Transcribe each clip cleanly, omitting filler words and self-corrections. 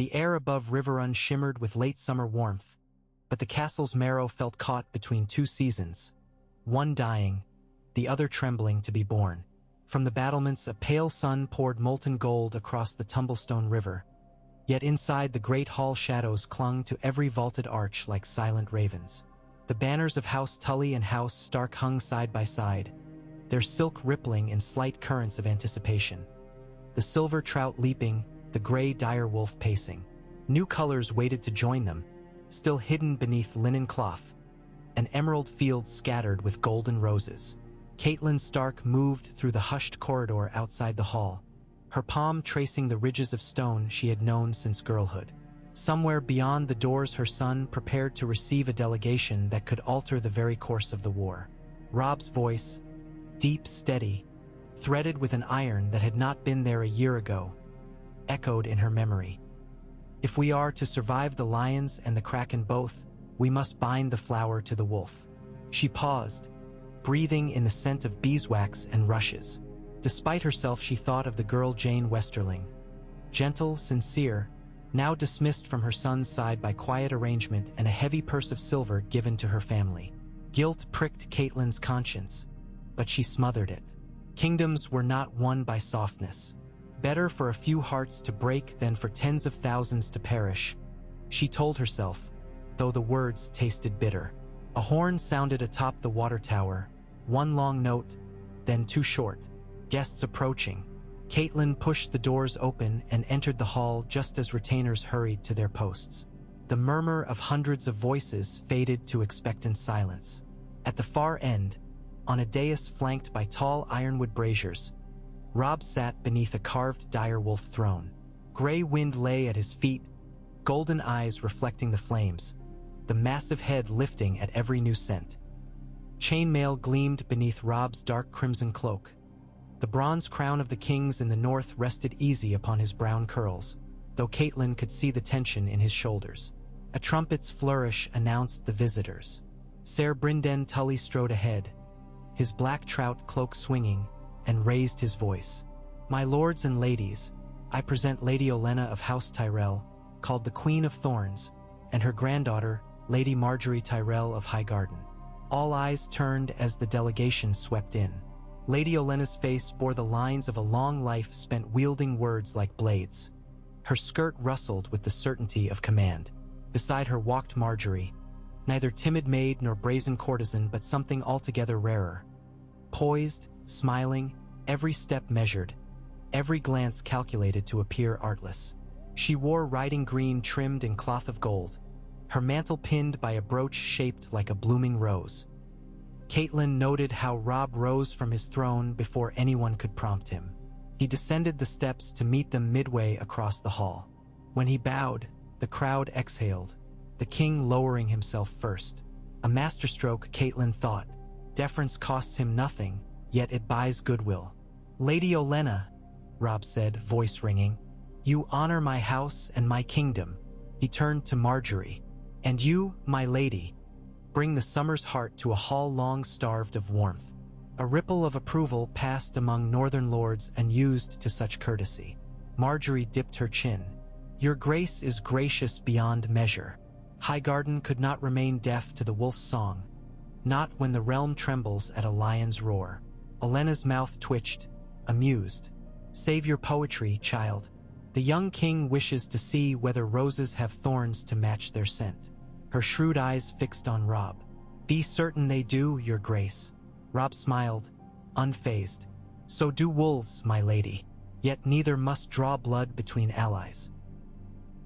The air above Riverrun shimmered with late summer warmth, but the castle's marrow felt caught between two seasons, one dying, the other trembling to be born. From the battlements a pale sun poured molten gold across the Tumblestone River, yet inside the great hall shadows clung to every vaulted arch like silent ravens. The banners of House Tully and House Stark hung side by side, their silk rippling in slight currents of anticipation. The silver trout leaping, the gray dire wolf pacing. New colors waited to join them, still hidden beneath linen cloth, an emerald field scattered with golden roses. Catelyn Stark moved through the hushed corridor outside the hall, her palm tracing the ridges of stone she had known since girlhood. Somewhere beyond the doors her son prepared to receive a delegation that could alter the very course of the war. Robb's voice, deep, steady, threaded with an iron that had not been there a year ago, echoed in her memory. If we are to survive the lions and the kraken both, we must bind the flower to the wolf. She paused, breathing in the scent of beeswax and rushes. Despite herself, she thought of the girl Jane Westerling. Gentle, sincere, now dismissed from her son's side by quiet arrangement and a heavy purse of silver given to her family. Guilt pricked Catelyn's conscience, but she smothered it. Kingdoms were not won by softness. Better for a few hearts to break than for tens of thousands to perish, she told herself, though the words tasted bitter. A horn sounded atop the water tower, one long note, then too short. Guests approaching. Catelyn pushed the doors open and entered the hall just as retainers hurried to their posts. The murmur of hundreds of voices faded to expectant silence. At the far end, on a dais flanked by tall ironwood braziers, Robb sat beneath a carved direwolf throne. Gray wind lay at his feet, golden eyes reflecting the flames, the massive head lifting at every new scent. Chainmail gleamed beneath Robb's dark crimson cloak. The bronze crown of the kings in the north rested easy upon his brown curls, though Catelyn could see the tension in his shoulders. A trumpet's flourish announced the visitors. Ser Brynden Tully strode ahead, his black trout cloak swinging, and raised his voice. My lords and ladies, I present Lady Olenna of House Tyrell, called the Queen of Thorns, and her granddaughter, Lady Margaery Tyrell of Highgarden. All eyes turned as the delegation swept in. Lady Olenna's face bore the lines of a long life spent wielding words like blades. Her skirt rustled with the certainty of command. Beside her walked Margaery, neither timid maid nor brazen courtesan but something altogether rarer. Poised, smiling, every step measured, every glance calculated to appear artless. She wore riding green trimmed in cloth of gold, her mantle pinned by a brooch shaped like a blooming rose. Catelyn noted how Robb rose from his throne before anyone could prompt him. He descended the steps to meet them midway across the hall. When he bowed, the crowd exhaled, the king lowering himself first. A masterstroke, Catelyn thought. Deference costs him nothing, yet it buys goodwill. Lady Olenna, Robb said, voice ringing, you honor my house and my kingdom. He turned to Margaery. And you, my lady, bring the summer's heart to a hall long starved of warmth. A ripple of approval passed among northern lords unused to such courtesy. Margaery dipped her chin. Your grace is gracious beyond measure. Highgarden could not remain deaf to the wolf's song, not when the realm trembles at a lion's roar. Olenna's mouth twitched, amused. Save your poetry, child. The young king wishes to see whether roses have thorns to match their scent. Her shrewd eyes fixed on Robb. Be certain they do, your grace. Robb smiled, unfazed. So do wolves, my lady. Yet neither must draw blood between allies.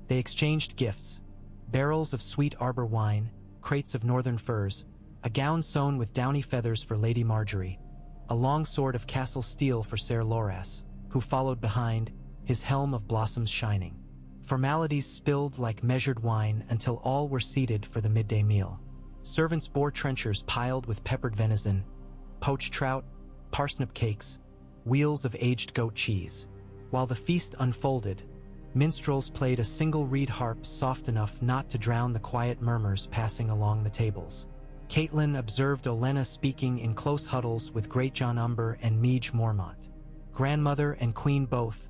They exchanged gifts, barrels of sweet arbor wine, crates of northern furs, a gown sewn with downy feathers for Lady Margaery, a long sword of castle steel for Ser Loras, who followed behind, his helm of blossoms shining. Formalities spilled like measured wine until all were seated for the midday meal. Servants bore trenchers piled with peppered venison, poached trout, parsnip cakes, wheels of aged goat cheese. While the feast unfolded, minstrels played a single reed harp soft enough not to drown the quiet murmurs passing along the tables. Catelyn observed Olenna speaking in close huddles with Great John Umber and Meage Mormont. Grandmother and queen both,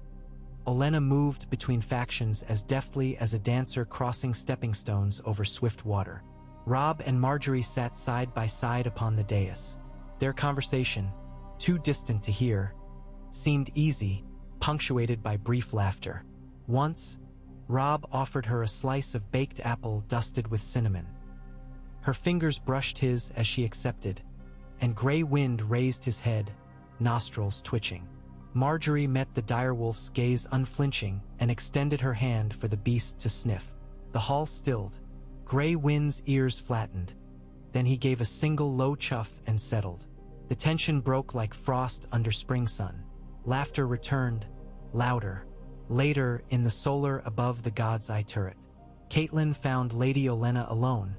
Olenna moved between factions as deftly as a dancer crossing stepping stones over swift water. Robb and Margaery sat side by side upon the dais. Their conversation, too distant to hear, seemed easy, punctuated by brief laughter. Once, Robb offered her a slice of baked apple dusted with cinnamon. Her fingers brushed his as she accepted, and Grey Wind raised his head, nostrils twitching. Margaery met the direwolf's gaze unflinching and extended her hand for the beast to sniff. The hall stilled. Grey Wind's ears flattened. Then he gave a single low chuff and settled. The tension broke like frost under spring sun. Laughter returned, louder. Later, in the solar above the God's Eye turret, Catelyn found Lady Olenna alone,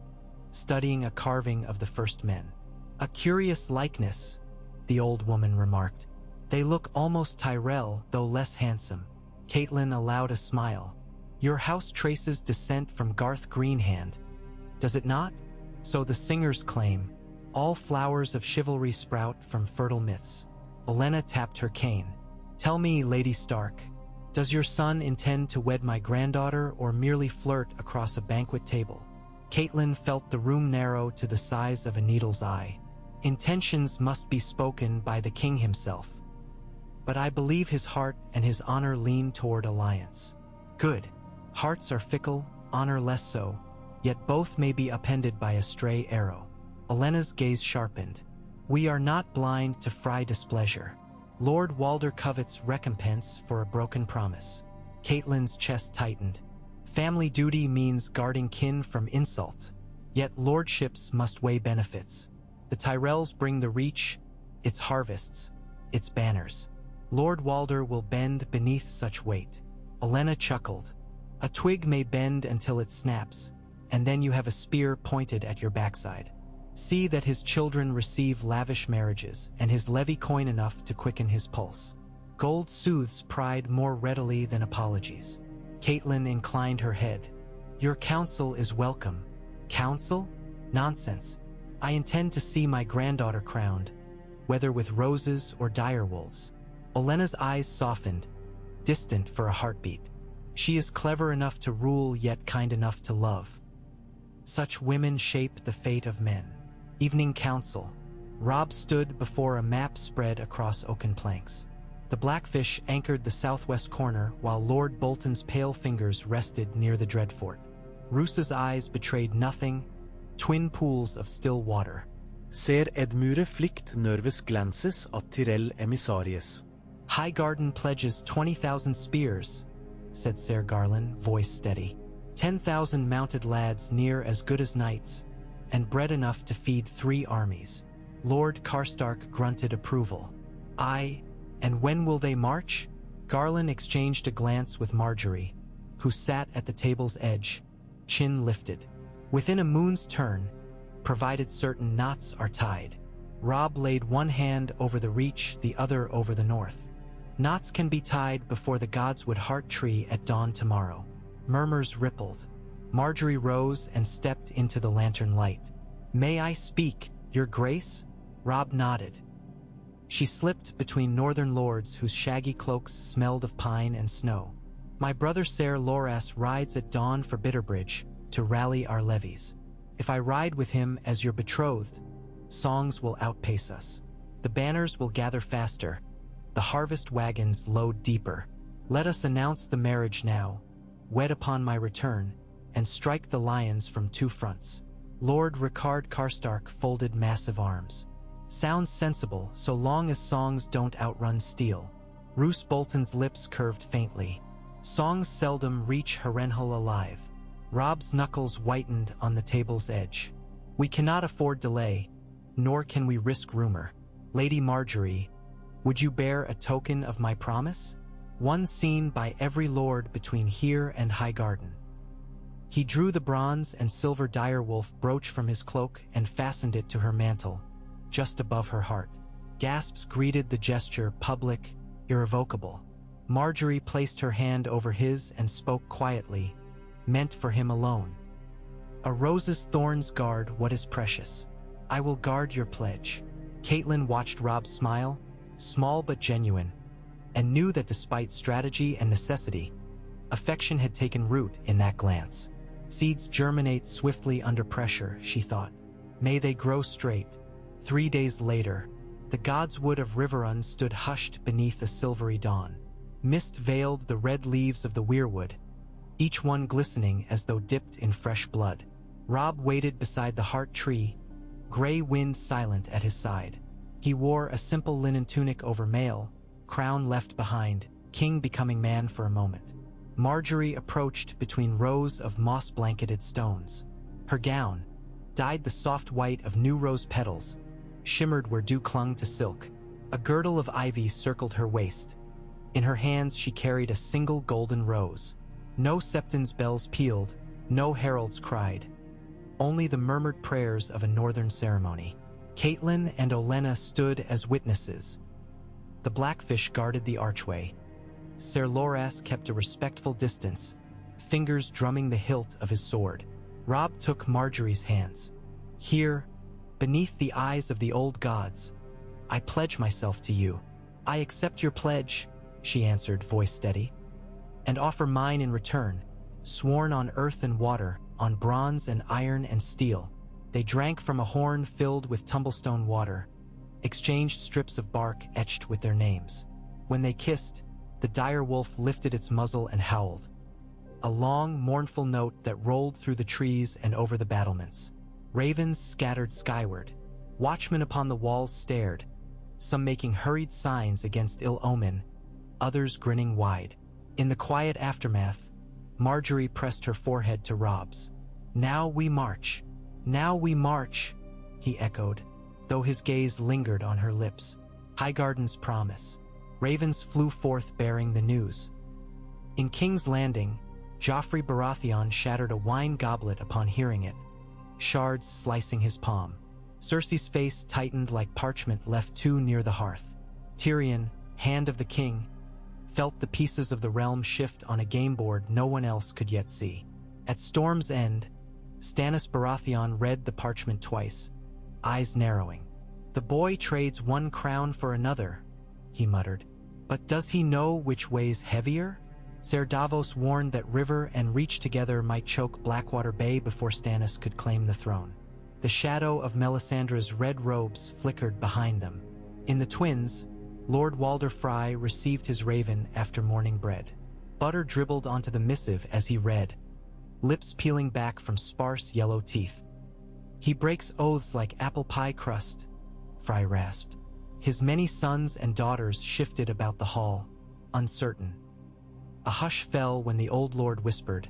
studying a carving of the first men. "A curious likeness," the old woman remarked. "They look almost Tyrell, though less handsome." Catelyn allowed a smile. "Your house traces descent from Garth Greenhand, does it not? So the singers claim. All flowers of chivalry sprout from fertile myths." Olenna tapped her cane. "Tell me, Lady Stark, does your son intend to wed my granddaughter or merely flirt across a banquet table?" Catelyn felt the room narrow to the size of a needle's eye. "Intentions must be spoken by the king himself. But I believe his heart and his honor lean toward alliance." "Good. Hearts are fickle, honor less so, yet both may be upended by a stray arrow." Olenna's gaze sharpened. "We are not blind to Fry displeasure. Lord Walder covets recompense for a broken promise." Catelyn's chest tightened. Family duty means guarding kin from insult, yet lordships must weigh benefits. The Tyrells bring the reach, its harvests, its banners. Lord Walder will bend beneath such weight. Olenna chuckled. "A twig may bend until it snaps, and then you have a spear pointed at your backside. See that his children receive lavish marriages, and his levy coin enough to quicken his pulse. Gold soothes pride more readily than apologies." Catelyn inclined her head. "Your counsel is welcome." "Counsel? Nonsense. I intend to see my granddaughter crowned, whether with roses or direwolves." Olenna's eyes softened, distant for a heartbeat. "She is clever enough to rule, yet kind enough to love. Such women shape the fate of men." Evening council. Robb stood before a map spread across oaken planks. The Blackfish anchored the southwest corner while Lord Bolton's pale fingers rested near the Dreadfort. Roose's eyes betrayed nothing, twin pools of still water. Ser Edmure flykt nervous glances at Tyrell emissaries. "Highgarden pledges 20,000 spears," said Ser Garland, voice steady. 10,000 mounted lads near as good as knights, and bread enough to feed 3 armies. Lord Karstark grunted approval. "Aye, and when will they march?" Garland exchanged a glance with Margaery, who sat at the table's edge, chin lifted. "Within a moon's turn, provided certain knots are tied." Robb laid one hand over the reach, the other over the north. "Knots can be tied before the gods would heart tree at dawn tomorrow." Murmurs rippled. Margaery rose and stepped into the lantern light. "May I speak, Your Grace?" Robb nodded. She slipped between northern lords whose shaggy cloaks smelled of pine and snow. "My brother Ser Loras rides at dawn for Bitterbridge to rally our levies. If I ride with him as your betrothed, songs will outpace us. The banners will gather faster, the harvest wagons load deeper. Let us announce the marriage now, wed upon my return, and strike the lions from 2 fronts." Lord Rickard Karstark folded massive arms. "Sounds sensible so long as songs don't outrun steel." Roose Bolton's lips curved faintly. "Songs seldom reach Harrenhal alive." Robb's knuckles whitened on the table's edge. "We cannot afford delay, nor can we risk rumor. Lady Margaery, would you bear a token of my promise? One seen by every lord between here and Highgarden." He drew the bronze and silver direwolf brooch from his cloak and fastened it to her mantle, just above her heart. Gasps greeted the gesture, public, irrevocable. Margaery placed her hand over his and spoke quietly, meant for him alone. "A rose's thorns guard what is precious. I will guard your pledge." Catelyn watched Robb smile, small but genuine. and knew that despite strategy and necessity, affection had taken root in that glance. Seeds germinate swiftly under pressure, she thought. May they grow straight. 3 days later, the god's wood of Riverrun stood hushed beneath a silvery dawn. Mist veiled the red leaves of the weirwood, each one glistening as though dipped in fresh blood. Robb waited beside the heart tree, gray wind silent at his side. He wore a simple linen tunic over mail, crown left behind, king becoming man for a moment. Margaery approached between rows of moss-blanketed stones. Her gown, dyed the soft white of new rose petals, shimmered where dew clung to silk. A girdle of ivy circled her waist. In her hands she carried a single golden rose. No septon's bells pealed, no heralds cried. Only the murmured prayers of a northern ceremony. Catelyn and Olenna stood as witnesses. The Blackfish guarded the archway. Ser Loras kept a respectful distance, fingers drumming the hilt of his sword. Robb took Margaery's hands. Here, beneath the eyes of the old gods, I pledge myself to you. I accept your pledge, she answered, voice steady, and offer mine in return, sworn on earth and water, on bronze and iron and steel. They drank from a horn filled with tumblestone water, exchanged strips of bark etched with their names. When they kissed, the dire wolf lifted its muzzle and howled, a long, mournful note that rolled through the trees and over the battlements. Ravens scattered skyward. Watchmen upon the walls stared, some making hurried signs against ill omen, others grinning wide. In the quiet aftermath, Margaery pressed her forehead to Robb's. "Now we march. Now we march," he echoed, though his gaze lingered on her lips. Highgarden's promise. Ravens flew forth bearing the news. In King's Landing, Joffrey Baratheon shattered a wine goblet upon hearing it, shards slicing his palm. Cersei's face tightened like parchment left too near the hearth. Tyrion, hand of the king, felt the pieces of the realm shift on a game board no one else could yet see. At Storm's End, Stannis Baratheon read the parchment twice, eyes narrowing. "The boy trades one crown for another," he muttered. "But does he know which weighs heavier?" Ser Davos warned that River and Reach together might choke Blackwater Bay before Stannis could claim the throne. The shadow of Melisandre's red robes flickered behind them. In the Twins, Lord Walder Frey received his raven after morning bread. Butter dribbled onto the missive as he read, lips peeling back from sparse yellow teeth. "He breaks oaths like apple pie crust," Frey rasped. His many sons and daughters shifted about the hall, uncertain. A hush fell when the old lord whispered,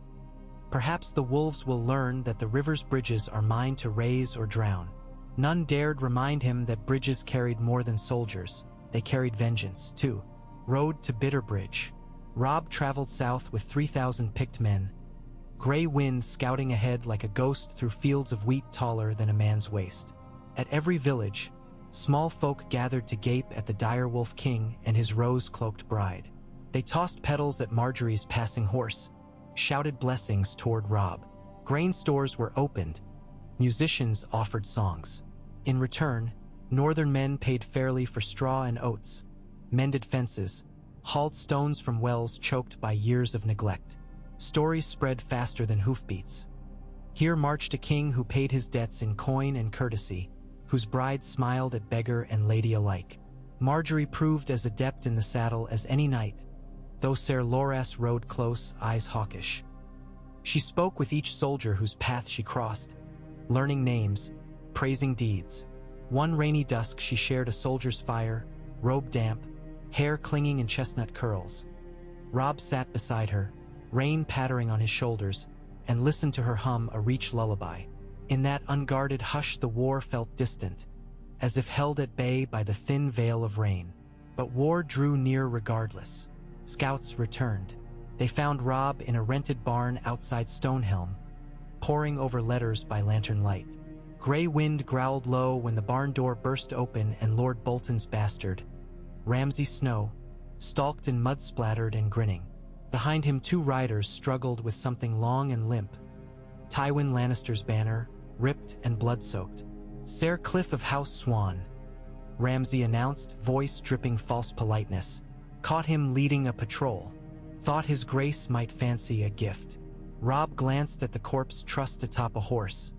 "Perhaps the wolves will learn that the river's bridges are mine to raise or drown." None dared remind him that bridges carried more than soldiers. They carried vengeance, too. Road to Bitterbridge. Robb traveled south with 3,000 picked men, gray wind scouting ahead like a ghost through fields of wheat taller than a man's waist. At every village, small folk gathered to gape at the direwolf king and his rose-cloaked bride. They tossed petals at Margaery's passing horse, shouted blessings toward Robb. Grain stores were opened. Musicians offered songs. In return, northern men paid fairly for straw and oats, mended fences, hauled stones from wells choked by years of neglect. Stories spread faster than hoofbeats. Here marched a king who paid his debts in coin and courtesy, whose bride smiled at beggar and lady alike. Margaery proved as adept in the saddle as any knight, though Ser Loras rode close, eyes hawkish. She spoke with each soldier whose path she crossed, learning names, praising deeds. One rainy dusk she shared a soldier's fire, robe damp, hair clinging in chestnut curls. Robb sat beside her, rain pattering on his shoulders, and listened to her hum a Reach lullaby. In that unguarded hush the war felt distant, as if held at bay by the thin veil of rain. But war drew near regardless. Scouts returned. They found Robb in a rented barn outside Stonehelm, poring over letters by lantern light. Gray wind growled low when the barn door burst open and Lord Bolton's bastard, Ramsay Snow, stalked in mud-splattered and grinning. Behind him 2 riders struggled with something long and limp. Tywin Lannister's banner, ripped and blood-soaked. "Ser Cliff of House Swan," Ramsay announced, voice dripping false politeness. Caught him leading a patrol. Thought his grace might fancy a gift. Robb glanced at the corpse trussed atop a horse.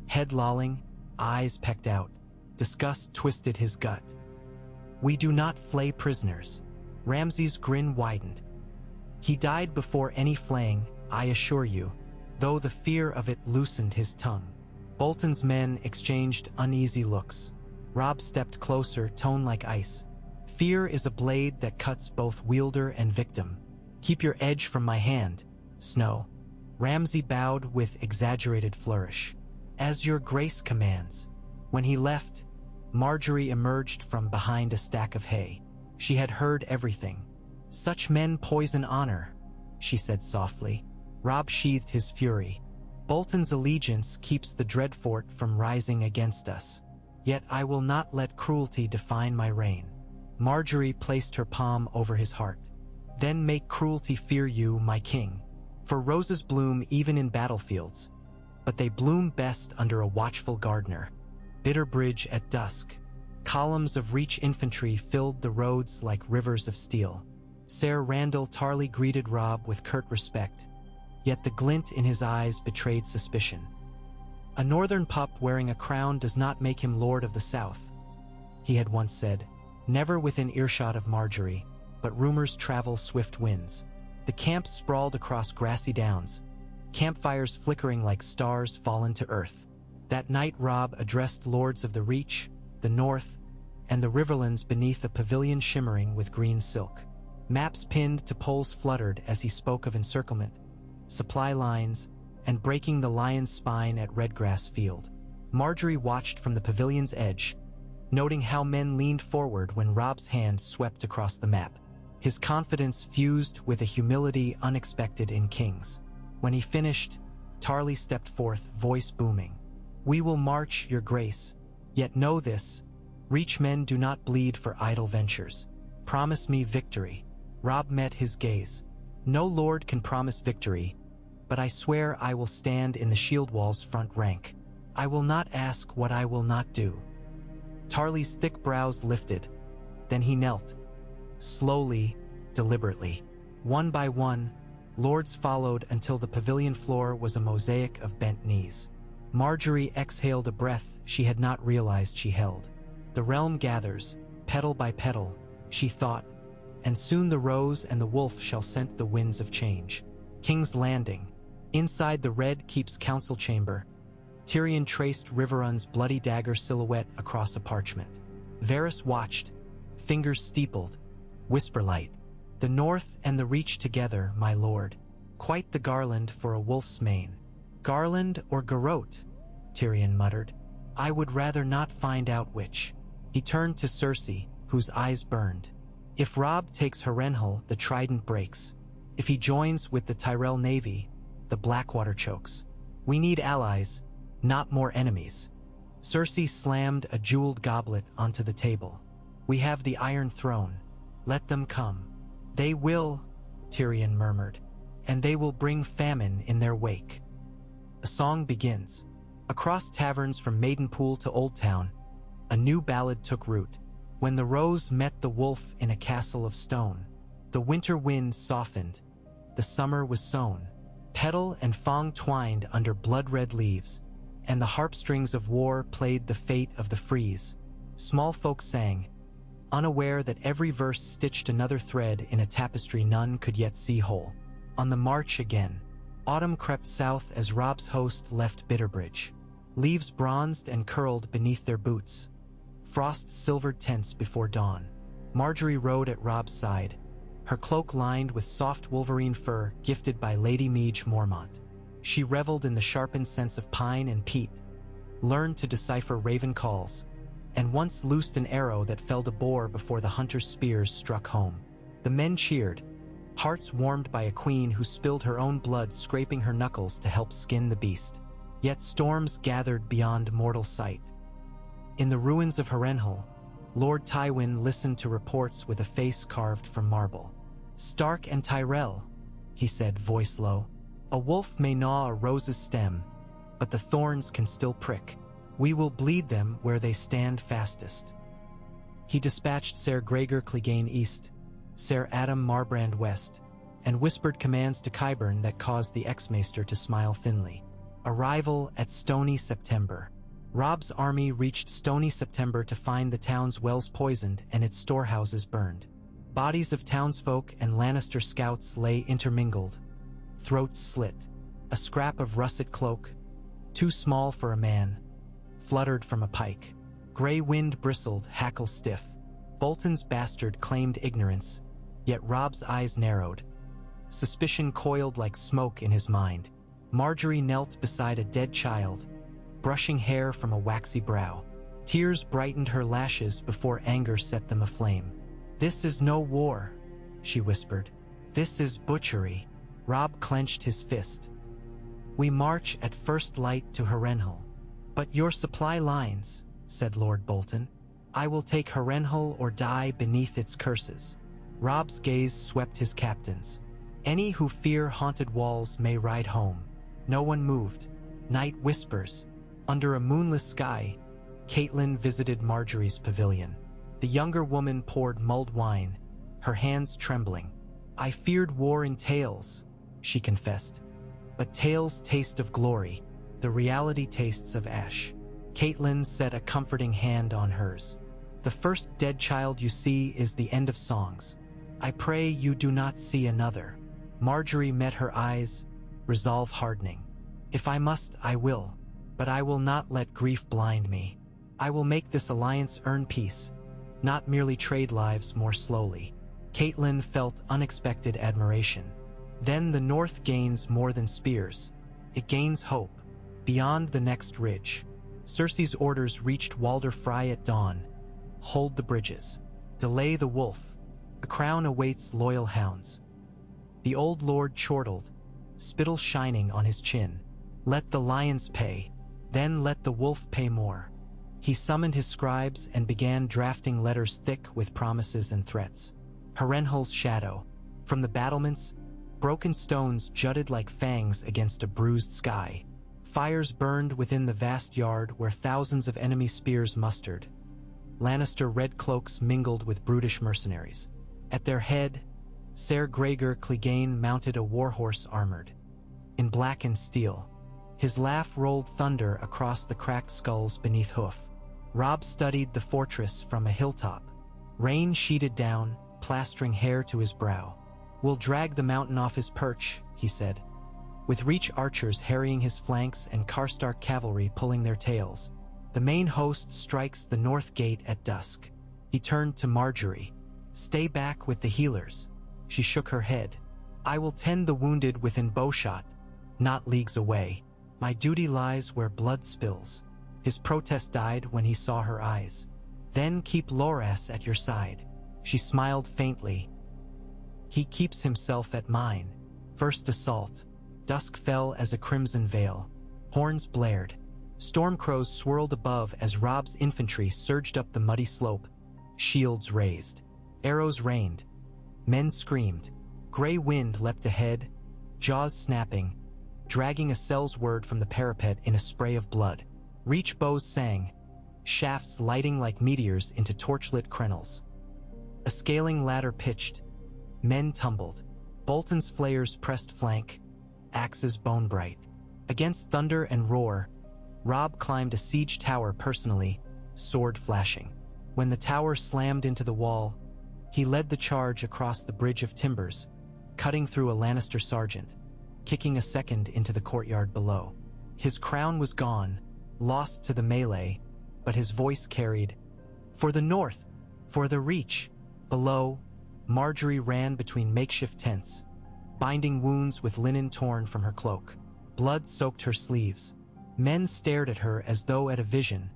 Head lolling, eyes pecked out. Disgust twisted his gut. We do not flay prisoners. Ramsay's grin widened. He died before any flaying, I assure you, though the fear of it loosened his tongue. Bolton's men exchanged uneasy looks. Robb stepped closer, tone like ice. Fear is a blade that cuts both wielder and victim. Keep your edge from my hand, Snow. Ramsay bowed with exaggerated flourish. As your grace commands. When he left, Margaery emerged from behind a stack of hay. She had heard everything. Such men poison honor, she said softly. Robb sheathed his fury. Bolton's allegiance keeps the Dreadfort from rising against us. Yet I will not let cruelty define my reign. Margaery placed her palm over his heart. Then make cruelty fear you, my king. For roses bloom even in battlefields, but they bloom best under a watchful gardener. Bitterbridge at dusk. Columns of Reach infantry filled the roads like rivers of steel. Ser Randall Tarly greeted Robb with curt respect, yet the glint in his eyes betrayed suspicion. A northern pup wearing a crown does not make him Lord of the South, he had once said, never within earshot of Margaery, but rumors travel swift winds. The camp sprawled across grassy downs, campfires flickering like stars fallen to earth. That night Robb addressed lords of the Reach, the North, and the riverlands beneath a pavilion shimmering with green silk. Maps pinned to poles fluttered as he spoke of encirclement, supply lines, and breaking the lion's spine at Redgrass Field. Margaery watched from the pavilion's edge, noting how men leaned forward when Robb's hand swept across the map. His confidence fused with a humility unexpected in kings. When he finished, Tarly stepped forth, voice booming. We will march, your grace. Yet know this, Reach men do not bleed for idle ventures. Promise me victory. Robb met his gaze. No lord can promise victory, but I swear I will stand in the shield wall's front rank. I will not ask what I will not do. Tarly's thick brows lifted. Then he knelt. Slowly, deliberately. One by one, lords followed until the pavilion floor was a mosaic of bent knees. Margaery exhaled a breath she had not realized she held. The realm gathers, petal by petal, she thought, and soon the rose and the wolf shall scent the winds of change. King's Landing. Inside the Red Keep's council chamber, Tyrion traced Riverrun's bloody dagger silhouette across a parchment. Varys watched, fingers steepled, whisperlight. The North and the Reach together, my lord. Quite the garland for a wolf's mane. Garland or garrote, Tyrion muttered. I would rather not find out which. He turned to Cersei, whose eyes burned. If Robb takes Harrenhal, the trident breaks. If he joins with the Tyrell navy, the Blackwater chokes. We need allies, not more enemies. Cersei slammed a jeweled goblet onto the table. We have the Iron Throne. Let them come. They will, Tyrion murmured, and they will bring famine in their wake. A song begins. Across taverns from Maidenpool to Old Town, a new ballad took root. When the rose met the wolf in a castle of stone, the winter wind softened, the summer was sown. Petal and Fong twined under blood-red leaves, and the harpstrings of war played the fate of the Freeze. Small folk sang, unaware that every verse stitched another thread in a tapestry none could yet see whole. On the march again, autumn crept south as Robb's host left Bitterbridge. Leaves bronzed and curled beneath their boots. Frost silvered tents before dawn. Margaery rode at Robb's side, her cloak lined with soft wolverine fur gifted by Lady Meage Mormont. She reveled in the sharpened sense of pine and peat, learned to decipher raven calls, and once loosed an arrow that felled a boar before the hunter's spears struck home. The men cheered, hearts warmed by a queen who spilled her own blood scraping her knuckles to help skin the beast. Yet storms gathered beyond mortal sight. In the ruins of Harrenhal, Lord Tywin listened to reports with a face carved from marble. Stark and Tyrell, he said, voice low. A wolf may gnaw a rose's stem, but the thorns can still prick. We will bleed them where they stand fastest. He dispatched Ser Gregor Clegane east, Ser Adam Marbrand West, and whispered commands to Qyburn that caused the ex-maester to smile thinly. Arrival at Stony September. Robb's army reached Stony September to find the town's wells poisoned and its storehouses burned. Bodies of townsfolk and Lannister scouts lay intermingled, throats slit. A scrap of russet cloak, too small for a man, fluttered from a pike. Gray wind bristled, hackle stiff. Bolton's bastard claimed ignorance, yet Robb's eyes narrowed. Suspicion coiled like smoke in his mind. Margaery knelt beside a dead child, brushing hair from a waxy brow. Tears brightened her lashes before anger set them aflame. "This is no war," she whispered. "This is butchery." Robb clenched his fist. "We march at first light to Harrenhal." "But your supply lines," said Lord Bolton. "I will take Harrenhal or die beneath its curses." Robb's gaze swept his captains. "Any who fear haunted walls may ride home." No one moved. Night whispers. Under a moonless sky, Catelyn visited Margaery's pavilion. The younger woman poured mulled wine, her hands trembling. "I feared war in tales," she confessed. "But tales taste of glory, the reality tastes of ash." Catelyn set a comforting hand on hers. "The first dead child you see is the end of songs. I pray you do not see another." Margaery met her eyes, resolve hardening. "If I must, I will, but I will not let grief blind me. I will make this alliance earn peace, not merely trade lives more slowly." Catelyn felt unexpected admiration. "Then the North gains more than spears. It gains hope, beyond the next ridge." Cersei's orders reached Walder Frey at dawn. "Hold the bridges. Delay the wolf. A crown awaits loyal hounds." The old lord chortled, spittle shining on his chin. "Let the lions pay, then let the wolf pay more." He summoned his scribes and began drafting letters thick with promises and threats. Harrenhal's shadow. From the battlements, broken stones jutted like fangs against a bruised sky. Fires burned within the vast yard where thousands of enemy spears mustered. Lannister red cloaks mingled with brutish mercenaries. At their head, Ser Gregor Clegane mounted a warhorse armored in blackened steel. His laugh rolled thunder across the cracked skulls beneath hoof. Robb studied the fortress from a hilltop. Rain sheeted down, plastering hair to his brow. "We'll drag the mountain off his perch," he said, with Reach archers harrying his flanks and Karstark cavalry pulling their tails. "The main host strikes the north gate at dusk." He turned to Margaery. "Stay back with the healers." She shook her head. "I will tend the wounded within bowshot, not leagues away. My duty lies where blood spills." His protest died when he saw her eyes. "Then keep Loras at your side." She smiled faintly. "He keeps himself at mine." First assault. Dusk fell as a crimson veil. Horns blared. Stormcrows swirled above as Robb's infantry surged up the muddy slope. Shields raised. Arrows rained. Men screamed. Gray wind leapt ahead, jaws snapping, dragging a cell's word from the parapet in a spray of blood. Reach bows sang, shafts lighting like meteors into torchlit crenels. A scaling ladder pitched. Men tumbled. Bolton's flayers pressed flank, axes bone-bright. Against thunder and roar, Robb climbed a siege tower personally, sword flashing. When the tower slammed into the wall, he led the charge across the bridge of timbers, cutting through a Lannister sergeant, kicking a second into the courtyard below. His crown was gone, lost to the melee, but his voice carried, "For the north, for the Reach." Below, Margaery ran between makeshift tents, binding wounds with linen torn from her cloak. Blood soaked her sleeves. Men stared at her as though at a vision,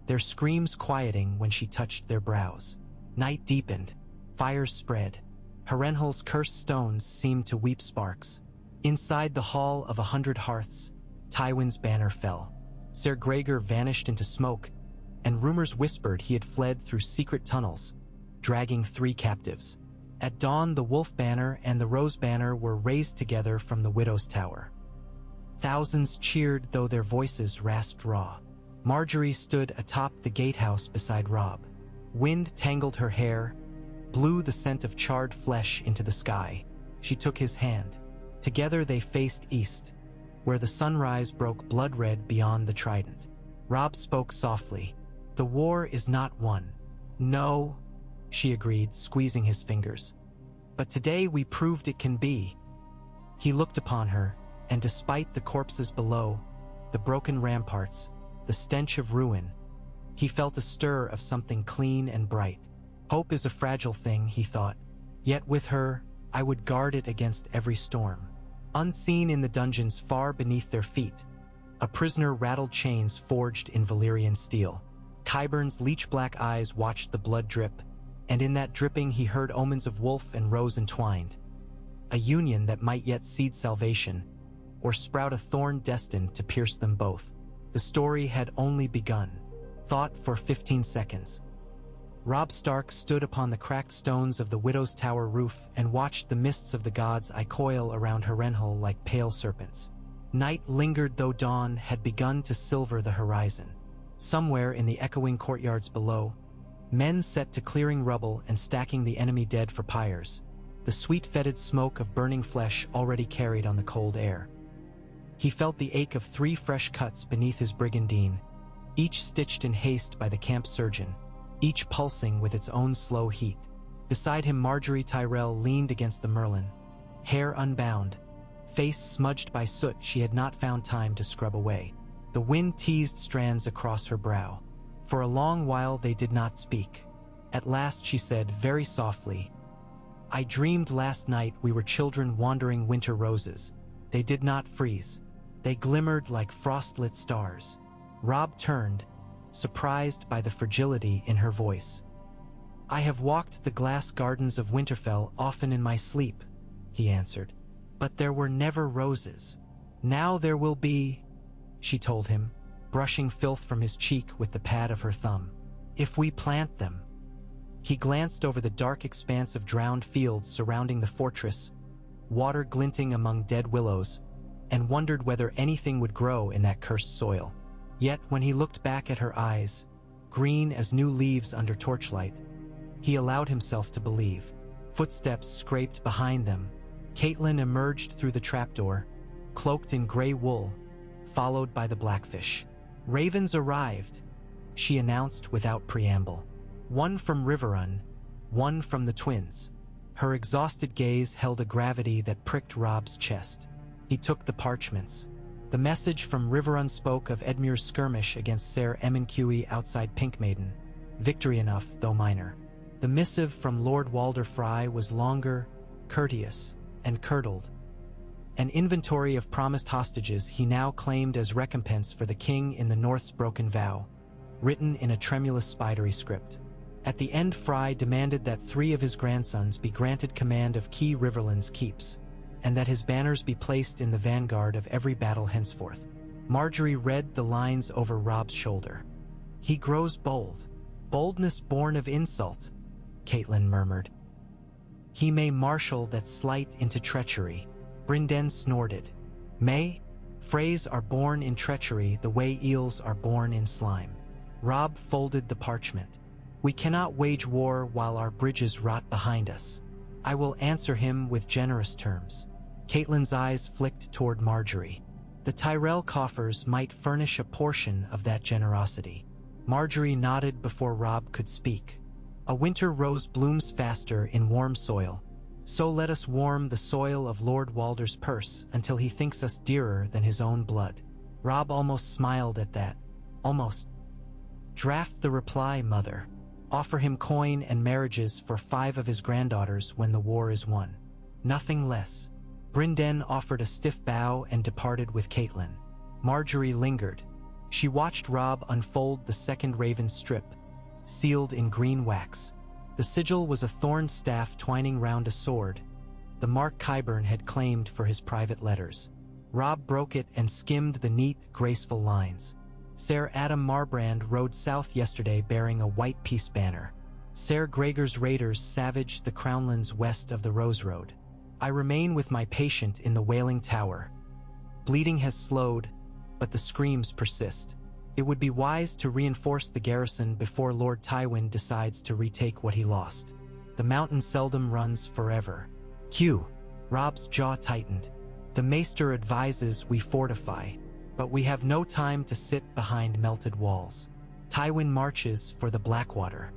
their screams quieting when she touched their brows. Night deepened. Fires spread. Harrenhal's cursed stones seemed to weep sparks. Inside the Hall of 100 Hearths, Tywin's banner fell. Ser Gregor vanished into smoke, and rumors whispered he had fled through secret tunnels, dragging 3 captives. At dawn, the Wolf Banner and the Rose Banner were raised together from the Widow's Tower. Thousands cheered, though their voices rasped raw. Margaery stood atop the gatehouse beside Robb. Wind tangled her hair, blew the scent of charred flesh into the sky. She took his hand. Together they faced east, where the sunrise broke blood-red beyond the trident. Robb spoke softly. "The war is not won." "No," she agreed, squeezing his fingers. "But today we proved it can be." He looked upon her, and despite the corpses below, the broken ramparts, the stench of ruin, he felt a stir of something clean and bright. Hope is a fragile thing, he thought. Yet with her, I would guard it against every storm. Unseen in the dungeons far beneath their feet, a prisoner rattled chains forged in Valyrian steel. Qyburn's leech-black eyes watched the blood drip, and in that dripping he heard omens of wolf and rose entwined. A union that might yet seed salvation, or sprout a thorn destined to pierce them both. The story had only begun. Thought for 15 seconds. Robb Stark stood upon the cracked stones of the Widow's Tower roof and watched the mists of the gods coil around Harrenhal like pale serpents. Night lingered though dawn had begun to silver the horizon. Somewhere in the echoing courtyards below, men set to clearing rubble and stacking the enemy dead for pyres, the sweet-fetid smoke of burning flesh already carried on the cold air. He felt the ache of 3 fresh cuts beneath his brigandine, each stitched in haste by the camp surgeon, each pulsing with its own slow heat. Beside him Margaery Tyrell leaned against the Merlin, hair unbound, face smudged by soot she had not found time to scrub away. The wind teased strands across her brow. For a long while they did not speak. At last she said very softly, "I dreamed last night we were children wandering winter roses. They did not freeze. They glimmered like frost-lit stars." Robb turned, surprised by the fragility in her voice. "I have walked the glass gardens of Winterfell often in my sleep," he answered. "But there were never roses. Now there will be," she told him, brushing filth from his cheek with the pad of her thumb. "If we plant them." He glanced over the dark expanse of drowned fields surrounding the fortress, water glinting among dead willows, and wondered whether anything would grow in that cursed soil. Yet when he looked back at her eyes, green as new leaves under torchlight, he allowed himself to believe. Footsteps scraped behind them. Catelyn emerged through the trapdoor, cloaked in gray wool, followed by the Blackfish. "Ravens arrived," she announced without preamble. "One from Riverrun, one from the twins." Her exhausted gaze held a gravity that pricked Robb's chest. He took the parchments. The message from Riverrun spoke of Edmure's skirmish against Ser Emincuy outside Pinkmaiden, victory enough, though minor. The missive from Lord Walder Frey was longer, courteous, and curdled. An inventory of promised hostages he now claimed as recompense for the king in the North's broken vow, written in a tremulous spidery script. At the end, Frey demanded that 3 of his grandsons be granted command of key Riverlands keeps, and that his banners be placed in the vanguard of every battle henceforth. Margaery read the lines over Robb's shoulder. "He grows bold. Boldness born of insult," Catelyn murmured. "He may marshal that slight into treachery." Brynden snorted. "May? Freys are born in treachery the way eels are born in slime." Robb folded the parchment. "We cannot wage war while our bridges rot behind us. I will answer him with generous terms." Catelyn's eyes flicked toward Margaery. The Tyrell coffers might furnish a portion of that generosity. Margaery nodded before Robb could speak. "A winter rose blooms faster in warm soil. So let us warm the soil of Lord Walder's purse until he thinks us dearer than his own blood." Robb almost smiled at that. Almost. "Draft the reply, mother. Offer him coin and marriages for 5 of his granddaughters when the war is won. Nothing less." Brynden offered a stiff bow and departed with Catelyn. Margaery lingered. She watched Robb unfold the second raven strip, sealed in green wax. The sigil was a thorned staff twining round a sword, the mark Qyburn had claimed for his private letters. Robb broke it and skimmed the neat, graceful lines. "Ser Adam Marbrand rode south yesterday bearing a white peace banner. Ser Gregor's raiders savaged the crownlands west of the Rose Road. I remain with my patient in the Wailing Tower. Bleeding has slowed, but the screams persist. It would be wise to reinforce the garrison before Lord Tywin decides to retake what he lost." The mountain seldom runs forever. Q. Robb's jaw tightened. The maester advises we fortify, but we have no time to sit behind melted walls. Tywin marches for the Blackwater.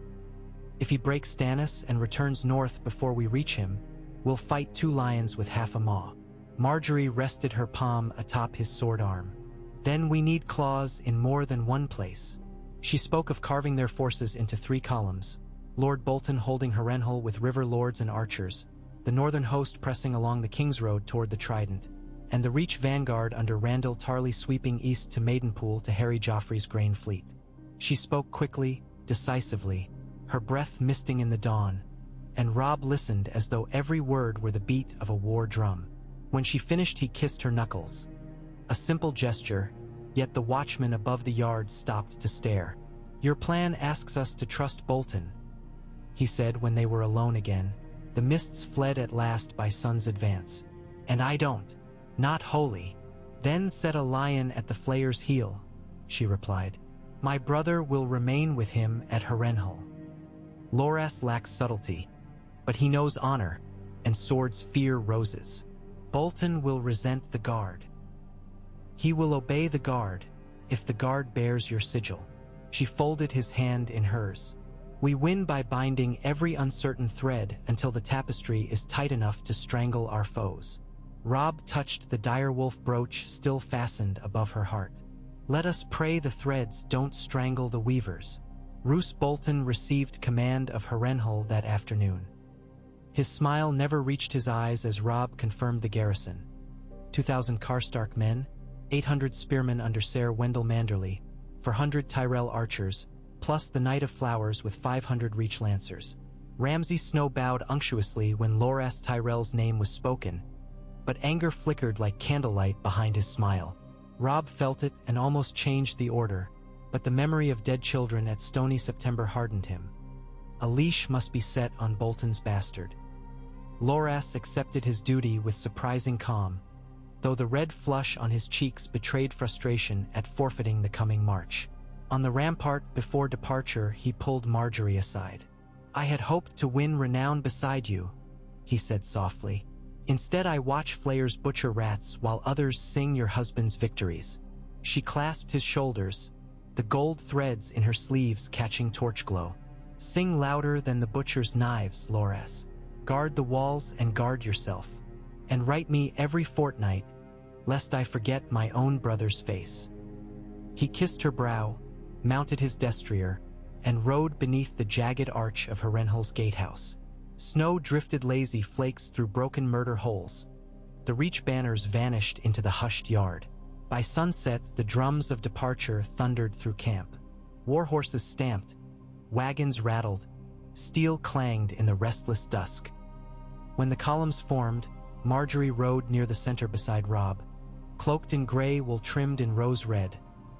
If he breaks Stannis and returns north before we reach him, we'll fight 2 lions with half a maw. Margaery rested her palm atop his sword arm. Then we need claws in more than one place. She spoke of carving their forces into 3 columns, Lord Bolton holding Harrenhal with river lords and archers, the northern host pressing along the King's Road toward the Trident, and the Reach vanguard under Randall Tarley sweeping east to Maidenpool to harry Joffrey's grain fleet. She spoke quickly, decisively, her breath misting in the dawn, and Robb listened as though every word were the beat of a war drum. When she finished, he kissed her knuckles. A simple gesture, yet the watchman above the yard stopped to stare. "Your plan asks us to trust Bolton," he said when they were alone again. "The mists fled at last by sun's advance. And I don't. Not wholly." "Then set a lion at the flayer's heel," she replied. "My brother will remain with him at Harrenhal." Loras lacks subtlety, but he knows honor, and swords fear roses. "Bolton will resent the guard. He will obey the guard, if the guard bears your sigil." She folded his hand in hers. "We win by binding every uncertain thread until the tapestry is tight enough to strangle our foes." Robb touched the direwolf brooch still fastened above her heart. "Let us pray the threads don't strangle the weavers." Roose Bolton received command of Harrenhal that afternoon. His smile never reached his eyes as Robb confirmed the garrison. 2,000 Karstark men, 800 spearmen under Ser Wendell Manderly, 400 Tyrell archers, plus the Knight of Flowers with 500 Reach lancers. Ramsay Snow bowed unctuously when Loras Tyrell's name was spoken, but anger flickered like candlelight behind his smile. Robb felt it and almost changed the order, but the memory of dead children at Stony September hardened him. A leash must be set on Bolton's bastard. Loras accepted his duty with surprising calm, though the red flush on his cheeks betrayed frustration at forfeiting the coming march. On the rampart before departure, he pulled Margaery aside. "I had hoped to win renown beside you," he said softly. "Instead I watch flayers butcher rats while others sing your husband's victories." She clasped his shoulders, the gold threads in her sleeves catching torch glow. "Sing louder than the butcher's knives, Loras. Guard the walls and guard yourself. And write me every fortnight, lest I forget my own brother's face." He kissed her brow, mounted his destrier, and rode beneath the jagged arch of Harrenhal's gatehouse. Snow drifted lazy flakes through broken murder holes. The Reach banners vanished into the hushed yard. By sunset, the drums of departure thundered through camp. War horses stamped, wagons rattled, steel clanged in the restless dusk. When the columns formed, Margaery rode near the center beside Robb, cloaked in gray wool trimmed in rose red,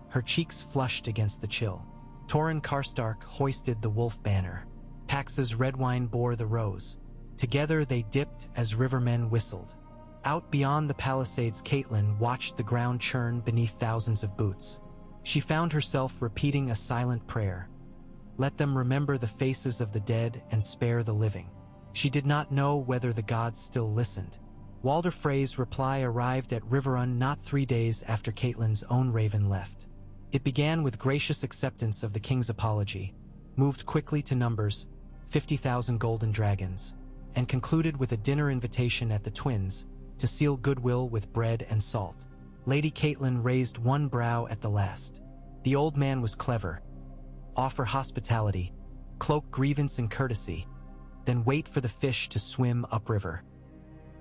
her cheeks flushed against the chill. Torrhen Karstark hoisted the wolf banner. Pax's red wine bore the rose. Together they dipped as rivermen whistled. Out beyond the palisades, Catelyn watched the ground churn beneath thousands of boots. She found herself repeating a silent prayer. Let them remember the faces of the dead and spare the living. She did not know whether the gods still listened. Walder Frey's reply arrived at Riverrun not 3 days after Catelyn's own raven left. It began with gracious acceptance of the king's apology, moved quickly to numbers, 50,000 golden dragons, and concluded with a dinner invitation at the Twins to seal goodwill with bread and salt. Lady Catelyn raised one brow at the last. The old man was clever. Offer hospitality, cloak grievance and courtesy, then wait for the fish to swim upriver.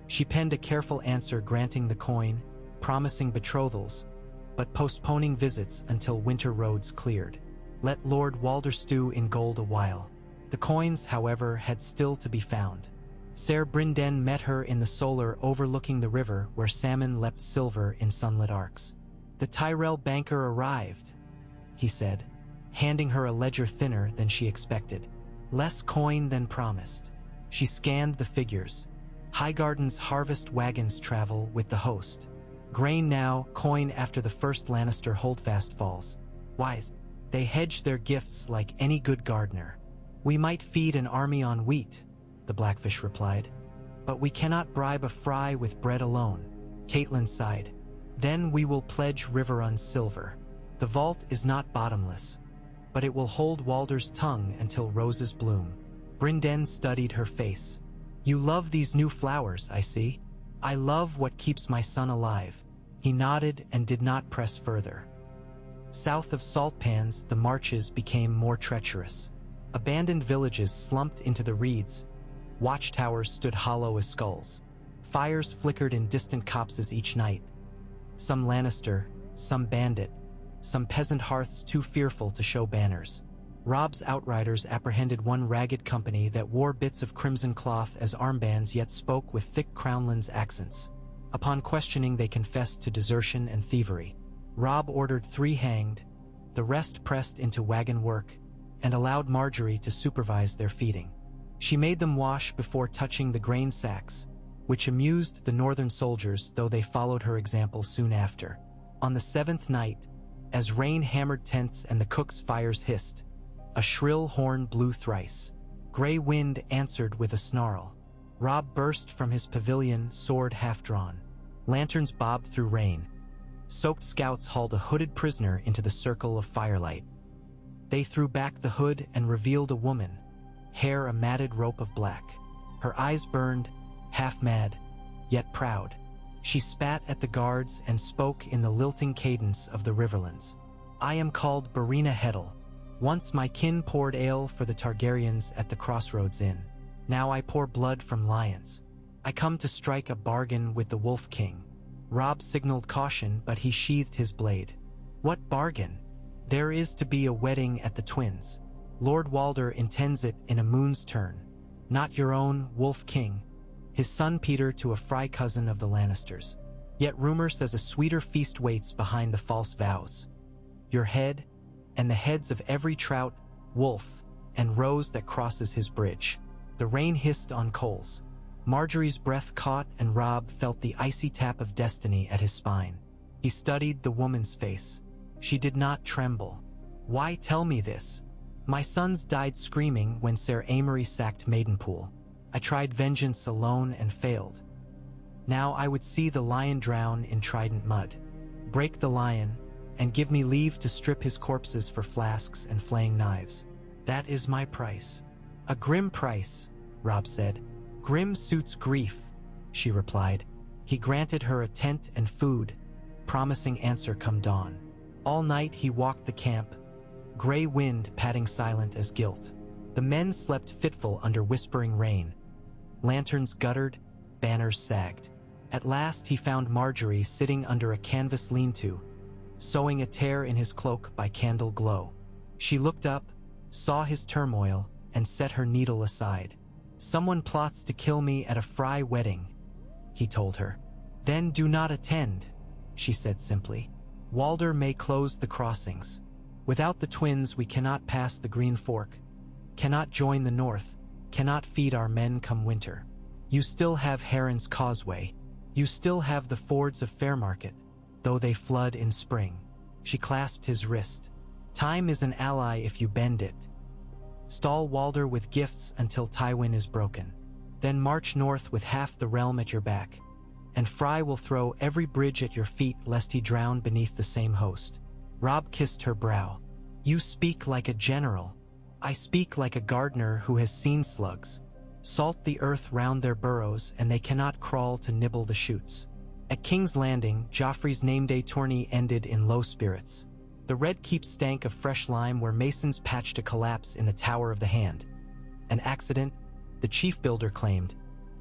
She penned a careful answer granting the coin, promising betrothals, but postponing visits until winter roads cleared. Let Lord Walder stew in gold a while. The coins, however, had still to be found. Ser Brynden met her in the solar overlooking the river where salmon leapt silver in sunlit arcs. "The Tyrell banker arrived," he said, handing her a ledger thinner than she expected. Less coin than promised. She scanned the figures. Highgarden's harvest wagons travel with the host. Grain now, coin after the first Lannister holdfast falls. Wise, they hedge their gifts like any good gardener. We might feed an army on wheat, the Blackfish replied. But we cannot bribe a fry with bread alone. Catelyn sighed. Then we will pledge Riverrun's silver. The vault is not bottomless, but it will hold Walder's tongue until roses bloom. Brynden studied her face. You love these new flowers, I see. I love what keeps my son alive. He nodded and did not press further. South of Salt Pans, the marches became more treacherous. Abandoned villages slumped into the reeds. Watchtowers stood hollow as skulls. Fires flickered in distant copses each night. Some Lannister, some bandit, some peasant hearths too fearful to show banners. Robb's outriders apprehended one ragged company that wore bits of crimson cloth as armbands yet spoke with thick Crownlands accents. Upon questioning, they confessed to desertion and thievery. Robb ordered 3 hanged, the rest pressed into wagon work, and allowed Margaery to supervise their feeding. She made them wash before touching the grain sacks, which amused the northern soldiers, though they followed her example soon after. On the 7th night, as rain hammered tents and the cook's fires hissed, a shrill horn blew thrice. Grey Wind answered with a snarl. Robb burst from his pavilion, sword half-drawn. Lanterns bobbed through rain. Soaked scouts hauled a hooded prisoner into the circle of firelight. They threw back the hood and revealed a woman, hair a matted rope of black. Her eyes burned, half-mad, yet proud. She spat at the guards and spoke in the lilting cadence of the Riverlands. I am called Barina Heddle. Once my kin poured ale for the Targaryens at the Crossroads Inn. Now I pour blood from lions. I come to strike a bargain with the Wolf King. Robb signaled caution, but he sheathed his blade. What bargain? There is to be a wedding at the Twins. Lord Walder intends it in a moon's turn. Not your own, Wolf King. His son Peter to a fry cousin of the Lannisters. Yet rumor says a sweeter feast waits behind the false vows. Your head, and the heads of every trout, wolf, and rose that crosses his bridge. The rain hissed on coals. Margaery's breath caught, and Robb felt the icy tap of destiny at his spine. He studied the woman's face. She did not tremble. Why tell me this? My sons died screaming when Ser Amory sacked Maidenpool. I tried vengeance alone and failed. Now I would see the lion drown in trident mud. Break the lion, and give me leave to strip his corpses for flasks and flaying knives. That is my price. A grim price, Robb said. Grim suits grief, she replied. He granted her a tent and food, promising answer come dawn. All night he walked the camp, Grey Wind padding silent as guilt. The men slept fitful under whispering rain. Lanterns guttered, banners sagged. At last he found Margaery sitting under a canvas lean-to, sewing a tear in his cloak by candle glow. She looked up, saw his turmoil, and set her needle aside. Someone plots to kill me at a fry wedding, he told her. Then do not attend, she said simply. Walder may close the crossings. Without the Twins we cannot pass the Green Fork, cannot join the North, cannot feed our men come winter. You still have Heron's Causeway. You still have the fords of Fairmarket, though they flood in spring. She clasped his wrist. Time is an ally if you bend it. Stall Walder with gifts until Tywin is broken. Then march north with half the realm at your back, and Fry will throw every bridge at your feet lest he drown beneath the same host. Robb kissed her brow. You speak like a general. I speak like a gardener who has seen slugs. Salt the earth round their burrows, and they cannot crawl to nibble the shoots. At King's Landing, Joffrey's name-day tourney ended in low spirits. The Red Keep stank of fresh lime where masons patched a collapse in the Tower of the Hand. An accident, the chief builder claimed,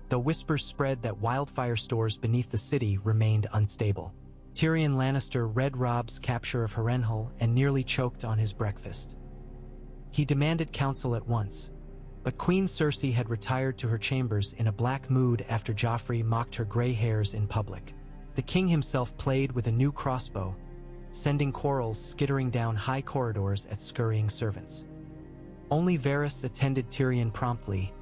though whispers spread that wildfire stores beneath the city remained unstable. Tyrion Lannister read Robb's capture of Harrenhal and nearly choked on his breakfast. He demanded counsel at once, but Queen Cersei had retired to her chambers in a black mood after Joffrey mocked her gray hairs in public. The king himself played with a new crossbow, sending quarrels skittering down high corridors at scurrying servants. Only Varys attended Tyrion promptly,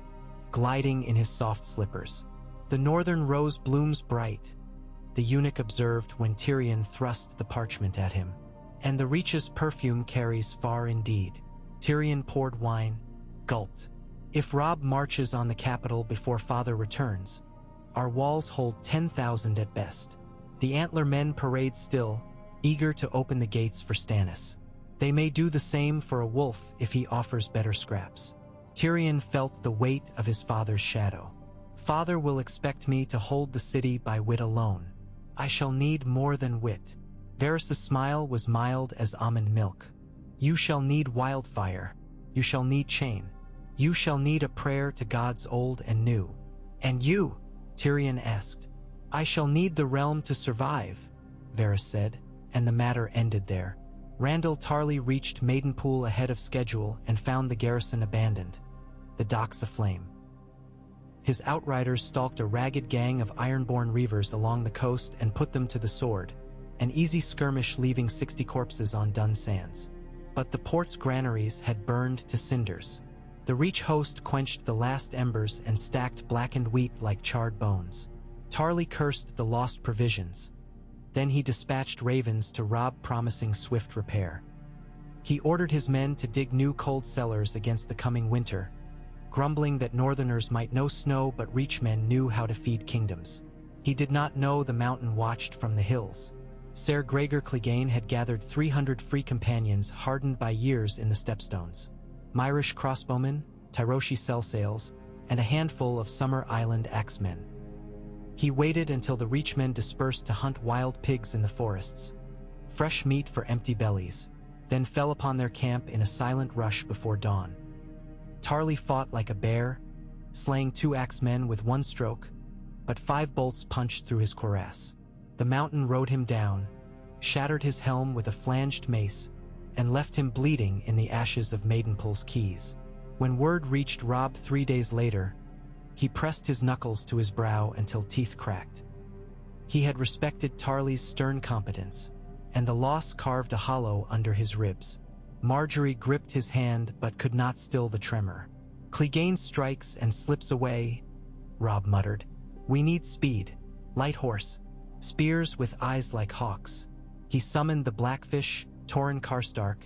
gliding in his soft slippers. The northern rose blooms bright, the eunuch observed when Tyrion thrust the parchment at him. And the Reach's perfume carries far indeed. Tyrion poured wine, gulped. If Robb marches on the capital before father returns, our walls hold 10,000 at best. The antler men parade still, eager to open the gates for Stannis. They may do the same for a wolf if he offers better scraps. Tyrion felt the weight of his father's shadow. Father will expect me to hold the city by wit alone. I shall need more than wit. Varys' smile was mild as almond milk. You shall need wildfire. You shall need chain. You shall need a prayer to gods old and new. And you, Tyrion asked. I shall need the realm to survive, Varys said, and the matter ended there. Randyll Tarly reached Maidenpool ahead of schedule and found the garrison abandoned, the docks aflame. His outriders stalked a ragged gang of ironborn reavers along the coast and put them to the sword, an easy skirmish leaving 60 corpses on Dun Sands. But the port's granaries had burned to cinders. The Reach host quenched the last embers and stacked blackened wheat like charred bones. Tarly cursed the lost provisions. Then he dispatched ravens to Robb, promising swift repair. He ordered his men to dig new cold cellars against the coming winter, grumbling that northerners might know snow but Reachmen knew how to feed kingdoms. He did not know the mountain watched from the hills. Ser Gregor Clegane had gathered 300 free companions hardened by years in the stepstones. Myrish crossbowmen, Tyroshi sellsails, and a handful of Summer Island axemen. He waited until the Reachmen dispersed to hunt wild pigs in the forests, fresh meat for empty bellies, then fell upon their camp in a silent rush before dawn. Tarly fought like a bear, slaying 2 axemen with 1 stroke, but 5 bolts punched through his cuirass. The mountain rode him down, shattered his helm with a flanged mace, and left him bleeding in the ashes of Maidenpool's quays. When word reached Robb 3 days later, he pressed his knuckles to his brow until teeth cracked. He had respected Tarly's stern competence, and the loss carved a hollow under his ribs. Margaery gripped his hand but could not still the tremor. Clegane strikes and slips away, Robb muttered. We need speed, light horse, spears with eyes like hawks. He summoned the Blackfish, Torrin Karstark,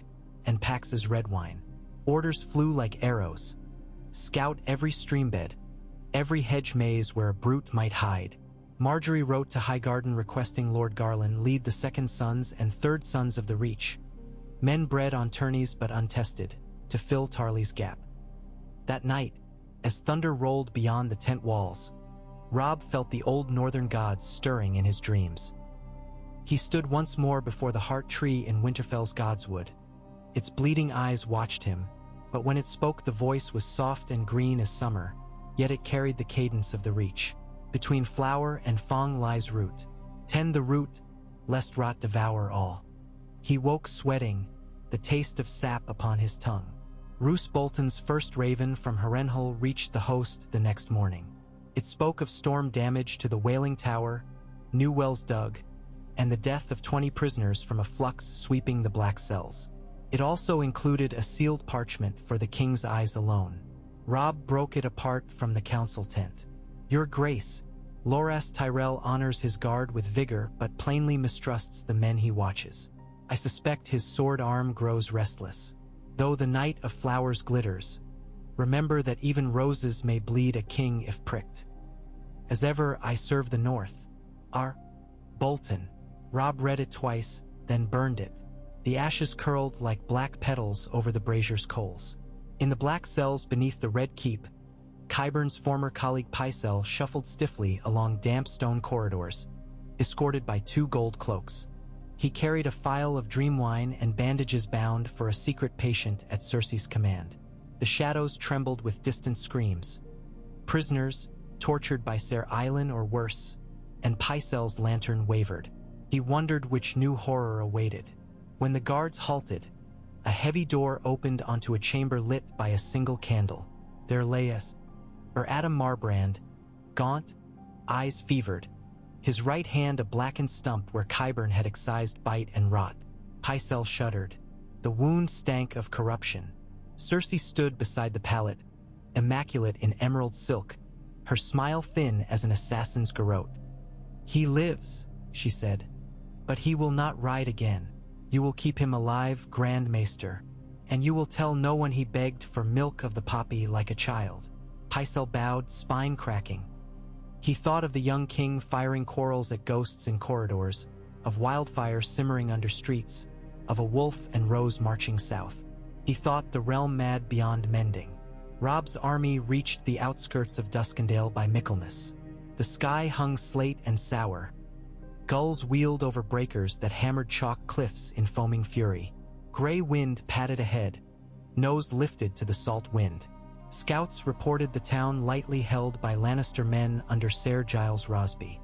and Pax's Redwine. Orders flew like arrows. Scout every streambed, every hedge maze where a brute might hide. Margaery wrote to Highgarden requesting Lord Garland lead the 2nd sons and 3rd sons of the Reach, men bred on tourneys but untested, to fill Tarly's gap. That night, as thunder rolled beyond the tent walls, Robb felt the old northern gods stirring in his dreams. He stood once more before the heart tree in Winterfell's Godswood. Its bleeding eyes watched him, but when it spoke the voice was soft and green as summer, yet it carried the cadence of the Reach. Between flower and fong lies root. Tend the root, lest rot devour all. He woke sweating, the taste of sap upon his tongue. Roose Bolton's first raven from Harrenhal reached the host the next morning. It spoke of storm damage to the Wailing Tower, new wells dug, and the death of 20 prisoners from a flux sweeping the black cells. It also included a sealed parchment for the king's eyes alone. Robb broke it apart from the council tent. Your Grace, Loras Tyrell honors his guard with vigor but plainly mistrusts the men he watches. I suspect his sword arm grows restless. Though the night of flowers glitters, remember that even roses may bleed a king if pricked. As ever I serve the North. R. Bolton. Robb read it twice, then burned it. The ashes curled like black petals over the brazier's coals. In the black cells beneath the Red Keep, Qyburn's former colleague Pycelle shuffled stiffly along damp stone corridors, escorted by 2 gold cloaks. He carried a phial of dream wine and bandages bound for a secret patient at Cersei's command. The shadows trembled with distant screams. Prisoners, tortured by Ser Eilen or worse, and Pycelle's lantern wavered. He wondered which new horror awaited. When the guards halted, a heavy door opened onto a chamber lit by a single candle. There lay Adam Marbrand, gaunt, eyes fevered, his right hand a blackened stump where Qyburn had excised bite and rot. Pycelle shuddered. The wound stank of corruption. Cersei stood beside the pallet, immaculate in emerald silk, her smile thin as an assassin's garrote. He lives, she said, but he will not ride again. You will keep him alive, Grand Maester, And you will tell no one he begged for milk of the poppy like a child. Pycelle bowed, spine cracking. He thought of the young king firing quarrels at ghosts in corridors, of wildfire simmering under streets, of a wolf and rose marching south. He thought the realm mad beyond mending. Robb's army reached the outskirts of Duskendale by Michaelmas. The sky hung slate and sour. Gulls wheeled over breakers that hammered chalk cliffs in foaming fury. Gray wind patted ahead, nose lifted to the salt wind. Scouts reported the town lightly held by Lannister men under Ser Giles Rosby.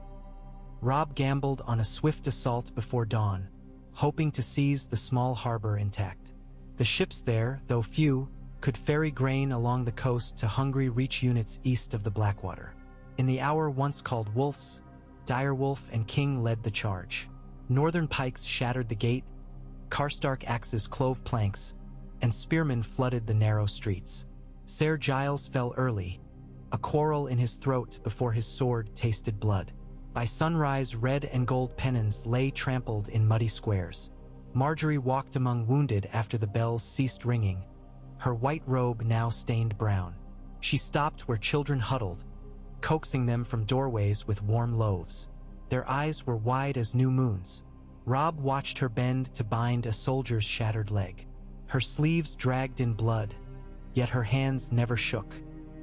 Robb gambled on a swift assault before dawn, hoping to seize the small harbor intact. The ships there, though few, could ferry grain along the coast to hungry reach units east of the Blackwater. In the hour once called Wolf's, Direwolf and King led the charge. Northern pikes shattered the gate, Karstark axes clove planks, and spearmen flooded the narrow streets. Ser Giles fell early, a quarrel in his throat before his sword tasted blood. By sunrise, red and gold pennons lay trampled in muddy squares. Margaery walked among wounded after the bells ceased ringing, her white robe now stained brown. She stopped where children huddled, coaxing them from doorways with warm loaves. Their eyes were wide as new moons. Robb watched her bend to bind a soldier's shattered leg. Her sleeves dragged in blood, yet her hands never shook.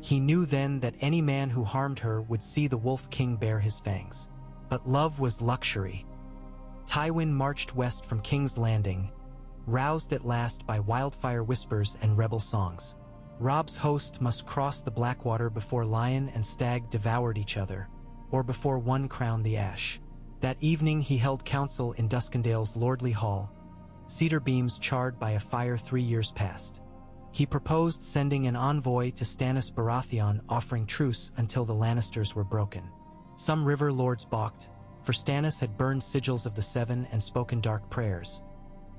He knew then that any man who harmed her would see the Wolf King bare his fangs. But love was luxury. Tywin marched west from King's Landing, roused at last by wildfire whispers and rebel songs. Robb's host must cross the Blackwater before lion and stag devoured each other, or before one crowned the ash. That evening he held council in Duskendale's lordly hall, cedar beams charred by a fire 3 years past. He proposed sending an envoy to Stannis Baratheon offering truce until the Lannisters were broken. Some river lords balked, for Stannis had burned sigils of the Seven and spoken dark prayers.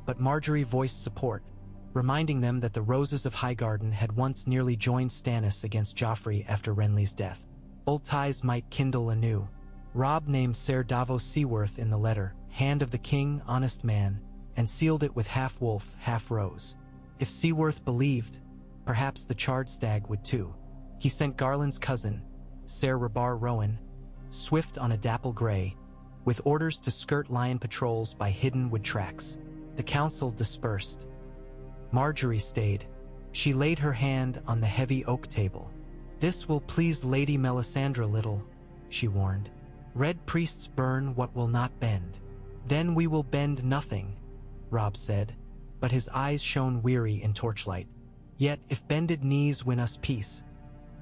But Margaery voiced support, reminding them that the Roses of Highgarden had once nearly joined Stannis against Joffrey after Renly's death. Old ties might kindle anew. Robb named Ser Davos Seaworth in the letter, Hand of the King, honest man, and sealed it with half wolf, half rose. If Seaworth believed, perhaps the charred stag would too. He sent Garland's cousin, Ser Rabar Rowan, swift on a dapple gray, with orders to skirt lion patrols by hidden wood tracks. The council dispersed. Margaery stayed. She laid her hand on the heavy oak table. "This will please Lady Melisandre little," she warned. "Red priests burn what will not bend." "Then we will bend nothing," Robb said, but his eyes shone weary in torchlight. "Yet if bended knees win us peace,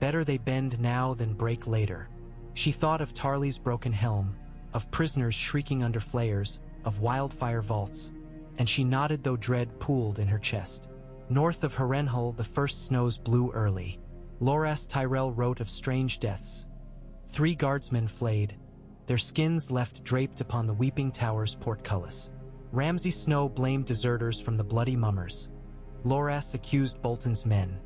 better they bend now than break later." She thought of Tarly's broken helm, of prisoners shrieking under flares, of wildfire vaults, and she nodded though dread pooled in her chest. North of Harrenhal the first snows blew early. Loras Tyrell wrote of strange deaths. 3 guardsmen flayed, their skins left draped upon the Weeping Tower's portcullis. Ramsay Snow blamed deserters from the bloody mummers. Loras accused Bolton's men.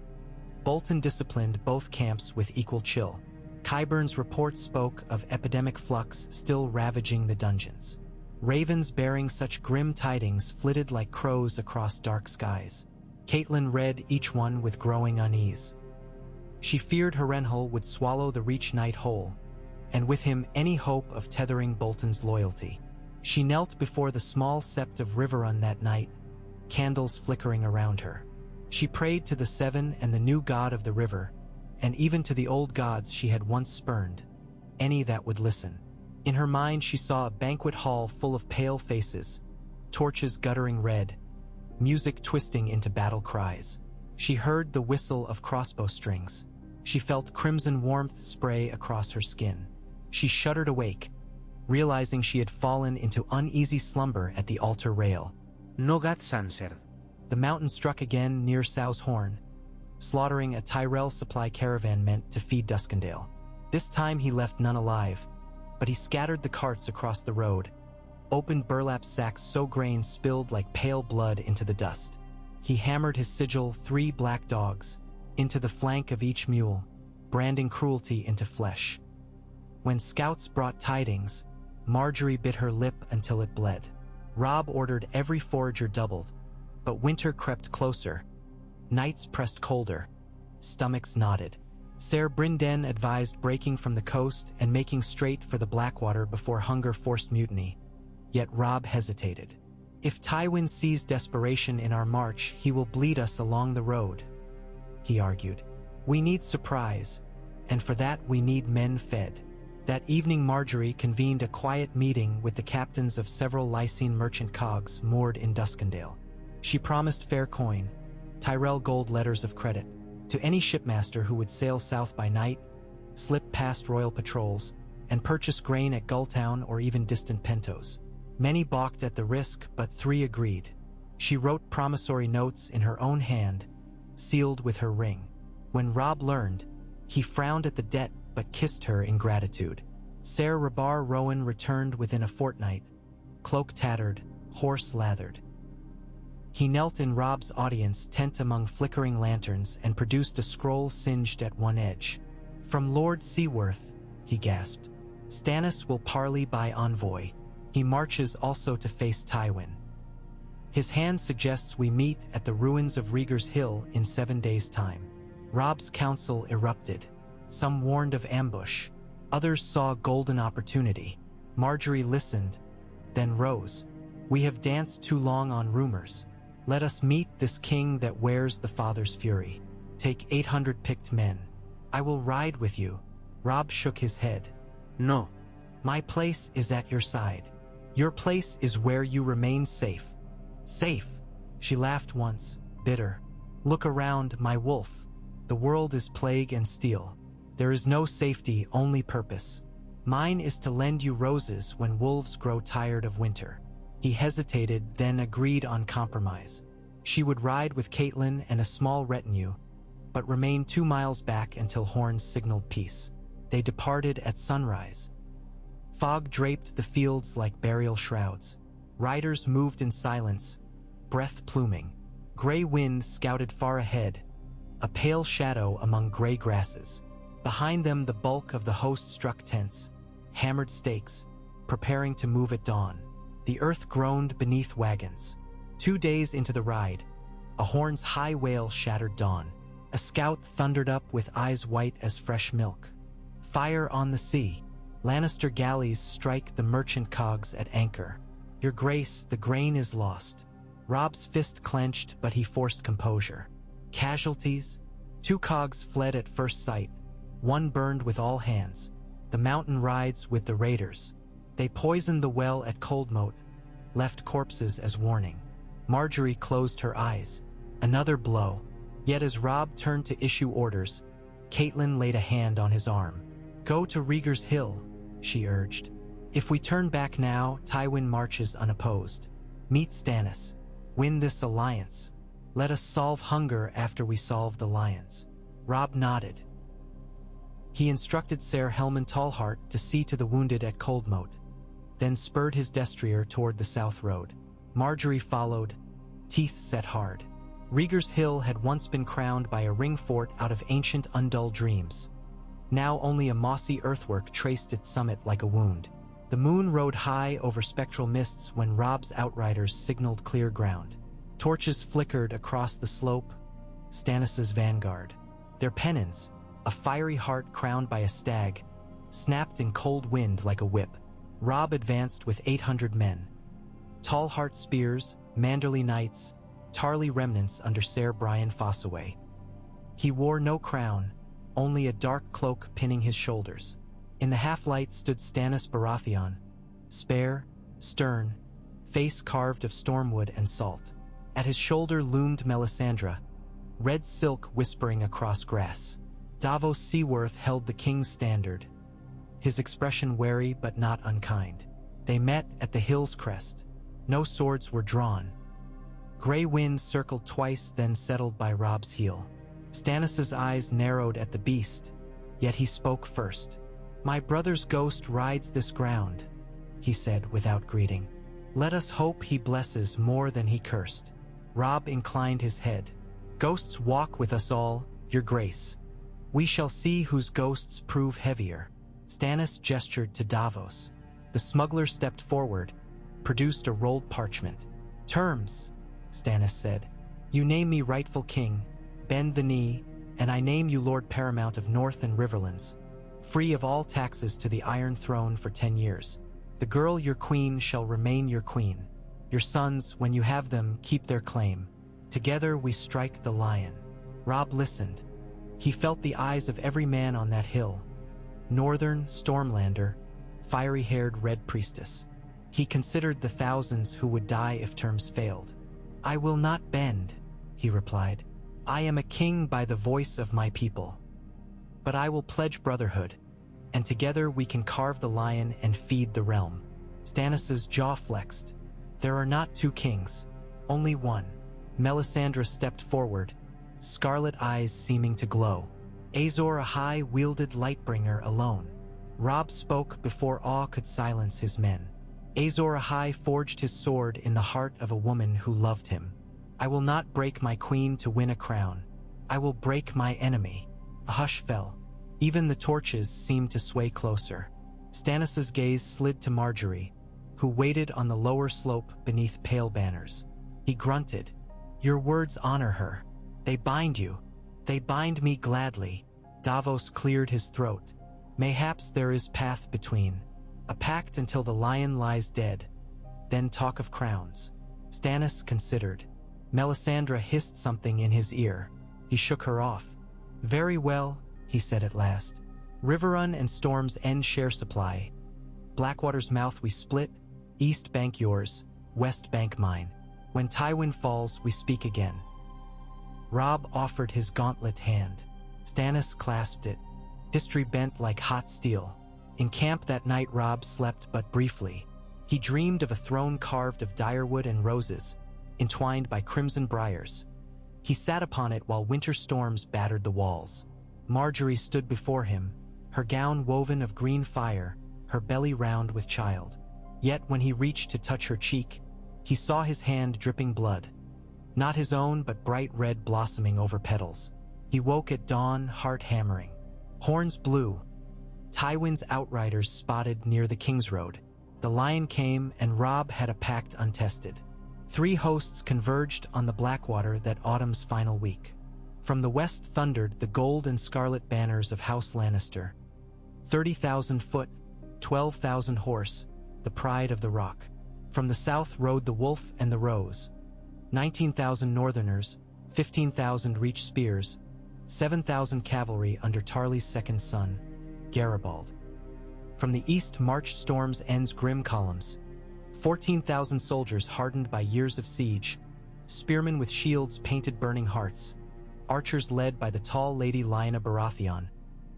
Bolton disciplined both camps with equal chill. Qyburn's report spoke of epidemic flux still ravaging the dungeons. Ravens bearing such grim tidings flitted like crows across dark skies. Catelyn read each one with growing unease. She feared Harrenhal would swallow the Reach Knight whole, and with him any hope of tethering Bolton's loyalty. She knelt before the small sept of Riverrun that night, candles flickering around her. She prayed to the Seven and the new god of the river, and even to the old gods she had once spurned, any that would listen. In her mind she saw a banquet hall full of pale faces, torches guttering red, music twisting into battle cries. She heard the whistle of crossbow strings. She felt crimson warmth spray across her skin. She shuddered awake, realizing she had fallen into uneasy slumber at the altar rail. Nogat Sanser. The mountain struck again near Sow's Horn, slaughtering a Tyrell supply caravan meant to feed Duskendale. This time he left none alive, but he scattered the carts across the road, opened burlap sacks so grain spilled like pale blood into the dust. He hammered his sigil 3 black dogs into the flank of each mule, branding cruelty into flesh. When scouts brought tidings, Margaery bit her lip until it bled. Robb ordered every forager doubled, but winter crept closer, Nights pressed colder. Stomachs knotted. Ser Brynden advised breaking from the coast and making straight for the Blackwater before hunger forced mutiny. Yet Robb hesitated. If Tywin sees desperation in our march, he will bleed us along the road, he argued. We need surprise, and for that we need men fed. That evening Margaery convened a quiet meeting with the captains of several Lysene merchant cogs moored in Duskendale. She promised fair coin, Tyrell gold letters of credit, to any shipmaster who would sail south by night, slip past royal patrols, and purchase grain at Gulltown or even distant Pentos. Many balked at the risk, but 3 agreed. She wrote promissory notes in her own hand, sealed with her ring. When Robb learned, he frowned at the debt but kissed her in gratitude. Ser Rabar Rowan returned within a fortnight, cloak tattered, horse lathered. He knelt in Robb's audience tent among flickering lanterns and produced a scroll singed at one edge. From Lord Seaworth, he gasped. Stannis will parley by envoy. He marches also to face Tywin. His hand suggests we meet at the ruins of Rhaegar's Hill in 7 days' time. Robb's council erupted. Some warned of ambush. Others saw golden opportunity. Margaery listened, then rose. We have danced too long on rumors. Let us meet this king that wears the father's fury. Take 800 picked men. I will ride with you. Robb shook his head. No. My place is at your side. Your place is where you remain safe. Safe. She laughed once, bitter. Look around, my wolf. The world is plague and steel. There is no safety, only purpose. Mine is to lend you roses when wolves grow tired of winter. He hesitated, then agreed on compromise. She would ride with Catelyn and a small retinue, but remain 2 miles back until horns signaled peace. They departed at sunrise. Fog draped the fields like burial shrouds. Riders moved in silence, breath pluming. Gray wind scouted far ahead, a pale shadow among gray grasses. Behind them the bulk of the host struck tents, hammered stakes, preparing to move at dawn. The earth groaned beneath wagons. 2 days into the ride, a horn's high wail shattered dawn. A scout thundered up with eyes white as fresh milk. Fire on the sea. Lannister galleys strike the merchant cogs at anchor. Your grace, the grain is lost. Robb's fist clenched, but he forced composure. Casualties? 2 cogs fled at first sight. 1 burned with all hands. The mountain rides with the raiders. They poisoned the well at Coldmoat, left corpses as warning. Margaery closed her eyes. Another blow. Yet as Robb turned to issue orders, Catelyn laid a hand on his arm. Go to Rhaegar's Hill, she urged. If we turn back now, Tywin marches unopposed. Meet Stannis. Win this alliance. Let us solve hunger after we solve the lions. Robb nodded. He instructed Ser Helman Tallheart to see to the wounded at Coldmoat, then spurred his destrier toward the south road. Margaery followed, teeth set hard. Rhaegar's Hill had once been crowned by a ring fort out of ancient undulled dreams. Now only a mossy earthwork traced its summit like a wound. The moon rode high over spectral mists when Robb's outriders signaled clear ground. Torches flickered across the slope, Stannis' vanguard. Their pennons, a fiery heart crowned by a stag, snapped in cold wind like a whip. Robb advanced with 800 men. Tallheart spears, Manderly knights, Tarly remnants under Ser Brian Fossaway. He wore no crown, only a dark cloak pinning his shoulders. In the half-light stood Stannis Baratheon, spare, stern, face carved of stormwood and salt. At his shoulder loomed Melisandre, red silk whispering across grass. Davos Seaworth held the king's standard, his expression wary but not unkind. They met at the hill's crest. No swords were drawn. Gray wind circled twice, then settled by Robb's heel. Stannis' eyes narrowed at the beast, yet he spoke first. My brother's ghost rides this ground, he said without greeting. Let us hope he blesses more than he cursed. Robb inclined his head. Ghosts walk with us all, your grace. We shall see whose ghosts prove heavier. Stannis gestured to Davos. The smuggler stepped forward, produced a rolled parchment. Terms, Stannis said. You name me rightful king, Bend the knee, and I name you Lord Paramount of North and Riverlands, free of all taxes to the Iron Throne for 10 years. The girl your queen shall remain your queen. Your sons, when you have them, keep their claim. Together we strike the lion." Robb listened. He felt the eyes of every man on that hill. Northern, Stormlander, fiery-haired Red Priestess. He considered the thousands who would die if terms failed. "I will not bend," he replied. "I am a king by the voice of my people. But I will pledge brotherhood, and together we can carve the lion and feed the realm." Stannis's jaw flexed. "There are not two kings, only one." Melisandre stepped forward, scarlet eyes seeming to glow. Azor Ahai wielded Lightbringer alone. Robb spoke before awe could silence his men. Azor Ahai forged his sword in the heart of a woman who loved him. "I will not break my queen to win a crown. I will break my enemy." A hush fell. Even the torches seemed to sway closer. Stannis's gaze slid to Margaery, who waited on the lower slope beneath pale banners. He grunted, "Your words honor her. They bind you. They bind me gladly." Davos cleared his throat. "Mayhaps there is path between. A pact until the lion lies dead. Then talk of crowns." Stannis considered. Melisandre hissed something in his ear. He shook her off. "Very well," he said at last. "Riverrun and Storm's End share supply. Blackwater's mouth we split, East Bank yours, West Bank mine. When Tywin falls, we speak again." Robb offered his gauntlet hand. Stannis clasped it. History bent like hot steel. In camp that night, Robb slept but briefly. He dreamed of a throne carved of direwood and roses, entwined by crimson briars. He sat upon it while winter storms battered the walls. Margaery stood before him, her gown woven of green fire, her belly round with child. Yet when he reached to touch her cheek, he saw his hand dripping blood. Not his own, but bright red blossoming over petals. He woke at dawn, heart hammering. Horns blew. Tywin's outriders spotted near the King's Road. The lion came, and Robb had a pact untested. 3 hosts converged on the Blackwater that autumn's final week. From the west thundered the gold and scarlet banners of House Lannister. 30,000 foot, 12,000 horse, the pride of the Rock. From the south rode the Wolf and the Rose. 19,000 Northerners, 15,000 reach spears, 7,000 cavalry under Tarly's second son, Garibald. From the east marched Storm's End's grim columns, 14,000 soldiers hardened by years of siege, spearmen with shields painted burning hearts, archers led by the tall Lady Lyanna Baratheon,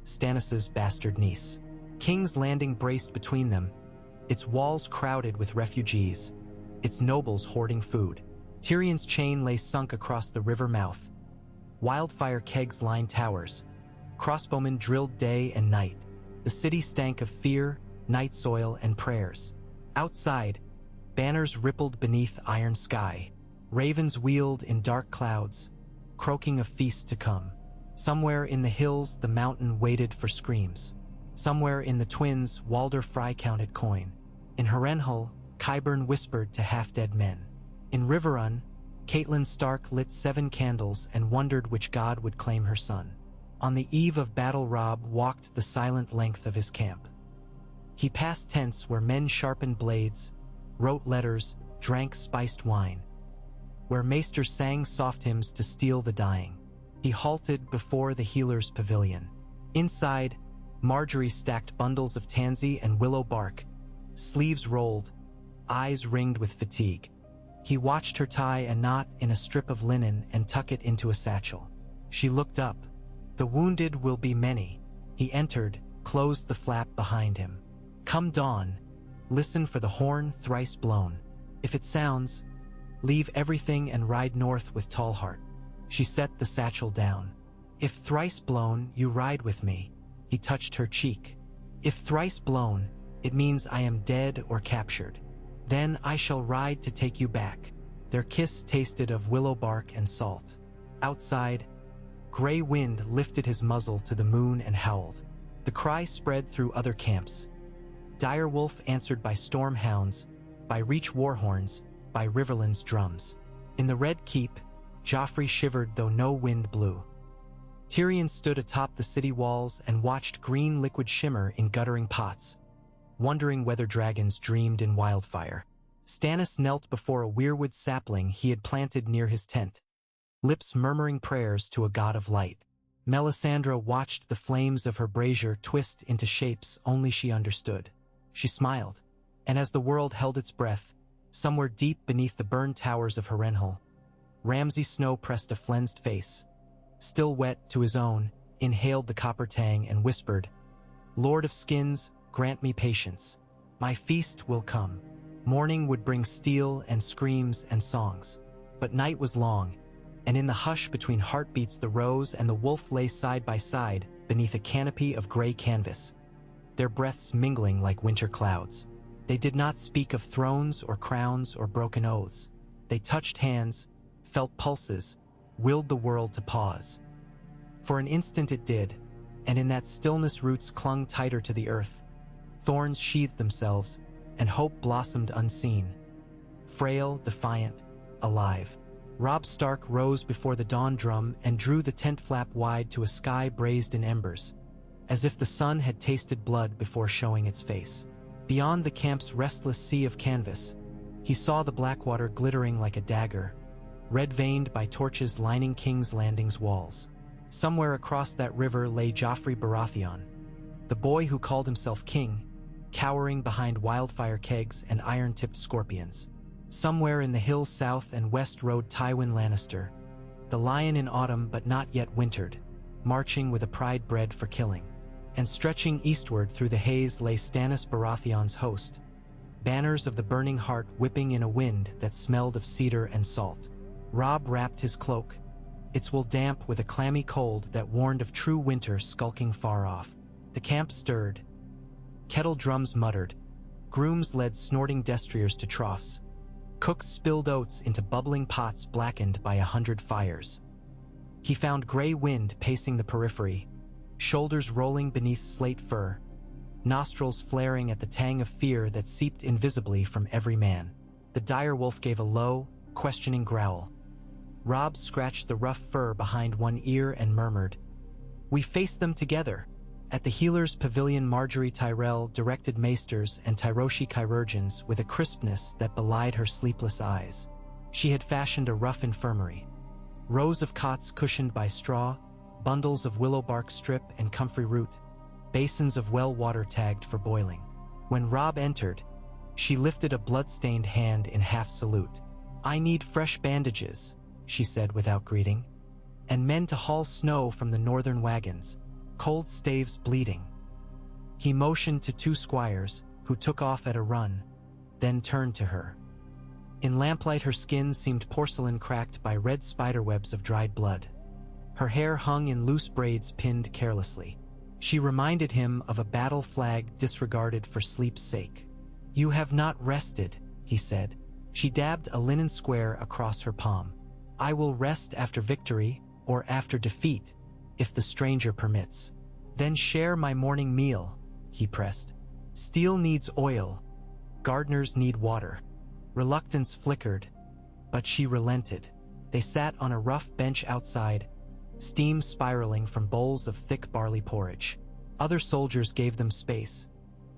Stannis's bastard niece. King's Landing braced between them, its walls crowded with refugees, its nobles hoarding food. Tyrion's chain lay sunk across the river mouth. Wildfire kegs lined towers. Crossbowmen drilled day and night. The city stank of fear, night soil, and prayers. Outside, banners rippled beneath iron sky. Ravens wheeled in dark clouds, croaking of feasts to come. Somewhere in the hills, the mountain waited for screams. Somewhere in the Twins, Walder Frey counted coin. In Harrenhal, Qyburn whispered to half-dead men. In Riverrun, Catelyn Stark lit 7 candles and wondered which god would claim her son. On the eve of battle, Robb walked the silent length of his camp. He passed tents where men sharpened blades, wrote letters, drank spiced wine, where maesters sang soft hymns to steel the dying. He halted before the healer's pavilion. Inside, Margaery stacked bundles of tansy and willow bark, sleeves rolled, eyes ringed with fatigue. He watched her tie a knot in a strip of linen and tuck it into a satchel. She looked up. "The wounded will be many." He entered, closed the flap behind him. "Come dawn, listen for the horn thrice blown. If it sounds, leave everything and ride north with Tallheart." She set the satchel down. "If thrice blown, you ride with me." He touched her cheek. "If thrice blown, it means I am dead or captured. Then I shall ride to take you back." Their kiss tasted of willow bark and salt. Outside, gray wind lifted his muzzle to the moon and howled. The cry spread through other camps. Direwolf answered by storm hounds, by Reach war horns, by Riverland's drums. In the Red Keep, Joffrey shivered though no wind blew. Tyrion stood atop the city walls and watched green liquid shimmer in guttering pots, wondering whether dragons dreamed in wildfire. Stannis knelt before a weirwood sapling he had planted near his tent, lips murmuring prayers to a god of light. Melisandre watched the flames of her brazier twist into shapes only she understood. She smiled, and as the world held its breath, somewhere deep beneath the burned towers of Harrenhal, Ramsay Snow pressed a flensed face, still wet to his own, inhaled the copper tang and whispered, "Lord of Skins, grant me patience. My feast will come." Morning would bring steel and screams and songs, but night was long, and in the hush between heartbeats the rose and the wolf lay side by side beneath a canopy of gray canvas, their breaths mingling like winter clouds. They did not speak of thrones or crowns or broken oaths. They touched hands, felt pulses, willed the world to pause. For an instant it did, and in that stillness roots clung tighter to the earth. Thorns sheathed themselves, and hope blossomed unseen. Frail, defiant, alive. Robb Stark rose before the dawn drum and drew the tent flap wide to a sky braised in embers, as if the sun had tasted blood before showing its face. Beyond the camp's restless sea of canvas, he saw the Blackwater glittering like a dagger, red-veined by torches lining King's Landing's walls. Somewhere across that river lay Joffrey Baratheon, the boy who called himself king, cowering behind wildfire kegs and iron-tipped scorpions. Somewhere in the hills south and west rode Tywin Lannister, the lion in autumn but not yet wintered, marching with a pride bred for killing. And stretching eastward through the haze lay Stannis Baratheon's host, banners of the burning heart whipping in a wind that smelled of cedar and salt. Robb wrapped his cloak, its wool damp with a clammy cold that warned of true winter skulking far off. The camp stirred. Kettle drums muttered. Grooms led snorting destriers to troughs. Cooks spilled oats into bubbling pots blackened by 100 fires. He found gray wind pacing the periphery, shoulders rolling beneath slate fur, nostrils flaring at the tang of fear that seeped invisibly from every man. The direwolf gave a low, questioning growl. Robb scratched the rough fur behind one ear and murmured, "We faced them together." At the healer's pavilion, Margaery Tyrell directed maesters and Tyroshi chirurgeons with a crispness that belied her sleepless eyes. She had fashioned a rough infirmary. Rows of cots cushioned by straw, bundles of willow bark strip and comfrey root, basins of well water tagged for boiling. When Robb entered, she lifted a blood-stained hand in half salute. "I need fresh bandages," she said without greeting, "and men to haul snow from the northern wagons, cold staves bleeding." He motioned to 2 squires, who took off at a run, then turned to her. In lamplight her skin seemed porcelain cracked by red spiderwebs of dried blood. Her hair hung in loose braids pinned carelessly. She reminded him of a battle flag disregarded for sleep's sake. "You have not rested," he said. She dabbed a linen square across her palm. "I will rest after victory, or after defeat, if the stranger permits." "Then share my morning meal," he pressed. "Steel needs oil. Gardeners need water." Reluctance flickered, but she relented. They sat on a rough bench outside, steam spiraling from bowls of thick barley porridge. Other soldiers gave them space,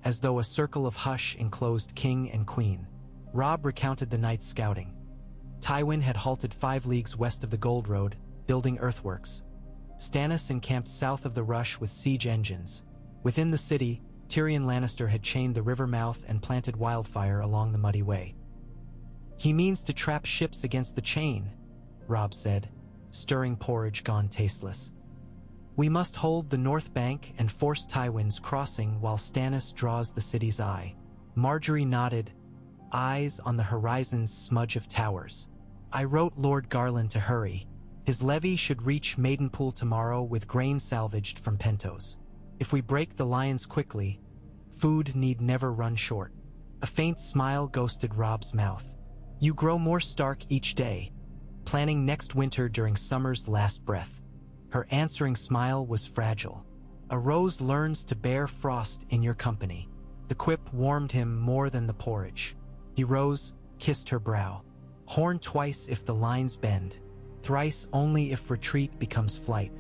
as though a circle of hush enclosed king and queen. Robb recounted the night's scouting. Tywin had halted 5 leagues west of the Gold Road, building earthworks. Stannis encamped south of the Rush with siege engines. Within the city, Tyrion Lannister had chained the river mouth and planted wildfire along the muddy way. "He means to trap ships against the chain," Robb said, stirring porridge gone tasteless. "We must hold the north bank and force Tywin's crossing while Stannis draws the city's eye." Margaery nodded, eyes on the horizon's smudge of towers. "I wrote Lord Garland to hurry. His levy should reach Maidenpool tomorrow with grain salvaged from Pentos. If we break the lines quickly, food need never run short." A faint smile ghosted Robb's mouth. "You grow more stark each day, planning next winter during summer's last breath." Her answering smile was fragile. "A rose learns to bear frost in your company." The quip warmed him more than the porridge. He rose, kissed her brow. "Horn twice if the lines bend." thrice only if retreat becomes flight.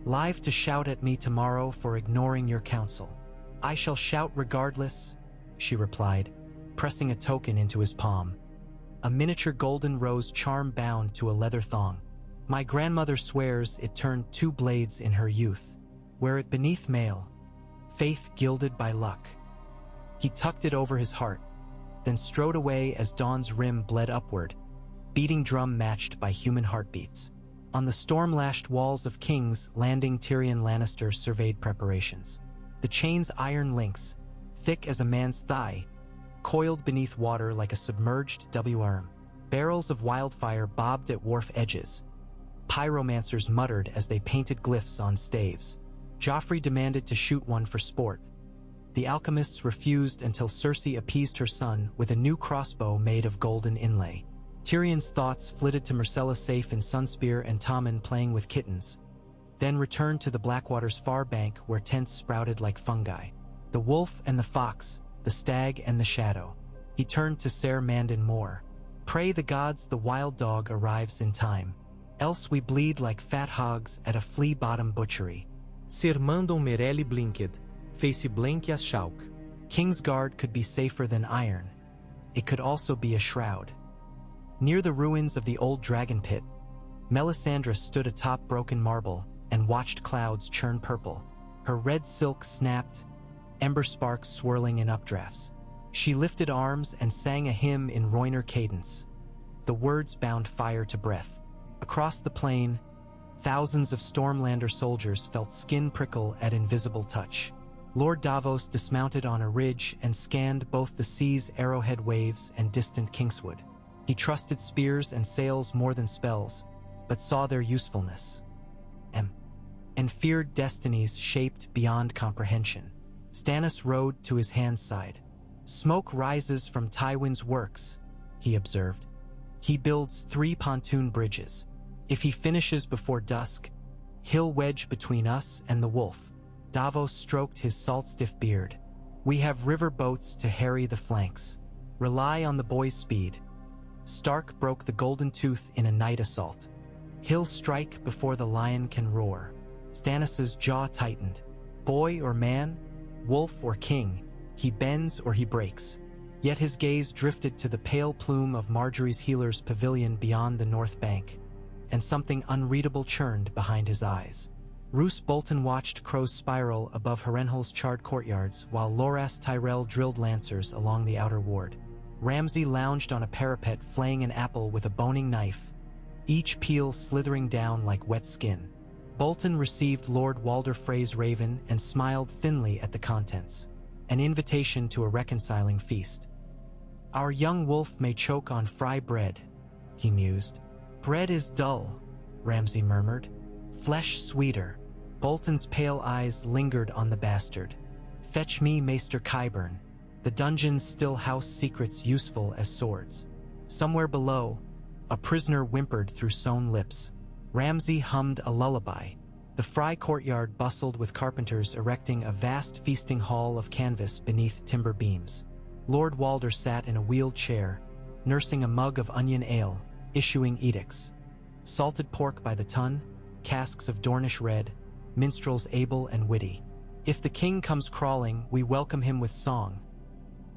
Live to shout at me tomorrow for ignoring your counsel. I shall shout regardless, she replied, pressing a token into his palm. A miniature golden rose charm bound to a leather thong. My grandmother swears it turned 2 blades in her youth. Wear it beneath mail, faith gilded by luck. He tucked it over his heart, then strode away as dawn's rim bled upward, beating drum matched by human heartbeats. On the storm-lashed walls of King's Landing, Tyrion Lannister surveyed preparations. The chain's iron links, thick as a man's thigh, coiled beneath water like a submerged W-arm. Barrels of wildfire bobbed at wharf edges. Pyromancers muttered as they painted glyphs on staves. Joffrey demanded to shoot one for sport. The alchemists refused until Cersei appeased her son with a new crossbow made of golden inlay. Tyrion's thoughts flitted to Myrcella safe in Sunspear and Tommen playing with kittens, then returned to the Blackwater's far bank where tents sprouted like fungi. The wolf and the fox, the stag and the shadow. He turned to Ser Mandon Moore. Pray the gods the wild dog arrives in time, else we bleed like fat hogs at a flea-bottom butchery. Ser Mandon Merelli blinked, face blank as chalk. Kingsguard could be safer than iron. It could also be a shroud. Near the ruins of the old dragon pit, Melisandre stood atop broken marble and watched clouds churn purple. Her red silk snapped, ember sparks swirling in updrafts. She lifted arms and sang a hymn in Rhoynar cadence. The words bound fire to breath. Across the plain, thousands of Stormlander soldiers felt skin prickle at invisible touch. Lord Davos dismounted on a ridge and scanned both the sea's arrowhead waves and distant Kingswood. He trusted spears and sails more than spells, but saw their usefulness. And feared destinies shaped beyond comprehension. Stannis rode to his hand's side. Smoke rises from Tywin's works, he observed. He builds 3 pontoon bridges. If he finishes before dusk, he'll wedge between us and the wolf. Davos stroked his salt-stiff beard. We have river boats to harry the flanks. Rely on the boy's speed. Stark broke the Golden Tooth in a night assault. He'll strike before the lion can roar. Stannis's jaw tightened. Boy or man, wolf or king, he bends or he breaks. Yet his gaze drifted to the pale plume of Margaery's healer's pavilion beyond the north bank, and something unreadable churned behind his eyes. Roose Bolton watched crows spiral above Harrenhal's charred courtyards while Loras Tyrell drilled lancers along the outer ward. Ramsay lounged on a parapet flaying an apple with a boning knife, each peel slithering down like wet skin. Bolton received Lord Walder Frey's raven and smiled thinly at the contents, an invitation to a reconciling feast. Our young wolf may choke on fry bread, he mused. Bread is dull, Ramsay murmured. Flesh sweeter. Bolton's pale eyes lingered on the bastard. Fetch me Maester Qyburn. The dungeons still house secrets useful as swords. Somewhere below, a prisoner whimpered through sewn lips. Ramsay hummed a lullaby. The Fry courtyard bustled with carpenters erecting a vast feasting hall of canvas beneath timber beams. Lord Walder sat in a wheeled chair, nursing a mug of onion ale, issuing edicts. Salted pork by the ton, casks of Dornish red, minstrels able and witty. If the king comes crawling, we welcome him with song,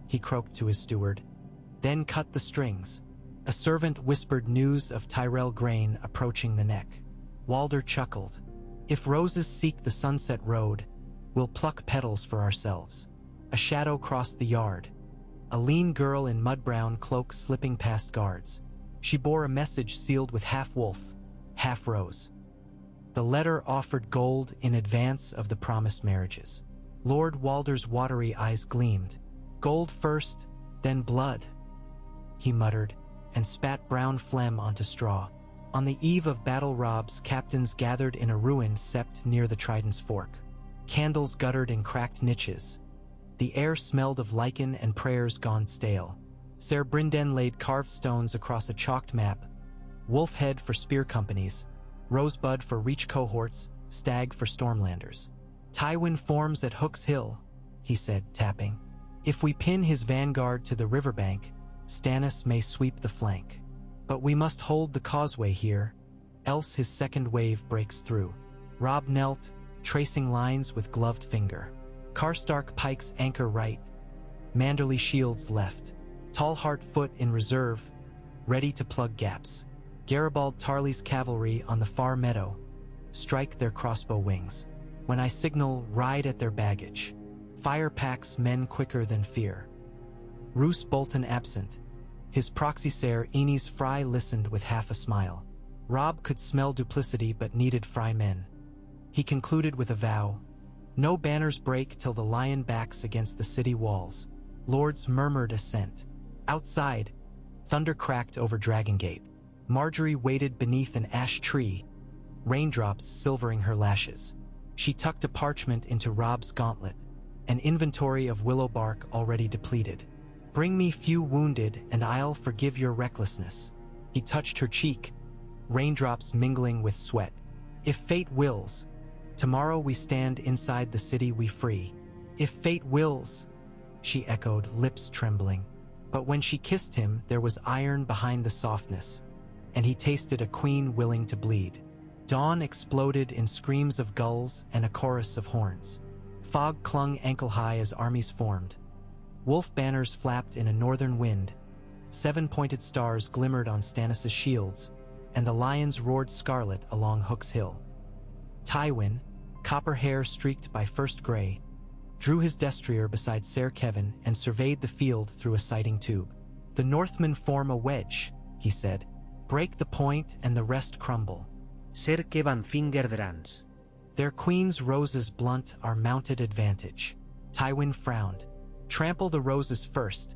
he croaked to his steward. Then cut the strings. A servant whispered news of Tyrell grain approaching the neck. Walder chuckled. If roses seek the sunset road, we'll pluck petals for ourselves. A shadow crossed the yard. A lean girl in mud-brown cloak slipping past guards. She bore a message sealed with half wolf, half rose. The letter offered gold in advance of the promised marriages. Lord Walder's watery eyes gleamed. Gold first, then blood, he muttered, and spat brown phlegm onto straw. On the eve of battle, Robb's captains gathered in a ruined sept near the Trident's fork. Candles guttered in cracked niches. The air smelled of lichen and prayers gone stale. Ser Brynden laid carved stones across a chalked map. Wolfhead for spear companies, Rosebud for reach cohorts, Stag for Stormlanders. Tywin forms at Hook's Hill, he said, tapping. If we pin his vanguard to the riverbank, Stannis may sweep the flank. But we must hold the causeway here, else his second wave breaks through. Robb knelt, tracing lines with gloved finger. Karstark pikes anchor right, Manderly shields left. Tallheart foot in reserve, ready to plug gaps. Garibald Tarly's cavalry on the far meadow strike their crossbow wings. When I signal, ride at their baggage. Fire packs men quicker than fear. Roose Bolton absent. His proxy sire Enys Fry listened with half a smile. Robb could smell duplicity but needed Fry men. He concluded with a vow. No banners break till the lion backs against the city walls. Lords murmured assent. Outside, thunder cracked over Dragongate. Margaery waited beneath an ash tree, raindrops silvering her lashes. She tucked a parchment into Robb's gauntlet, an inventory of willow bark already depleted. Bring me few wounded, and I'll forgive your recklessness. He touched her cheek, raindrops mingling with sweat. If fate wills, tomorrow we stand inside the city we free. If fate wills, she echoed, lips trembling. But when she kissed him, there was iron behind the softness, and he tasted a queen willing to bleed. Dawn exploded in screams of gulls and a chorus of horns. Fog clung ankle-high as armies formed. Wolf banners flapped in a northern wind. 7-pointed stars glimmered on Stannis' shields, and the lions roared scarlet along Hook's Hill. Tywin, copper hair streaked by first gray, drew his destrier beside Ser Kevin and surveyed the field through a sighting tube. The Northmen form a wedge, he said. Break the point and the rest crumble. Ser Kevan finger drans. Their queen's roses blunt our mounted advantage. Tywin frowned. Trample the roses first,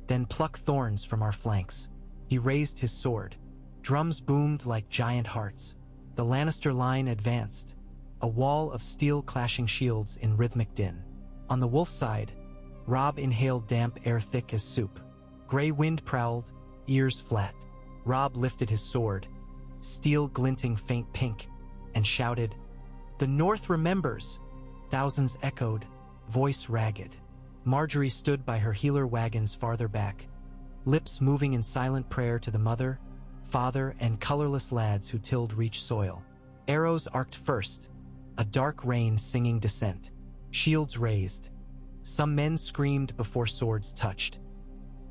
then pluck thorns from our flanks. He raised his sword. Drums boomed like giant hearts. The Lannister line advanced, a wall of steel clashing shields in rhythmic din. On the wolf side, Robb inhaled damp air thick as soup. Gray wind prowled, ears flat. Robb lifted his sword, steel glinting faint pink, and shouted, "The North remembers!" Thousands echoed, voice ragged. Margaery stood by her healer wagons farther back, lips moving in silent prayer to the mother, father, and colorless lads who tilled reach soil. Arrows arced first, a dark rain singing descent. Shields raised. Some men screamed before swords touched.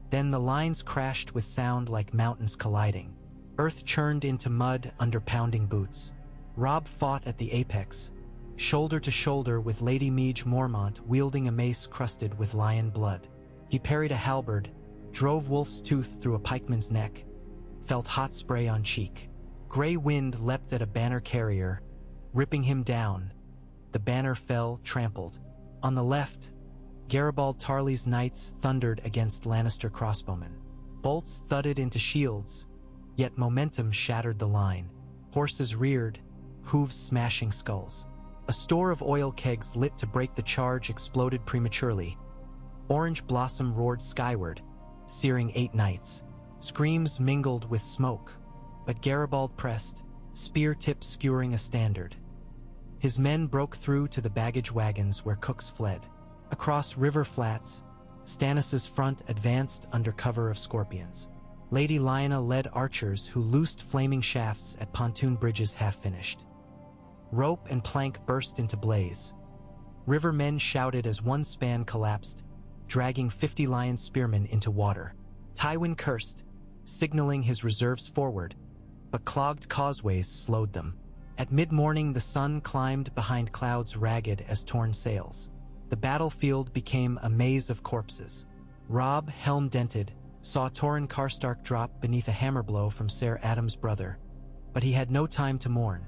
Then the lines crashed with sound like mountains colliding. Earth churned into mud under pounding boots. Robb fought at the apex, shoulder to shoulder with Lady Meage Mormont wielding a mace crusted with lion blood. He parried a halberd, drove Wolf's tooth through a pikeman's neck, felt hot spray on cheek. Gray wind leapt at a banner carrier, ripping him down. The banner fell, trampled. On the left, Garibald Tarly's knights thundered against Lannister crossbowmen. Bolts thudded into shields, yet momentum shattered the line. Horses reared, hooves smashing skulls. A store of oil kegs lit to break the charge exploded prematurely. Orange blossom roared skyward, searing 8 knights. Screams mingled with smoke, but Garibald pressed, spear tips skewering a standard. His men broke through to the baggage wagons where cooks fled. Across river flats, Stannis' front advanced under cover of scorpions. Lady Lyanna led archers who loosed flaming shafts at pontoon bridges half-finished. Rope and plank burst into blaze. Rivermen shouted as one span collapsed, dragging 50 lion spearmen into water. Tywin cursed, signaling his reserves forward, but clogged causeways slowed them. At mid-morning, the sun climbed behind clouds ragged as torn sails. The battlefield became a maze of corpses. Robb, helm-dented, saw Torrhen Karstark drop beneath a hammer blow from Ser Adam's brother, but he had no time to mourn.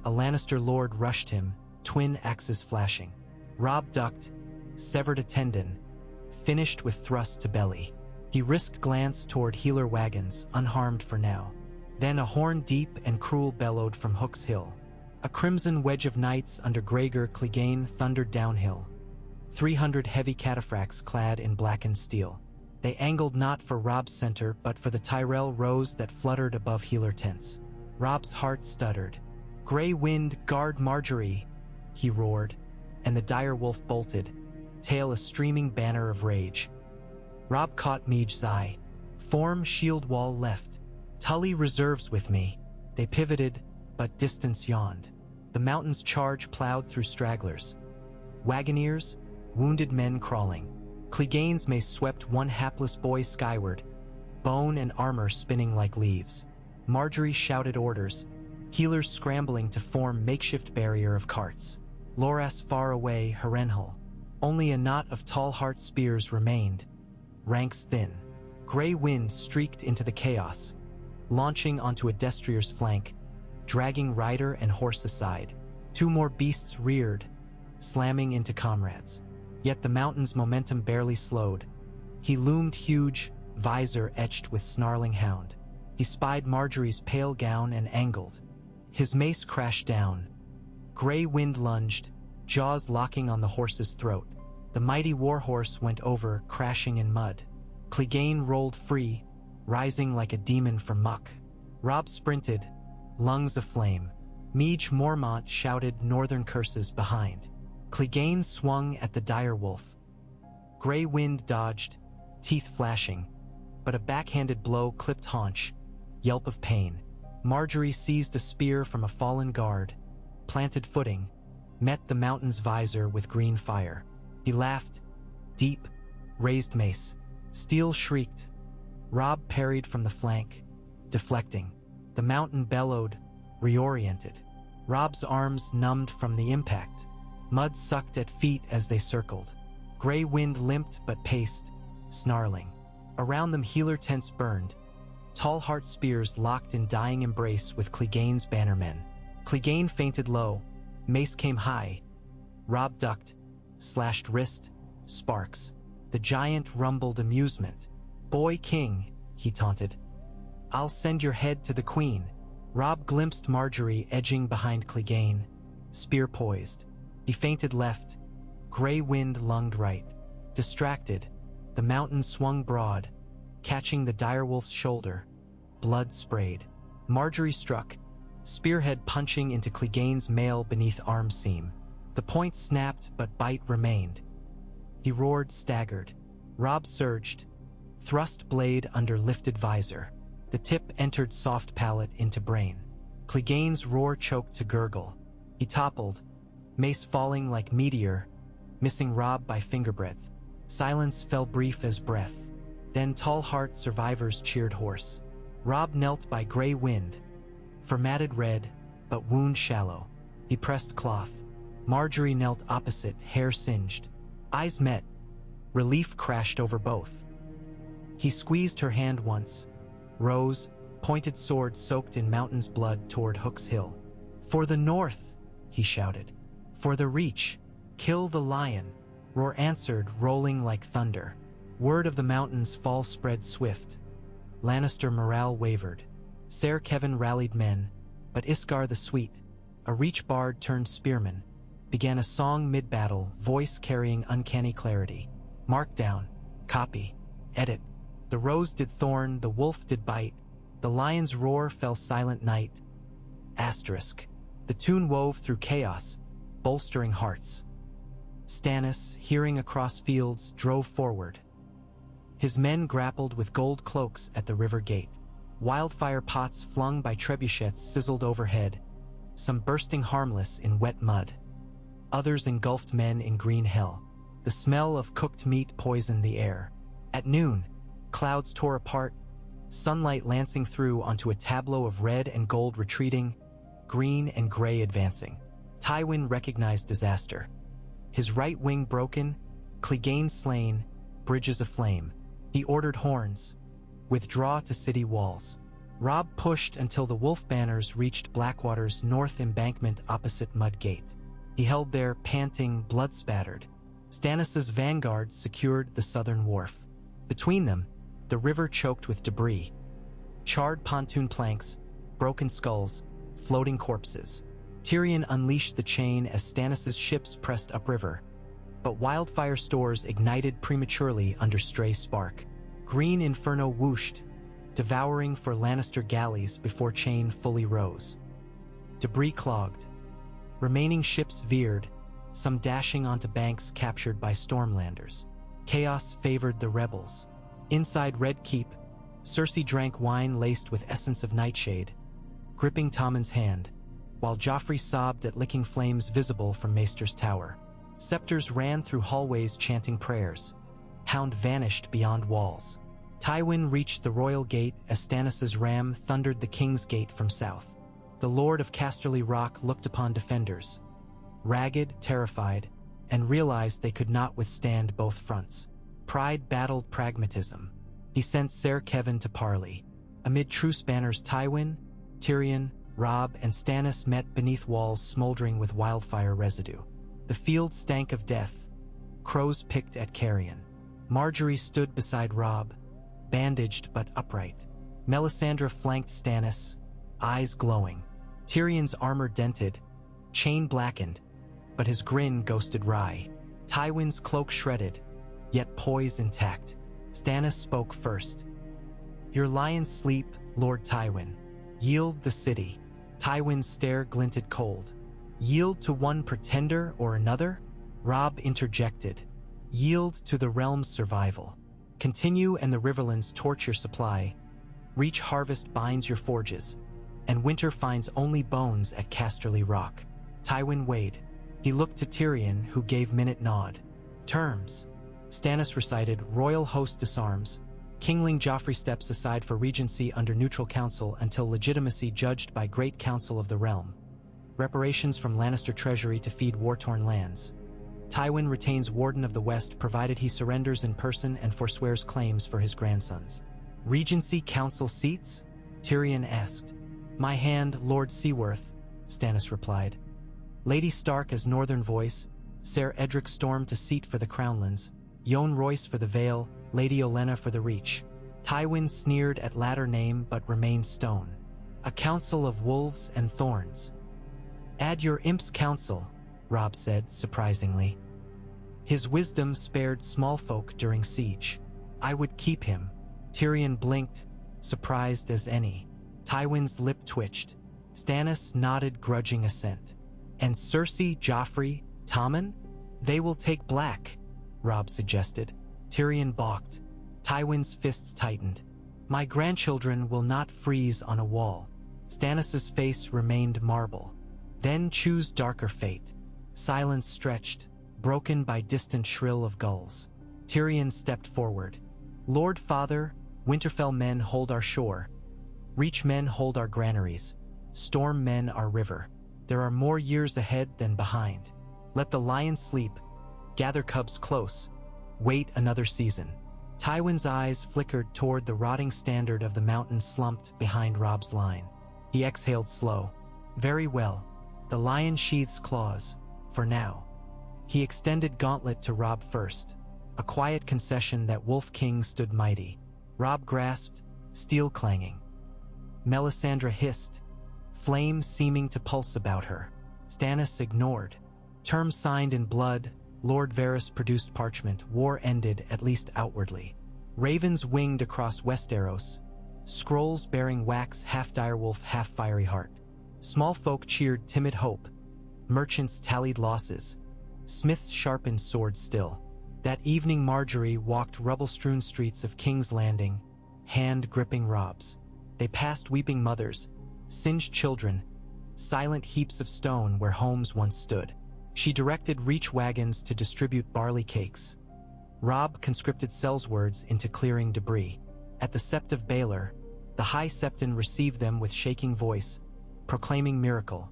A Lannister lord rushed him, twin axes flashing. Robb ducked, severed a tendon, finished with thrust to belly. He risked glance toward healer wagons, unharmed for now. Then a horn deep and cruel bellowed from Hook's Hill. A crimson wedge of knights under Gregor Clegane thundered downhill. 300 heavy cataphracts clad in blackened steel. They angled not for Robb's center, but for the Tyrell rose that fluttered above healer tents. Robb's heart stuttered. "Grey wind, guard Margaery!" he roared, and the dire wolf bolted, tail a streaming banner of rage. Robb caught Meage's eye. Form shield wall left. Tully reserves with me. They pivoted, but distance yawned. The mountain's charge plowed through stragglers. Wagoneers, wounded men crawling. Clegane's mace swept one hapless boy skyward, bone and armor spinning like leaves. Margaery shouted orders, healers scrambling to form makeshift barrier of carts. Loras far away, Harrenhal. Only a knot of tall-heart spears remained, ranks thin. Grey wind streaked into the chaos, launching onto a destrier's flank, dragging rider and horse aside. Two more beasts reared, slamming into comrades. Yet the mountain's momentum barely slowed. He loomed huge, visor etched with snarling hound. He spied Margaery's pale gown and angled. His mace crashed down. Grey wind lunged, jaws locking on the horse's throat. The mighty warhorse went over, crashing in mud. Clegane rolled free, rising like a demon from muck. Robb sprinted, lungs aflame. Meej Mormont shouted northern curses behind. Clegane swung at the dire wolf. Grey wind dodged, teeth flashing, but a backhanded blow clipped haunch, yelp of pain. Margaery seized a spear from a fallen guard, planted footing, met the mountain's visor with green fire. He laughed, deep, raised mace. Steel shrieked. Robb parried from the flank, deflecting. The mountain bellowed, reoriented. Robb's arms numbed from the impact. Mud sucked at feet as they circled. Grey wind limped but paced, snarling. Around them healer tents burned. Tall heart spears locked in dying embrace with Clegane's bannermen. Clegane fainted low. Mace came high. Robb ducked, slashed wrist, sparks. The giant rumbled amusement. "Boy king," he taunted. "I'll send your head to the queen." Robb glimpsed Margaery edging behind Clegane, spear poised. He feinted left. Grey wind lunged right. Distracted, the mountain swung broad, catching the direwolf's shoulder. Blood sprayed. Margaery struck, spearhead punching into Clegane's mail beneath arm seam. The point snapped, but bite remained. He roared, staggered. Robb surged, thrust blade under lifted visor. The tip entered soft palate into brain. Clegane's roar choked to gurgle. He toppled, mace falling like meteor, missing Robb by fingerbreadth. Silence fell brief as breath. Then tall heart survivors cheered hoarse. Robb knelt by grey wind, formatted red, but wound shallow. He pressed cloth. Margaery knelt opposite, hair singed. Eyes met. Relief crashed over both. He squeezed her hand once, rose, pointed sword soaked in mountain's blood toward Hook's Hill. "For the north," he shouted. "For the reach. Kill the lion." Roar answered, rolling like thunder. Word of the mountain's fall spread swift. Lannister morale wavered. Ser Kevin rallied men, but Iscar the Sweet, a reach bard turned spearman, began a song mid-battle, voice carrying uncanny clarity. Mark down, copy, edit. The rose did thorn, the wolf did bite, the lion's roar fell silent night. Asterisk. The tune wove through chaos, bolstering hearts. Stannis, hearing across fields, drove forward. His men grappled with gold cloaks at the river gate. Wildfire pots flung by trebuchets sizzled overhead, some bursting harmless in wet mud. Others engulfed men in green hell. The smell of cooked meat poisoned the air. At noon, clouds tore apart, sunlight lancing through onto a tableau of red and gold retreating, green and gray advancing. Tywin recognized disaster. His right wing broken, Clegane slain, bridges aflame. He ordered horns. Withdraw to city walls. Robb pushed until the wolf banners reached Blackwater's north embankment opposite Mudgate. He held there, panting, blood-spattered. Stannis' vanguard secured the southern wharf. Between them, the river choked with debris. Charred pontoon planks, broken skulls, floating corpses. Tyrion unleashed the chain as Stannis' ships pressed upriver, but wildfire stores ignited prematurely under stray spark. Green inferno whooshed, devouring for Lannister galleys before chain fully rose. Debris clogged. Remaining ships veered, some dashing onto banks captured by Stormlanders. Chaos favored the rebels. Inside Red Keep, Cersei drank wine laced with essence of nightshade. Gripping Tommen's hand, while Joffrey sobbed at licking flames visible from Maester's tower. Scepters ran through hallways chanting prayers. Hound vanished beyond walls. Tywin reached the royal gate as Stannis' ram thundered the King's Gate from south. The Lord of Casterly Rock looked upon defenders, ragged, terrified, and realized they could not withstand both fronts. Pride battled pragmatism. He sent Ser Kevan to parley. Amid truce banners, Tywin, Tyrion, Robb, and Stannis met beneath walls smoldering with wildfire residue. The field stank of death. Crows picked at carrion. Margaery stood beside Robb, bandaged but upright. Melisandre flanked Stannis, eyes glowing. Tyrion's armor dented, chain blackened, but his grin ghosted wry. Tywin's cloak shredded, yet poise intact. Stannis spoke first. "Your lions sleep, Lord Tywin. Yield the city." Tywin's stare glinted cold. "Yield to one pretender or another?" Robb interjected. "Yield to the realm's survival. Continue and the riverlands torch your supply. Reach harvest binds your forges, and winter finds only bones at Casterly Rock." Tywin weighed. He looked to Tyrion, who gave minute nod. "Terms." Stannis recited, "Royal host disarms. Kingling Joffrey steps aside for regency under neutral council until legitimacy judged by Great Council of the Realm. Reparations from Lannister treasury to feed war-torn lands. Tywin retains Warden of the West provided he surrenders in person and forswears claims for his grandsons." "Regency council seats?" Tyrion asked. "My hand, Lord Seaworth," Stannis replied. "Lady Stark as Northern Voice, Ser Edric Storm to seat for the Crownlands, Jon Royce for the Vale, Lady Olenna for the Reach." Tywin sneered at latter name but remained stone. "A council of wolves and thorns." "Add your imp's council," Robb said, surprisingly. "His wisdom spared small folk during siege. I would keep him." Tyrion blinked, surprised as any. Tywin's lip twitched. Stannis nodded grudging assent. "And Cersei, Joffrey, Tommen? They will take Black," Robb suggested. Tyrion balked. Tywin's fists tightened. "My grandchildren will not freeze on a wall." Stannis' face remained marble. "Then choose darker fate." Silence stretched, broken by distant shrill of gulls. Tyrion stepped forward. "Lord Father, Winterfell men hold our shore. Reach men hold our granaries. Storm men our river. There are more years ahead than behind. Let the lions sleep. Gather cubs close. Wait another season." Tywin's eyes flickered toward the rotting standard of the mountain slumped behind Robb's line. He exhaled slow. "Very well. The lion sheathes claws. For now." He extended gauntlet to Robb first, a quiet concession that Wolf King stood mighty. Robb grasped, steel clanging. Melisandre hissed, flame seeming to pulse about her. Stannis ignored. Terms signed in blood, Lord Varys produced parchment, war ended, at least outwardly. Ravens winged across Westeros, scrolls bearing wax half direwolf, half fiery heart. Small folk cheered timid hope. Merchants tallied losses. Smiths sharpened swords still. That evening Margaery walked rubble-strewn streets of King's Landing, hand gripping Robb's. They passed weeping mothers, singed children, silent heaps of stone where homes once stood. She directed reach wagons to distribute barley cakes. Robb conscripted Sellswords into clearing debris. At the Sept of Baelor, the High Septon received them with shaking voice, proclaiming miracle.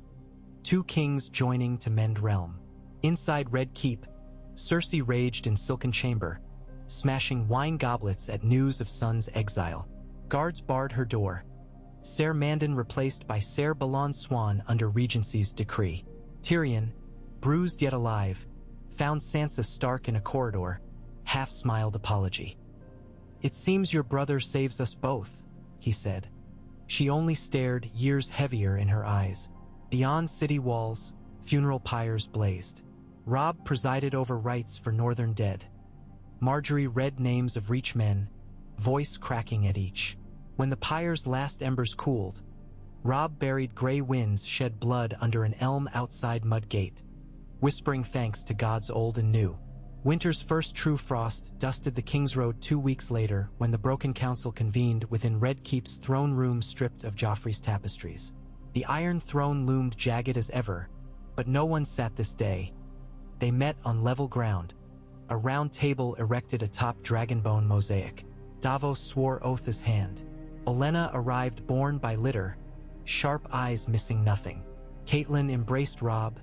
Two kings joining to mend realm. Inside Red Keep, Cersei raged in silken chamber, smashing wine goblets at news of son's exile. Guards barred her door. Ser Mandon replaced by Ser Balon Swan under Regency's decree. Tyrion, bruised yet alive, found Sansa Stark in a corridor, half-smiled apology. "It seems your brother saves us both," he said. She only stared, years heavier in her eyes. Beyond city walls, funeral pyres blazed. Robb presided over rites for northern dead. Margaery read names of Reach men, voice cracking at each. When the pyre's last embers cooled, Robb buried gray winds shed blood under an elm outside Mudgate, whispering thanks to gods old and new. Winter's first true frost dusted the King's Road 2 weeks later when the Broken Council convened within Red Keep's throne room stripped of Joffrey's tapestries. The Iron Throne loomed jagged as ever, but no one sat this day. They met on level ground. A round table erected atop dragonbone mosaic. Davos swore oath his hand. Olenna arrived borne by litter, sharp eyes missing nothing. Catelyn embraced Robb,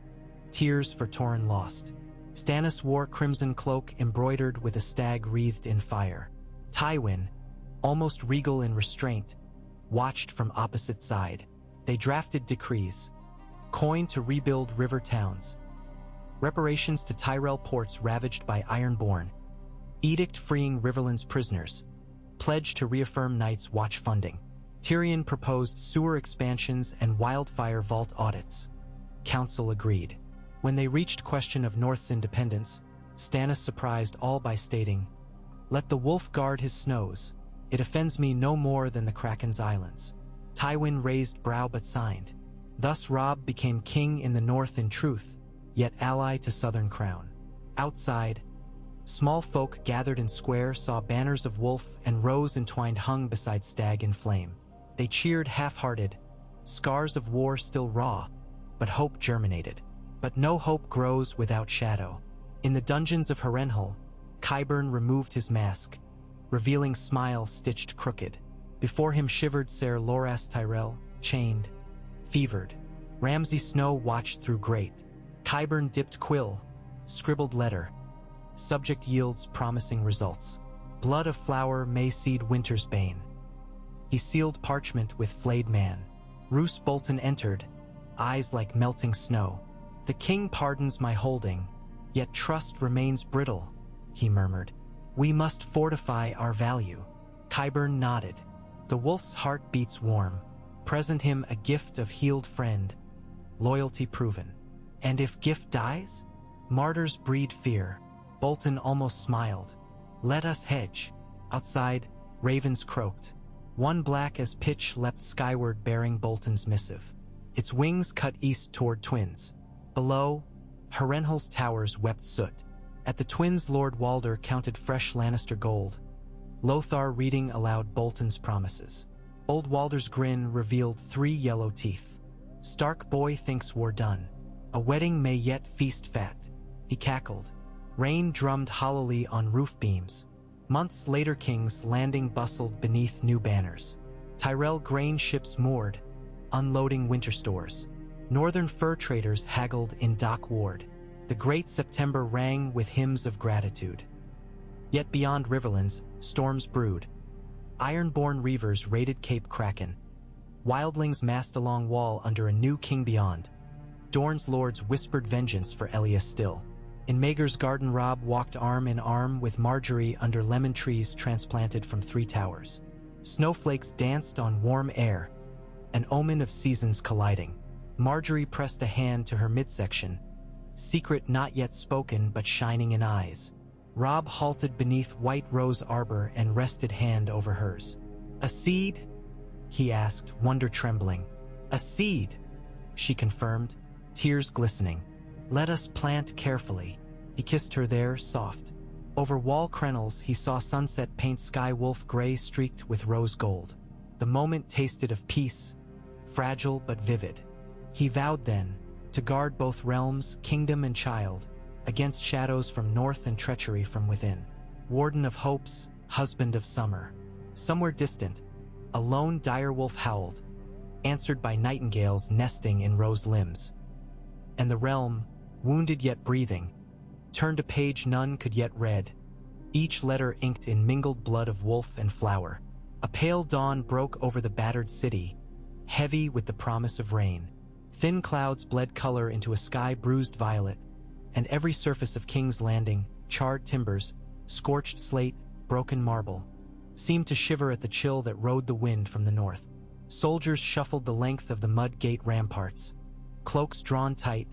tears for Torrhen lost. Stannis wore crimson cloak embroidered with a stag wreathed in fire. Tywin, almost regal in restraint, watched from opposite side. They drafted decrees. Coin to rebuild river towns. Reparations to Tyrell ports ravaged by Ironborn. Edict freeing Riverland's prisoners. Pledge to reaffirm Night's Watch funding. Tyrion proposed sewer expansions and wildfire vault audits. Council agreed. When they reached question of North's independence, Stannis surprised all by stating, "Let the wolf guard his snows. It offends me no more than the Kraken's islands." Tywin raised brow but signed. Thus Robb became king in the north in truth, yet ally to southern crown. Outside, small folk gathered in square saw banners of wolf and rose entwined hung beside stag in flame. They cheered half-hearted, scars of war still raw, but hope germinated. But no hope grows without shadow. In the dungeons of Harrenhal, Qyburn removed his mask, revealing smile stitched crooked. Before him shivered Ser Loras Tyrell, chained, fevered. Ramsay Snow watched through grate. Qyburn dipped quill, scribbled letter. Subject yields promising results. Blood of flower may seed winter's bane. He sealed parchment with flayed man. Roose Bolton entered, eyes like melting snow. "The king pardons my holding, yet trust remains brittle," he murmured. "We must fortify our value." Qyburn nodded. The wolf's heart beats warm. Present him a gift of healed friend, loyalty proven. And if gift dies, martyrs breed fear. Bolton almost smiled. "Let us hedge." Outside, ravens croaked. One black as pitch leapt skyward bearing Bolton's missive. Its wings cut east toward Twins. Below, Harrenhal's towers wept soot. At the Twins Lord Walder counted fresh Lannister gold. Lothar reading aloud Bolton's promises. Old Walder's grin revealed 3 yellow teeth. "Stark boy thinks war done. A wedding may yet feast fat." He cackled. Rain drummed hollowly on roof beams. Months later King's Landing bustled beneath new banners. Tyrell grain ships moored, unloading winter stores. Northern fur traders haggled in dock ward. The great September rang with hymns of gratitude. Yet beyond Riverlands, storms brewed. Ironborn reavers raided Cape Kraken. Wildlings massed along wall under a new king beyond. Dorne's lords whispered vengeance for Elias still. In Maegor's garden Robb walked arm in arm with Margaery under lemon trees transplanted from 3 towers. Snowflakes danced on warm air, an omen of seasons colliding. Margaery pressed a hand to her midsection, secret not yet spoken but shining in eyes. Robb halted beneath white rose arbor and rested hand over hers. "A seed?" he asked, wonder trembling. "A seed," she confirmed, tears glistening. "Let us plant carefully." He kissed her there, soft. Over wall crenels he saw sunset paint sky wolf gray streaked with rose gold. The moment tasted of peace, fragile but vivid. He vowed then to guard both realms, kingdom and child, against shadows from north and treachery from within. Warden of hopes, husband of summer. Somewhere distant, a lone direwolf howled, answered by nightingales nesting in rose limbs. And the realm, wounded yet breathing, turned a page none could yet read, each letter inked in mingled blood of wolf and flower. A pale dawn broke over the battered city, heavy with the promise of rain. Thin clouds bled color into a sky bruised violet, and every surface of King's Landing, charred timbers, scorched slate, broken marble, seemed to shiver at the chill that rode the wind from the north. Soldiers shuffled the length of the mud gate ramparts, cloaks drawn tight,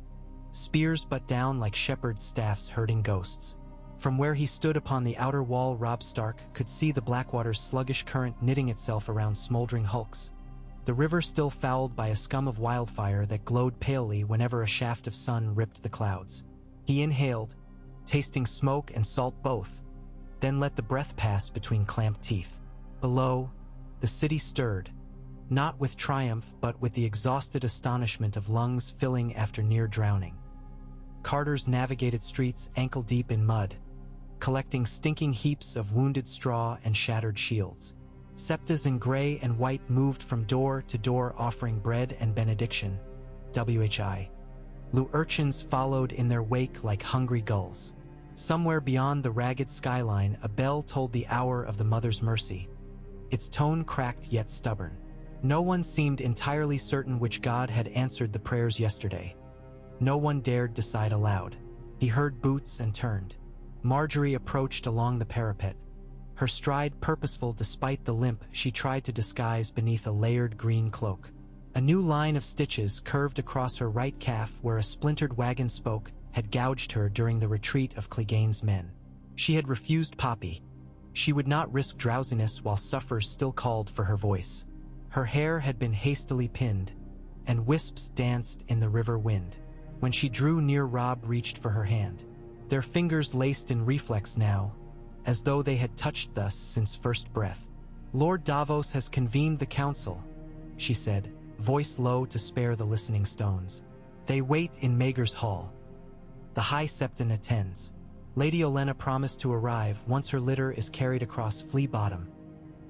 spears butt down like shepherds' staffs herding ghosts. From where he stood upon the outer wall, Robb Stark could see the Blackwater's sluggish current knitting itself around smoldering hulks. The river still fouled by a scum of wildfire that glowed palely whenever a shaft of sun ripped the clouds. He inhaled, tasting smoke and salt both, then let the breath pass between clamped teeth. Below, the city stirred. not with triumph but with the exhausted astonishment of lungs filling after near drowning. Carters navigated streets ankle-deep in mud, collecting stinking heaps of wounded straw and shattered shields. Septas in gray and white moved from door to door offering bread and benediction. WHI. Blue urchins followed in their wake like hungry gulls. Somewhere beyond the ragged skyline, a bell told the hour of the Mother's Mercy. Its tone cracked yet stubborn. No one seemed entirely certain which god had answered the prayers yesterday. No one dared decide aloud. He heard boots and turned. Margaery approached along the parapet, her stride purposeful despite the limp she tried to disguise beneath a layered green cloak. A new line of stitches curved across her right calf where a splintered wagon spoke had gouged her during the retreat of Clegane's men. She had refused Poppy. She would not risk drowsiness while sufferers still called for her voice. Her hair had been hastily pinned, and wisps danced in the river wind. When she drew near, Robb reached for her hand. Their fingers laced in reflex now, as though they had touched thus since first breath. "Lord Davos has convened the council," she said, voice low to spare the listening stones. "They wait in Maegor's hall. The High Septon attends. Lady Olenna promised to arrive once her litter is carried across Flea Bottom,"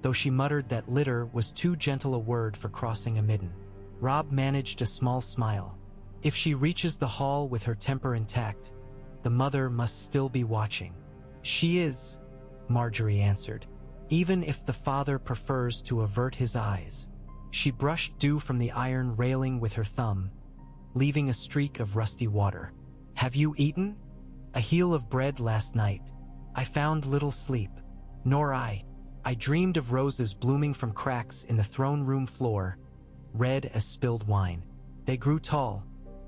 though she muttered that litter was too gentle a word for crossing a midden. Robb managed a small smile. If she reaches the hall with her temper intact, the mother must still be watching. "She is," Margaery answered, "even if the father prefers to avert his eyes." She brushed dew from the iron railing with her thumb, leaving a streak of rusty water. "Have you eaten?" "A heel of bread last night. I found little sleep." "Nor I. I dreamed of roses blooming from cracks in the throne room floor, red as spilled wine. They grew tall,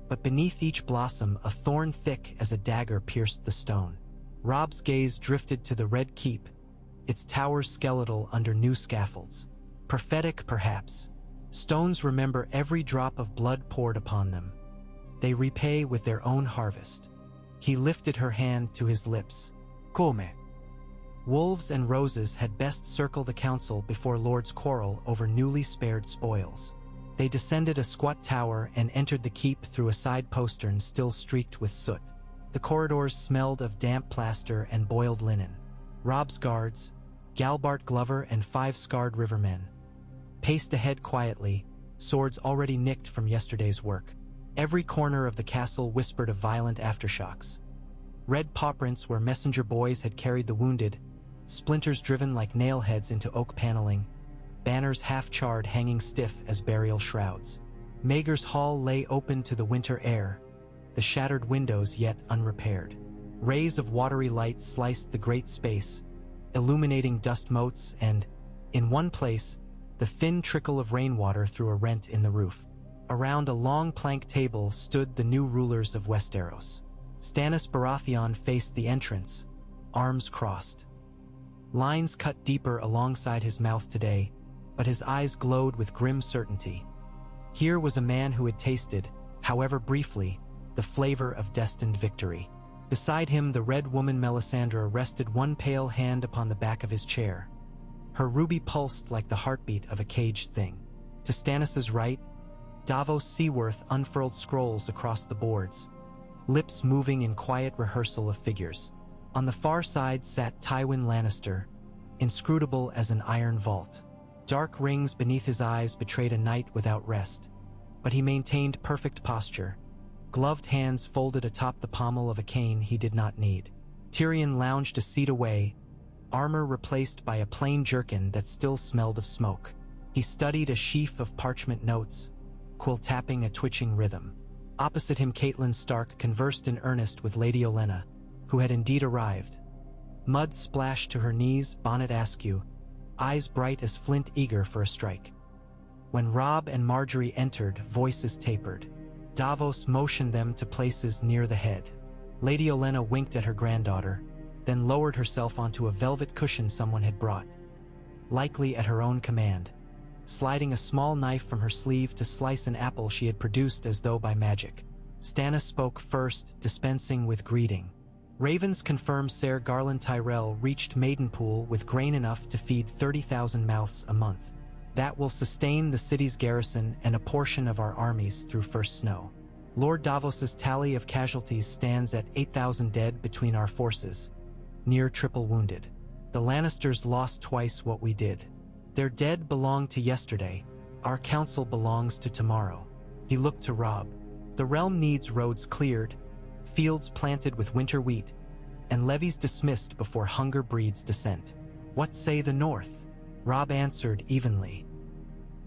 but beneath each blossom a thorn thick as a dagger pierced the stone." Robb's gaze drifted to the Red Keep, its towers skeletal under new scaffolds. Prophetic, perhaps. Stones remember every drop of blood poured upon them. They repay with their own harvest. He lifted her hand to his lips. "Come." Wolves and roses had best circle the council before lords quarrel over newly spared spoils. They descended a squat tower and entered the keep through a side postern still streaked with soot. The corridors smelled of damp plaster and boiled linen. Robb's guards, Galbart Glover and 5 scarred rivermen, paced ahead quietly, swords already nicked from yesterday's work. Every corner of the castle whispered of violent aftershocks. Red pawprints where messenger boys had carried the wounded, splinters driven like nailheads into oak paneling, banners half-charred hanging stiff as burial shrouds. Maegor's hall lay open to the winter air, the shattered windows yet unrepaired. Rays of watery light sliced the great space, illuminating dust motes and, in one place, the thin trickle of rainwater through a rent in the roof. Around a long plank table stood the new rulers of Westeros. Stannis Baratheon faced the entrance, arms crossed. Lines cut deeper alongside his mouth today, but his eyes glowed with grim certainty. Here was a man who had tasted, however briefly, the flavor of destined victory. Beside him, the red woman Melisandre rested one pale hand upon the back of his chair. Her ruby pulsed like the heartbeat of a caged thing. To Stannis's right, Davos Seaworth unfurled scrolls across the boards, lips moving in quiet rehearsal of figures. On the far side sat Tywin Lannister, inscrutable as an iron vault. Dark rings beneath his eyes betrayed a night without rest, but he maintained perfect posture, gloved hands folded atop the pommel of a cane he did not need. Tyrion lounged a seat away, armor replaced by a plain jerkin that still smelled of smoke. He studied a sheaf of parchment notes, quill tapping a twitching rhythm. Opposite him, Catelyn Stark conversed in earnest with Lady Olenna, who had indeed arrived. Mud splashed to her knees, bonnet askew, eyes bright as flint eager for a strike. When Robb and Margaery entered, voices tapered. Davos motioned them to places near the head. Lady Olenna winked at her granddaughter, then lowered herself onto a velvet cushion someone had brought, likely at her own command, sliding a small knife from her sleeve to slice an apple she had produced as though by magic. Stannis spoke first, dispensing with greeting. Ravens confirmed Ser Garland Tyrell reached Maidenpool with grain enough to feed 30,000 mouths a month. That will sustain the city's garrison and a portion of our armies through first snow. Lord Davos's tally of casualties stands at 8,000 dead between our forces, near triple wounded. The Lannisters lost twice what we did. Their dead belong to yesterday. Our council belongs to tomorrow. He looked to Robb. The realm needs roads cleared, fields planted with winter wheat, and levies dismissed before hunger breeds dissent. What say the North? Robb answered evenly.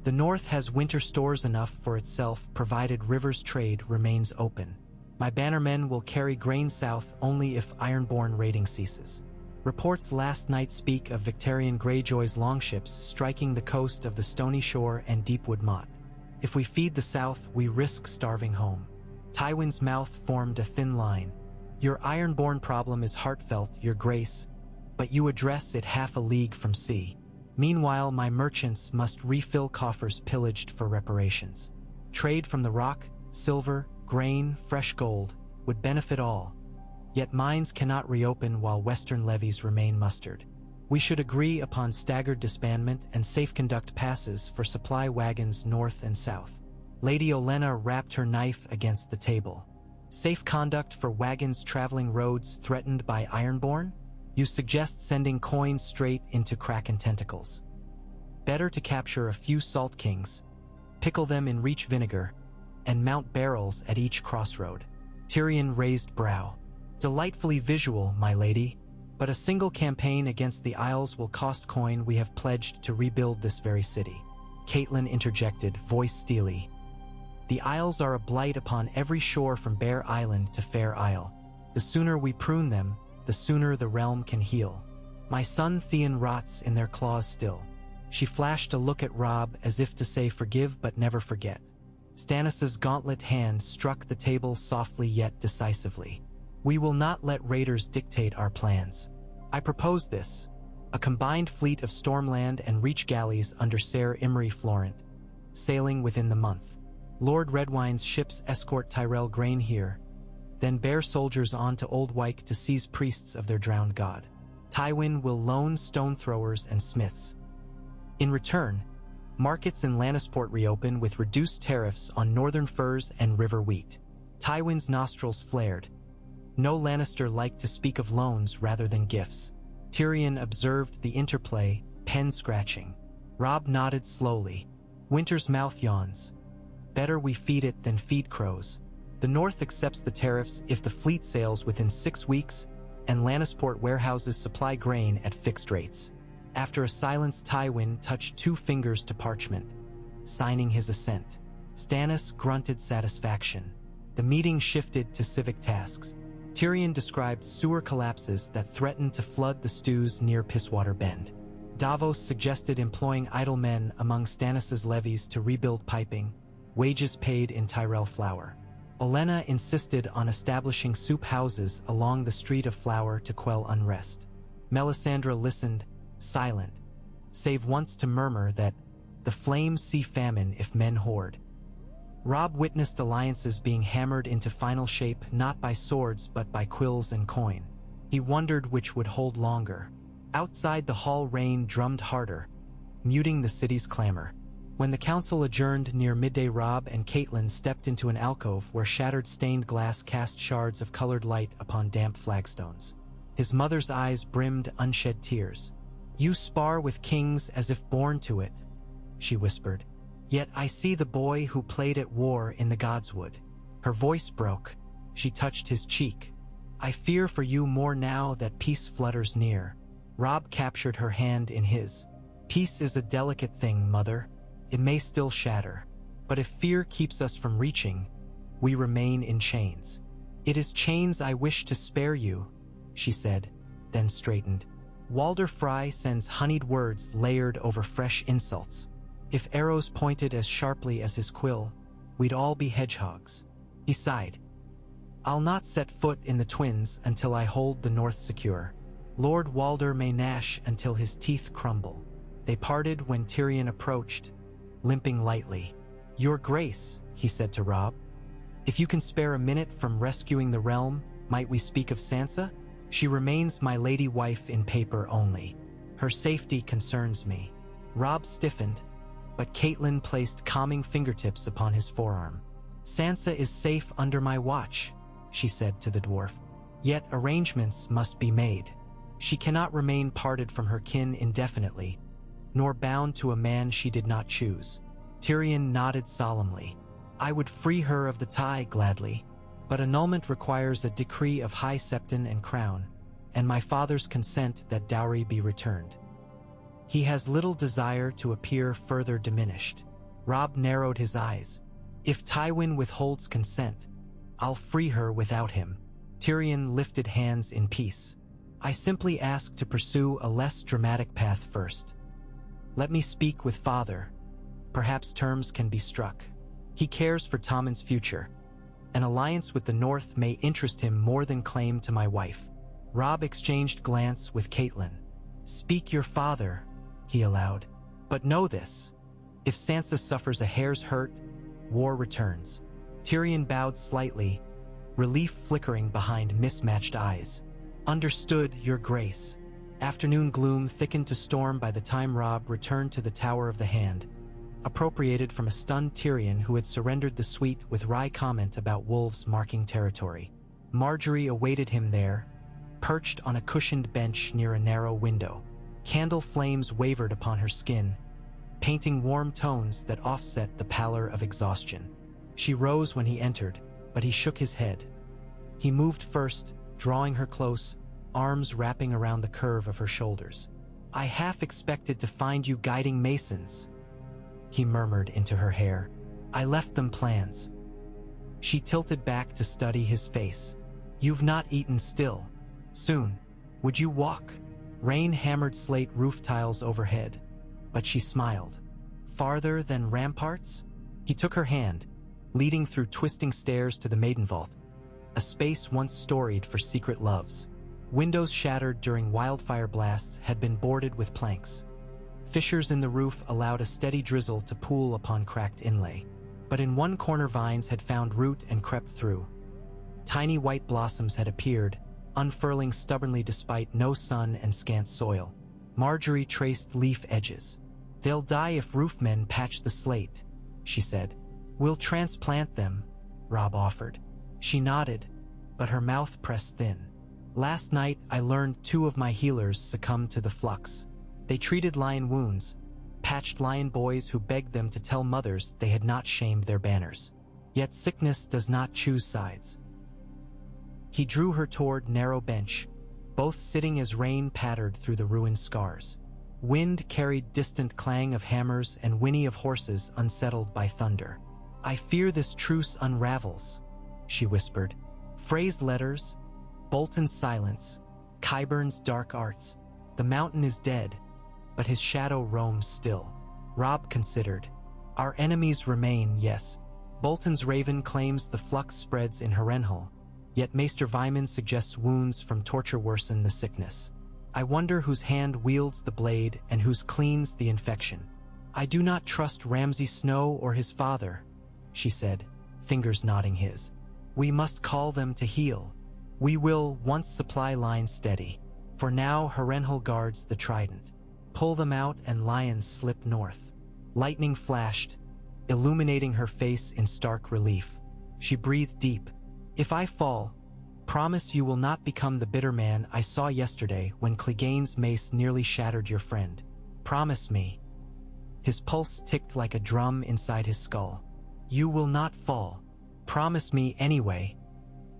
The North has winter stores enough for itself provided rivers trade remains open. My bannermen will carry grain south only if Ironborn raiding ceases. Reports last night speak of Victorian Greyjoy's longships striking the coast of the Stony Shore and Deepwood Motte. If we feed the south, we risk starving home. Tywin's mouth formed a thin line. Your Ironborn problem is heartfelt, your grace, but you address it half a league from sea. Meanwhile, my merchants must refill coffers pillaged for reparations. Trade from the rock, silver, grain, fresh gold, would benefit all. Yet mines cannot reopen while western levies remain mustered. We should agree upon staggered disbandment and safe conduct passes for supply wagons north and south. Lady Olenna rapped her knife against the table. Safe conduct for wagons traveling roads threatened by Ironborn? You suggest sending coins straight into Kraken tentacles. Better to capture a few Salt Kings, pickle them in reach vinegar, and mount barrels at each crossroad. Tyrion raised brow. Delightfully visual, my lady, but a single campaign against the Isles will cost coin we have pledged to rebuild this very city. Catelyn interjected, voice steely. The Isles are a blight upon every shore from Bear Island to Fair Isle. The sooner we prune them, the sooner the realm can heal. My son Theon rots in their claws still. She flashed a look at Robb as if to say forgive but never forget. Stannis's gauntlet hand struck the table softly yet decisively. We will not let raiders dictate our plans. I propose this, a combined fleet of Stormland and Reach galleys under Ser Imry Florent, sailing within the month. Lord Redwine's ships escort Tyrell grain here, then bear soldiers on to Old Wyke to seize priests of their drowned god. Tywin will loan stone throwers and smiths. In return, markets in Lannisport reopen with reduced tariffs on northern furs and river wheat. Tywin's nostrils flared. No Lannister liked to speak of loans rather than gifts. Tyrion observed the interplay, pen scratching. Robb nodded slowly. Winter's mouth yawns. Better we feed it than feed crows. The North accepts the tariffs if the fleet sails within 6 weeks, and Lannisport warehouses supply grain at fixed rates. After a silence, Tywin touched 2 fingers to parchment, signing his assent. Stannis grunted satisfaction. The meeting shifted to civic tasks. Tyrion described sewer collapses that threatened to flood the stews near Pisswater Bend. Davos suggested employing idle men among Stannis's levies to rebuild piping, wages paid in Tyrell flour. Olenna insisted on establishing soup houses along the Street of Flour to quell unrest. Melisandre listened, silent, save once to murmur that the flames see famine if men hoard. Robb witnessed alliances being hammered into final shape not by swords but by quills and coin. He wondered which would hold longer. Outside the hall rain drummed harder, muting the city's clamor. When the council adjourned near midday, Robb and Catelyn stepped into an alcove where shattered stained glass cast shards of colored light upon damp flagstones. His mother's eyes brimmed unshed tears. You spar with kings as if born to it, she whispered. Yet I see the boy who played at war in the Godswood. Her voice broke. She touched his cheek. I fear for you more now that peace flutters near. Robb captured her hand in his. Peace is a delicate thing, mother. It may still shatter, but if fear keeps us from reaching, we remain in chains. It is chains I wish to spare you, she said, then straightened. Walder Frey sends honeyed words layered over fresh insults. If arrows pointed as sharply as his quill, we'd all be hedgehogs. He sighed. I'll not set foot in the Twins until I hold the North secure. Lord Walder may gnash until his teeth crumble. They parted when Tyrion approached, limping lightly. Your Grace, he said to Robb, if you can spare a minute from rescuing the realm, might we speak of Sansa? She remains my lady wife in paper only. Her safety concerns me. Robb stiffened. but Catelyn placed calming fingertips upon his forearm. "Sansa is safe under my watch," she said to the dwarf. "Yet arrangements must be made. She cannot remain parted from her kin indefinitely, nor bound to a man she did not choose." Tyrion nodded solemnly. "I would free her of the tie gladly, but annulment requires a decree of high septon and crown, and my father's consent that dowry be returned. He has little desire to appear further diminished." Robb narrowed his eyes. "If Tywin withholds consent, I'll free her without him." Tyrion lifted hands in peace. "I simply ask to pursue a less dramatic path first. Let me speak with father. Perhaps terms can be struck. He cares for Tommen's future. An alliance with the North may interest him more than claim to my wife." Robb exchanged glance with Catelyn. "Speak your father," he allowed. "But know this. If Sansa suffers a hair's hurt, war returns." Tyrion bowed slightly, relief flickering behind mismatched eyes. "Understood, Your Grace." Afternoon gloom thickened to storm by the time Robb returned to the Tower of the Hand, appropriated from a stunned Tyrion who had surrendered the suite with wry comment about wolves marking territory. Margaery awaited him there, perched on a cushioned bench near a narrow window. Candle flames wavered upon her skin, painting warm tones that offset the pallor of exhaustion. She rose when he entered, but he shook his head. He moved first, drawing her close, arms wrapping around the curve of her shoulders. "I half expected to find you guiding masons," he murmured into her hair. "I left them plans." She tilted back to study his face. "You've not eaten still. Soon. Would you walk?" Rain hammered slate roof tiles overhead, but she smiled. "Farther than ramparts?" He took her hand, leading through twisting stairs to the maiden vault, a space once storied for secret loves. Windows shattered during wildfire blasts had been boarded with planks. Fissures in the roof allowed a steady drizzle to pool upon cracked inlay, but in one corner vines had found root and crept through. Tiny white blossoms had appeared, unfurling stubbornly despite no sun and scant soil. Margaery traced leaf edges. "They'll die if roofmen patch the slate," she said. "We'll transplant them," Robb offered. She nodded, but her mouth pressed thin. "Last night I learned 2 of my healers succumbed to the flux. They treated lion wounds, patched lion boys who begged them to tell mothers they had not shamed their banners. Yet sickness does not choose sides." He drew her toward narrow bench, both sitting as rain pattered through the ruined scars. Wind carried distant clang of hammers and whinny of horses unsettled by thunder. "I fear this truce unravels," she whispered. "Frey's letters, Bolton's silence, Qyburn's dark arts. The mountain is dead, but his shadow roams still." Robb considered. "Our enemies remain, yes. Bolton's raven claims the flux spreads in Harrenhal, yet Maester Vyman suggests wounds from torture worsen the sickness. I wonder whose hand wields the blade and whose cleans the infection. I do not trust Ramsay Snow or his father," she said, fingers knotting his. "We must call them to heal. We will once supply lines steady. For now Harrenhal guards the trident. Pull them out and lions slip north." Lightning flashed, illuminating her face in stark relief. She breathed deep. "If I fall, promise you will not become the bitter man I saw yesterday when Clegane's mace nearly shattered your friend. Promise me." His pulse ticked like a drum inside his skull. "You will not fall. Promise me anyway."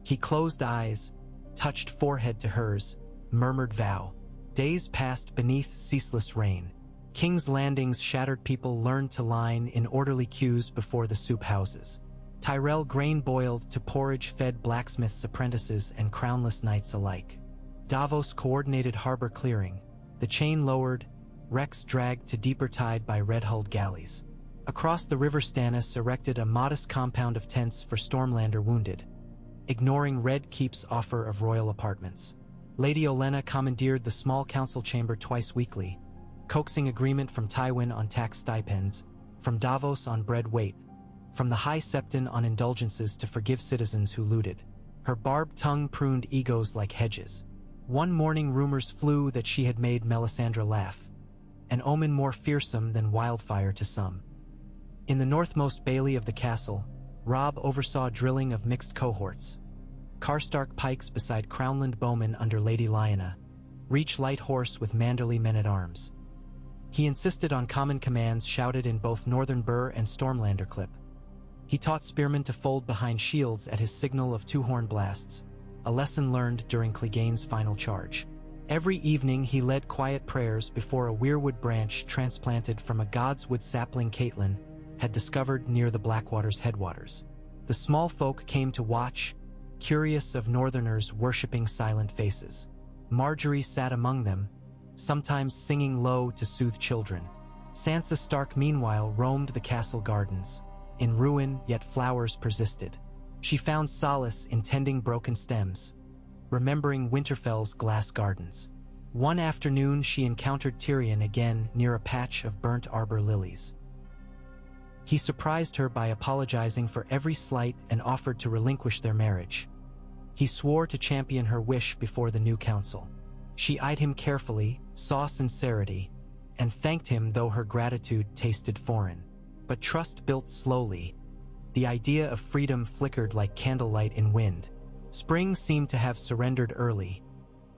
He closed eyes, touched forehead to hers, murmured vow. Days passed beneath ceaseless rain. King's Landing's shattered people learned to line in orderly queues before the soup houses. Tyrell grain boiled to porridge-fed blacksmiths' apprentices and crownless knights alike. Davos coordinated harbor clearing, the chain lowered, wrecks dragged to deeper tide by red-hulled galleys. Across the river Stannis erected a modest compound of tents for Stormlander wounded, ignoring Red Keep's offer of royal apartments. Lady Olenna commandeered the small council chamber twice weekly, coaxing agreement from Tywin on tax stipends, from Davos on bread weight, from the High Septon on indulgences to forgive citizens who looted. Her barbed tongue pruned egos like hedges. One morning rumors flew that she had made Melisandre laugh, an omen more fearsome than wildfire to some. In the northmost bailey of the castle, Robb oversaw drilling of mixed cohorts. Karstark pikes beside Crownland bowmen under Lady Lyanna, Reach light horse with Manderley men-at-arms. He insisted on common commands shouted in both Northern Burr and Stormlander Clip. He taught spearmen to fold behind shields at his signal of two-horn blasts, a lesson learned during Clegane's final charge. Every evening he led quiet prayers before a weirwood branch transplanted from a godswood sapling Caitlin had discovered near the Blackwater's headwaters. The small folk came to watch, curious of northerners worshipping silent faces. Margaery sat among them, sometimes singing low to soothe children. Sansa Stark meanwhile roamed the castle gardens. In ruin, yet flowers persisted. She found solace in tending broken stems, remembering Winterfell's glass gardens. One afternoon she encountered Tyrion again near a patch of burnt arbor lilies. He surprised her by apologizing for every slight and offered to relinquish their marriage. He swore to champion her wish before the new council. She eyed him carefully, saw sincerity, and thanked him though her gratitude tasted foreign. But trust built slowly. The idea of freedom flickered like candlelight in wind. Spring seemed to have surrendered early,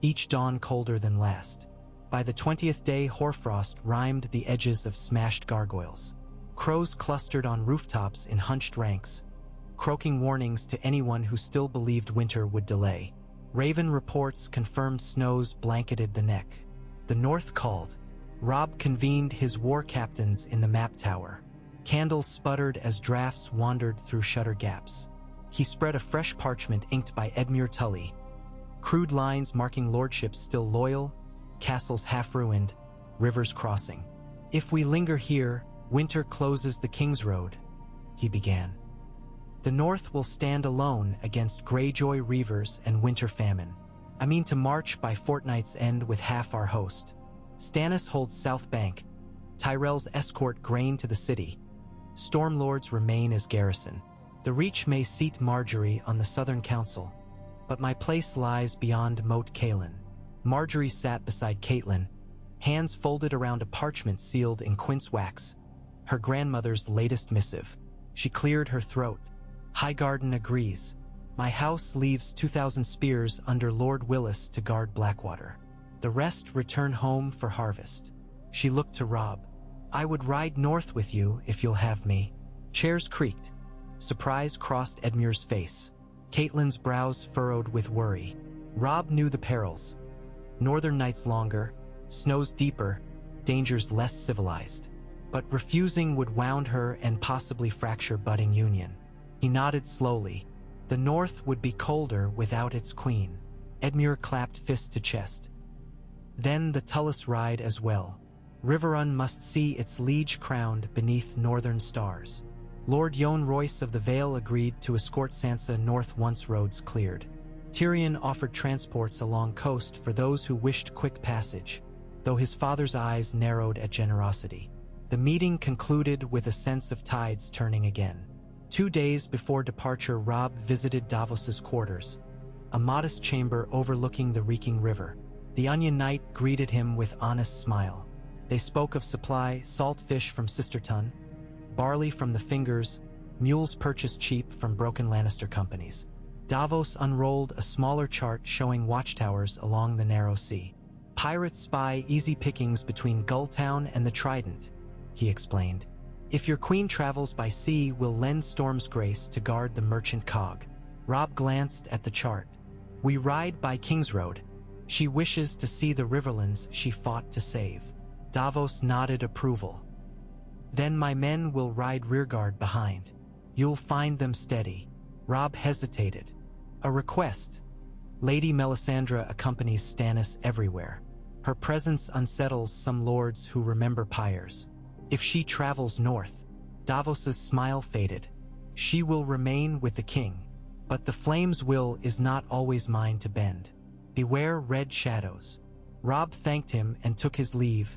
each dawn colder than last. By the 20th day, hoarfrost rhymed the edges of smashed gargoyles. Crows clustered on rooftops in hunched ranks, croaking warnings to anyone who still believed winter would delay. Raven reports confirmed snows blanketed the neck. The north called. Robb convened his war captains in the map tower. Candles sputtered as drafts wandered through shutter gaps. He spread a fresh parchment inked by Edmure Tully, crude lines marking lordships still loyal, castles half-ruined, rivers crossing. If we linger here, winter closes the King's Road, he began. The North will stand alone against Greyjoy reavers and winter famine. I mean to march by fortnight's end with half our host. Stannis holds South Bank, Tyrell's escort grain to the city. Stormlords remain as garrison. The Reach may seat Margaery on the Southern Council, but my place lies beyond Moat Cailin. Margaery sat beside Caitlin, hands folded around a parchment sealed in quince wax, her grandmother's latest missive. She cleared her throat. Highgarden agrees. My house leaves 2,000 spears under Lord Willis to guard Blackwater. The rest return home for harvest. She looked to Robb. I would ride north with you if you'll have me. Chairs creaked. Surprise crossed Edmure's face. Caitlyn's brows furrowed with worry. Robb knew the perils. Northern nights longer, snows deeper, dangers less civilized. But refusing would wound her and possibly fracture budding union. He nodded slowly. The north would be colder without its queen. Edmure clapped fist to chest. Then the Tullis ride as well. Riverrun must see its liege crowned beneath northern stars. Lord Yon Royce of the Vale agreed to escort Sansa north once roads cleared. Tyrion offered transports along coast for those who wished quick passage, though his father's eyes narrowed at generosity. The meeting concluded with a sense of tides turning again. 2 days before departure, Robb visited Davos's quarters, a modest chamber overlooking the reeking river. The Onion Knight greeted him with honest smile. They spoke of supply, salt fish from Sisterton, barley from the Fingers, mules purchased cheap from broken Lannister companies. Davos unrolled a smaller chart showing watchtowers along the narrow sea. Pirates spy easy pickings between Gulltown and the Trident, he explained. If your queen travels by sea, we'll lend Storm's Grace to guard the merchant cog. Robb glanced at the chart. We ride by King's Road. She wishes to see the Riverlands she fought to save. Davos nodded approval. Then my men will ride rearguard behind. You'll find them steady. Robb hesitated. A request. Lady Melisandre accompanies Stannis everywhere. Her presence unsettles some lords who remember pyres. If she travels north, Davos's smile faded. She will remain with the king, but the flame's will is not always mine to bend. Beware red shadows. Robb thanked him and took his leave,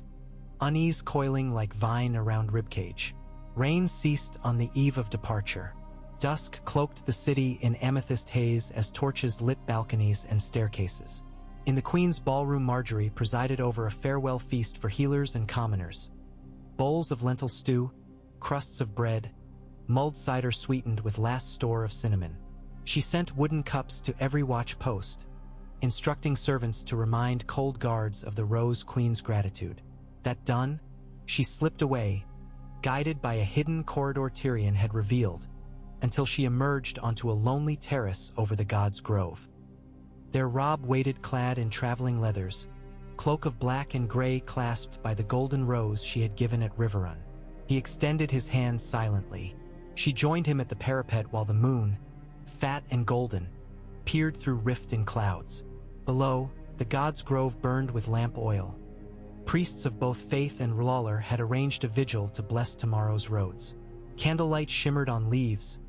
unease coiling like vine around ribcage. Rain ceased on the eve of departure. Dusk cloaked the city in amethyst haze as torches lit balconies and staircases. In the Queen's ballroom, Margaery presided over a farewell feast for healers and commoners. Bowls of lentil stew, crusts of bread, mulled cider sweetened with last store of cinnamon. She sent wooden cups to every watch post, instructing servants to remind cold guards of the Rose Queen's gratitude. That done, she slipped away, guided by a hidden corridor Tyrion had revealed, until she emerged onto a lonely terrace over the God's Grove. There Robb waited clad in traveling leathers, cloak of black and gray clasped by the golden rose she had given at Riverrun. He extended his hand silently. She joined him at the parapet while the moon, fat and golden, peered through rift in clouds. Below, the God's Grove burned with lamp oil. Priests of both faith and lawlor had arranged a vigil to bless tomorrow's roads. Candlelight shimmered on leaves,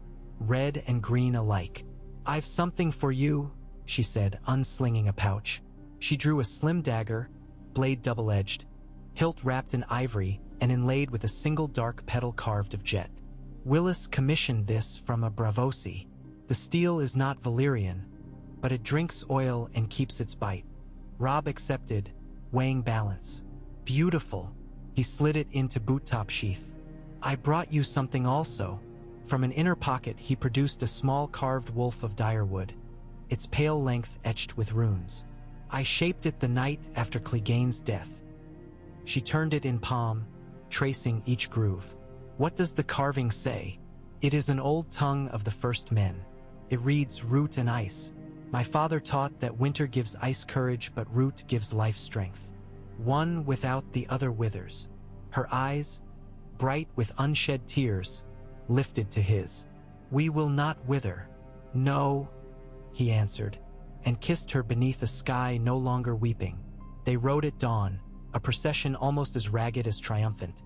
red and green alike. "I've something for you," she said, unslinging a pouch. She drew a slim dagger, blade double-edged, hilt wrapped in ivory and inlaid with a single dark petal carved of jet. "Willis commissioned this from a Bravosi. The steel is not Valyrian, but it drinks oil and keeps its bite." Robb accepted, weighing balance. "Beautiful." He slid it into boot-top sheath. "I brought you something also." From an inner pocket he produced a small carved wolf of direwood, its pale length etched with runes. "I shaped it the night after Clegane's death." She turned it in palm, tracing each groove. "What does the carving say?" "It is an old tongue of the first men. It reads root and ice. My father taught that winter gives ice courage, but root gives life strength. One without the other withers." Her eyes, bright with unshed tears, lifted to his. "We will not wither." "No," he answered, and kissed her beneath a sky no longer weeping. They rode at dawn, a procession almost as ragged as triumphant.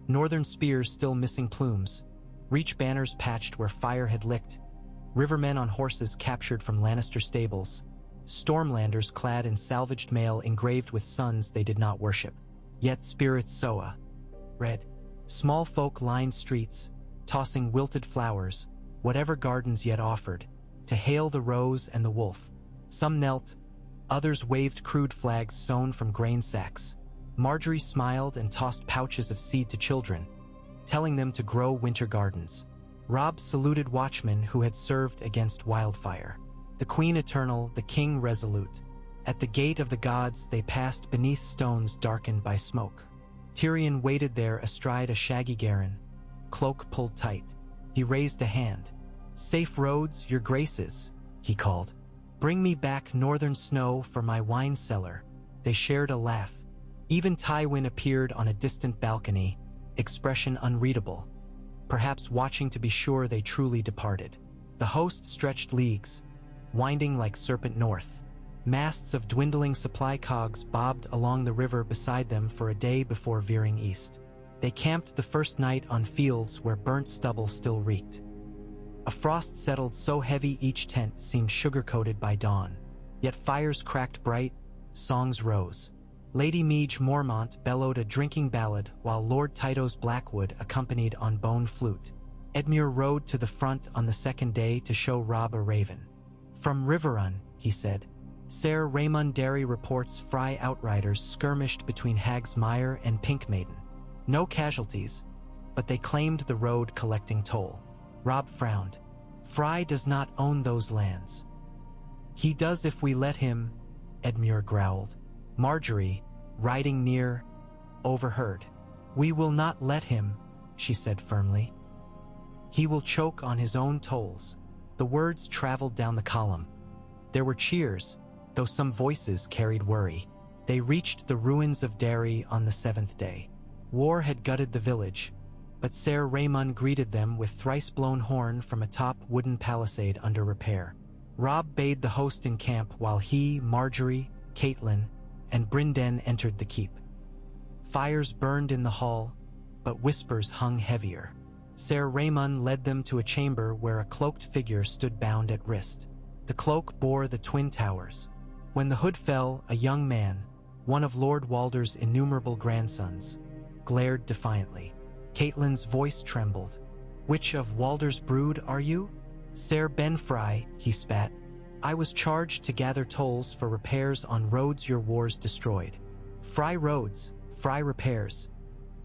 Northern spears still missing plumes, Reach banners patched where fire had licked, rivermen on horses captured from Lannister stables, Stormlanders clad in salvaged mail engraved with suns they did not worship. Yet spirits soa. Red. Small folk lined streets, tossing wilted flowers, whatever gardens yet offered, to hail the rose and the wolf. Some knelt, others waved crude flags sewn from grain sacks. Margaery smiled and tossed pouches of seed to children, telling them to grow winter gardens. Robb saluted watchmen who had served against wildfire. The Queen eternal, the King resolute. At the gate of the gods they passed beneath stones darkened by smoke. Tyrion waited there astride a shaggy Garen, cloak pulled tight. He raised a hand. "Safe roads, your graces," he called. "Bring me back northern snow for my wine cellar." They shared a laugh. Even Tywin appeared on a distant balcony, expression unreadable, perhaps watching to be sure they truly departed. The host stretched leagues, winding like serpent north. Masts of dwindling supply cogs bobbed along the river beside them for a day before veering east. They camped the first night on fields where burnt stubble still reeked. A frost settled so heavy each tent seemed sugar-coated by dawn. Yet fires cracked bright, songs rose. Lady Meage Mormont bellowed a drinking ballad while Lord Tyto's Blackwood accompanied on bone flute. Edmure rode to the front on the second day to show Robb a raven. "From Riverrun," he said. "Ser Raymond Derry reports Frey outriders skirmished between Hag's Mire and Pink Maiden. No casualties, but they claimed the road collecting toll." Robb frowned. "Frey does not own those lands." "He does if we let him," Edmure growled. Margaery, riding near, overheard. "We will not let him," she said firmly. "He will choke on his own tolls." The words traveled down the column. There were cheers, though some voices carried worry. They reached the ruins of Derry on the 7th day. War had gutted the village, but Ser Raymond greeted them with thrice-blown horn from atop wooden palisade under repair. Robb bade the host in camp while he, Margaery, Catelyn, and Brynden entered the keep. Fires burned in the hall, but whispers hung heavier. Ser Raymond led them to a chamber where a cloaked figure stood bound at wrist. The cloak bore the twin towers. When the hood fell, a young man, one of Lord Walder's innumerable grandsons, glared defiantly. Catelyn's voice trembled. "Which of Walder's brood are you?" "Ser Benfrey," he spat. "I was charged to gather tolls for repairs on roads your wars destroyed." "Frey roads, Frey repairs,"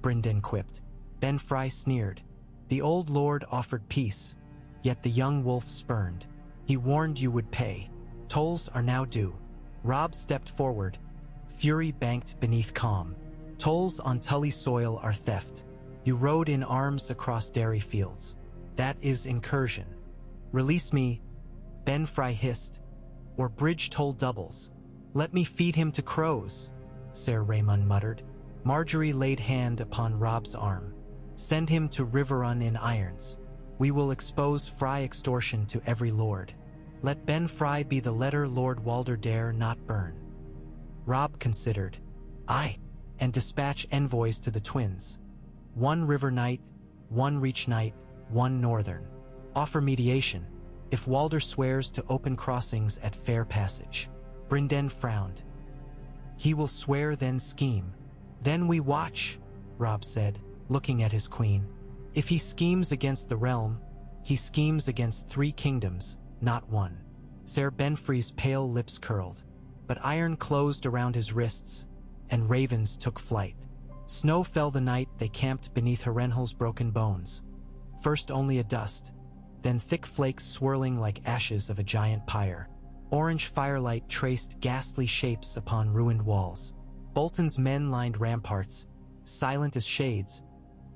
Brynden quipped. Benfry sneered. The old lord offered peace, yet the young wolf spurned. He warned you would pay. Tolls are now due. Robb stepped forward, fury banked beneath calm. Tolls on Tully soil are theft. You rode in arms across dairy fields. That is incursion. Release me, Benfry hissed, or bridge toll doubles. Let me feed him to crows, Ser Raymond muttered. Margaery laid hand upon Robb's arm. Send him to Riverrun in irons. We will expose Fry extortion to every lord. Let Benfry be the letter Lord Walder dare not burn. Robb considered. Aye, and dispatch envoys to the twins. One River Knight, one Reach Knight, one Northern. Offer mediation, if Walder swears to open crossings at fair passage. Brynden frowned. He will swear then scheme. Then we watch, Robb said, looking at his queen. If he schemes against the realm, he schemes against 3 kingdoms, not one. Ser Benfrey's pale lips curled, but iron closed around his wrists, and ravens took flight. Snow fell the night they camped beneath Harrenhal's broken bones. First only a dust, then thick flakes swirling like ashes of a giant pyre. Orange firelight traced ghastly shapes upon ruined walls. Bolton's men lined ramparts, silent as shades,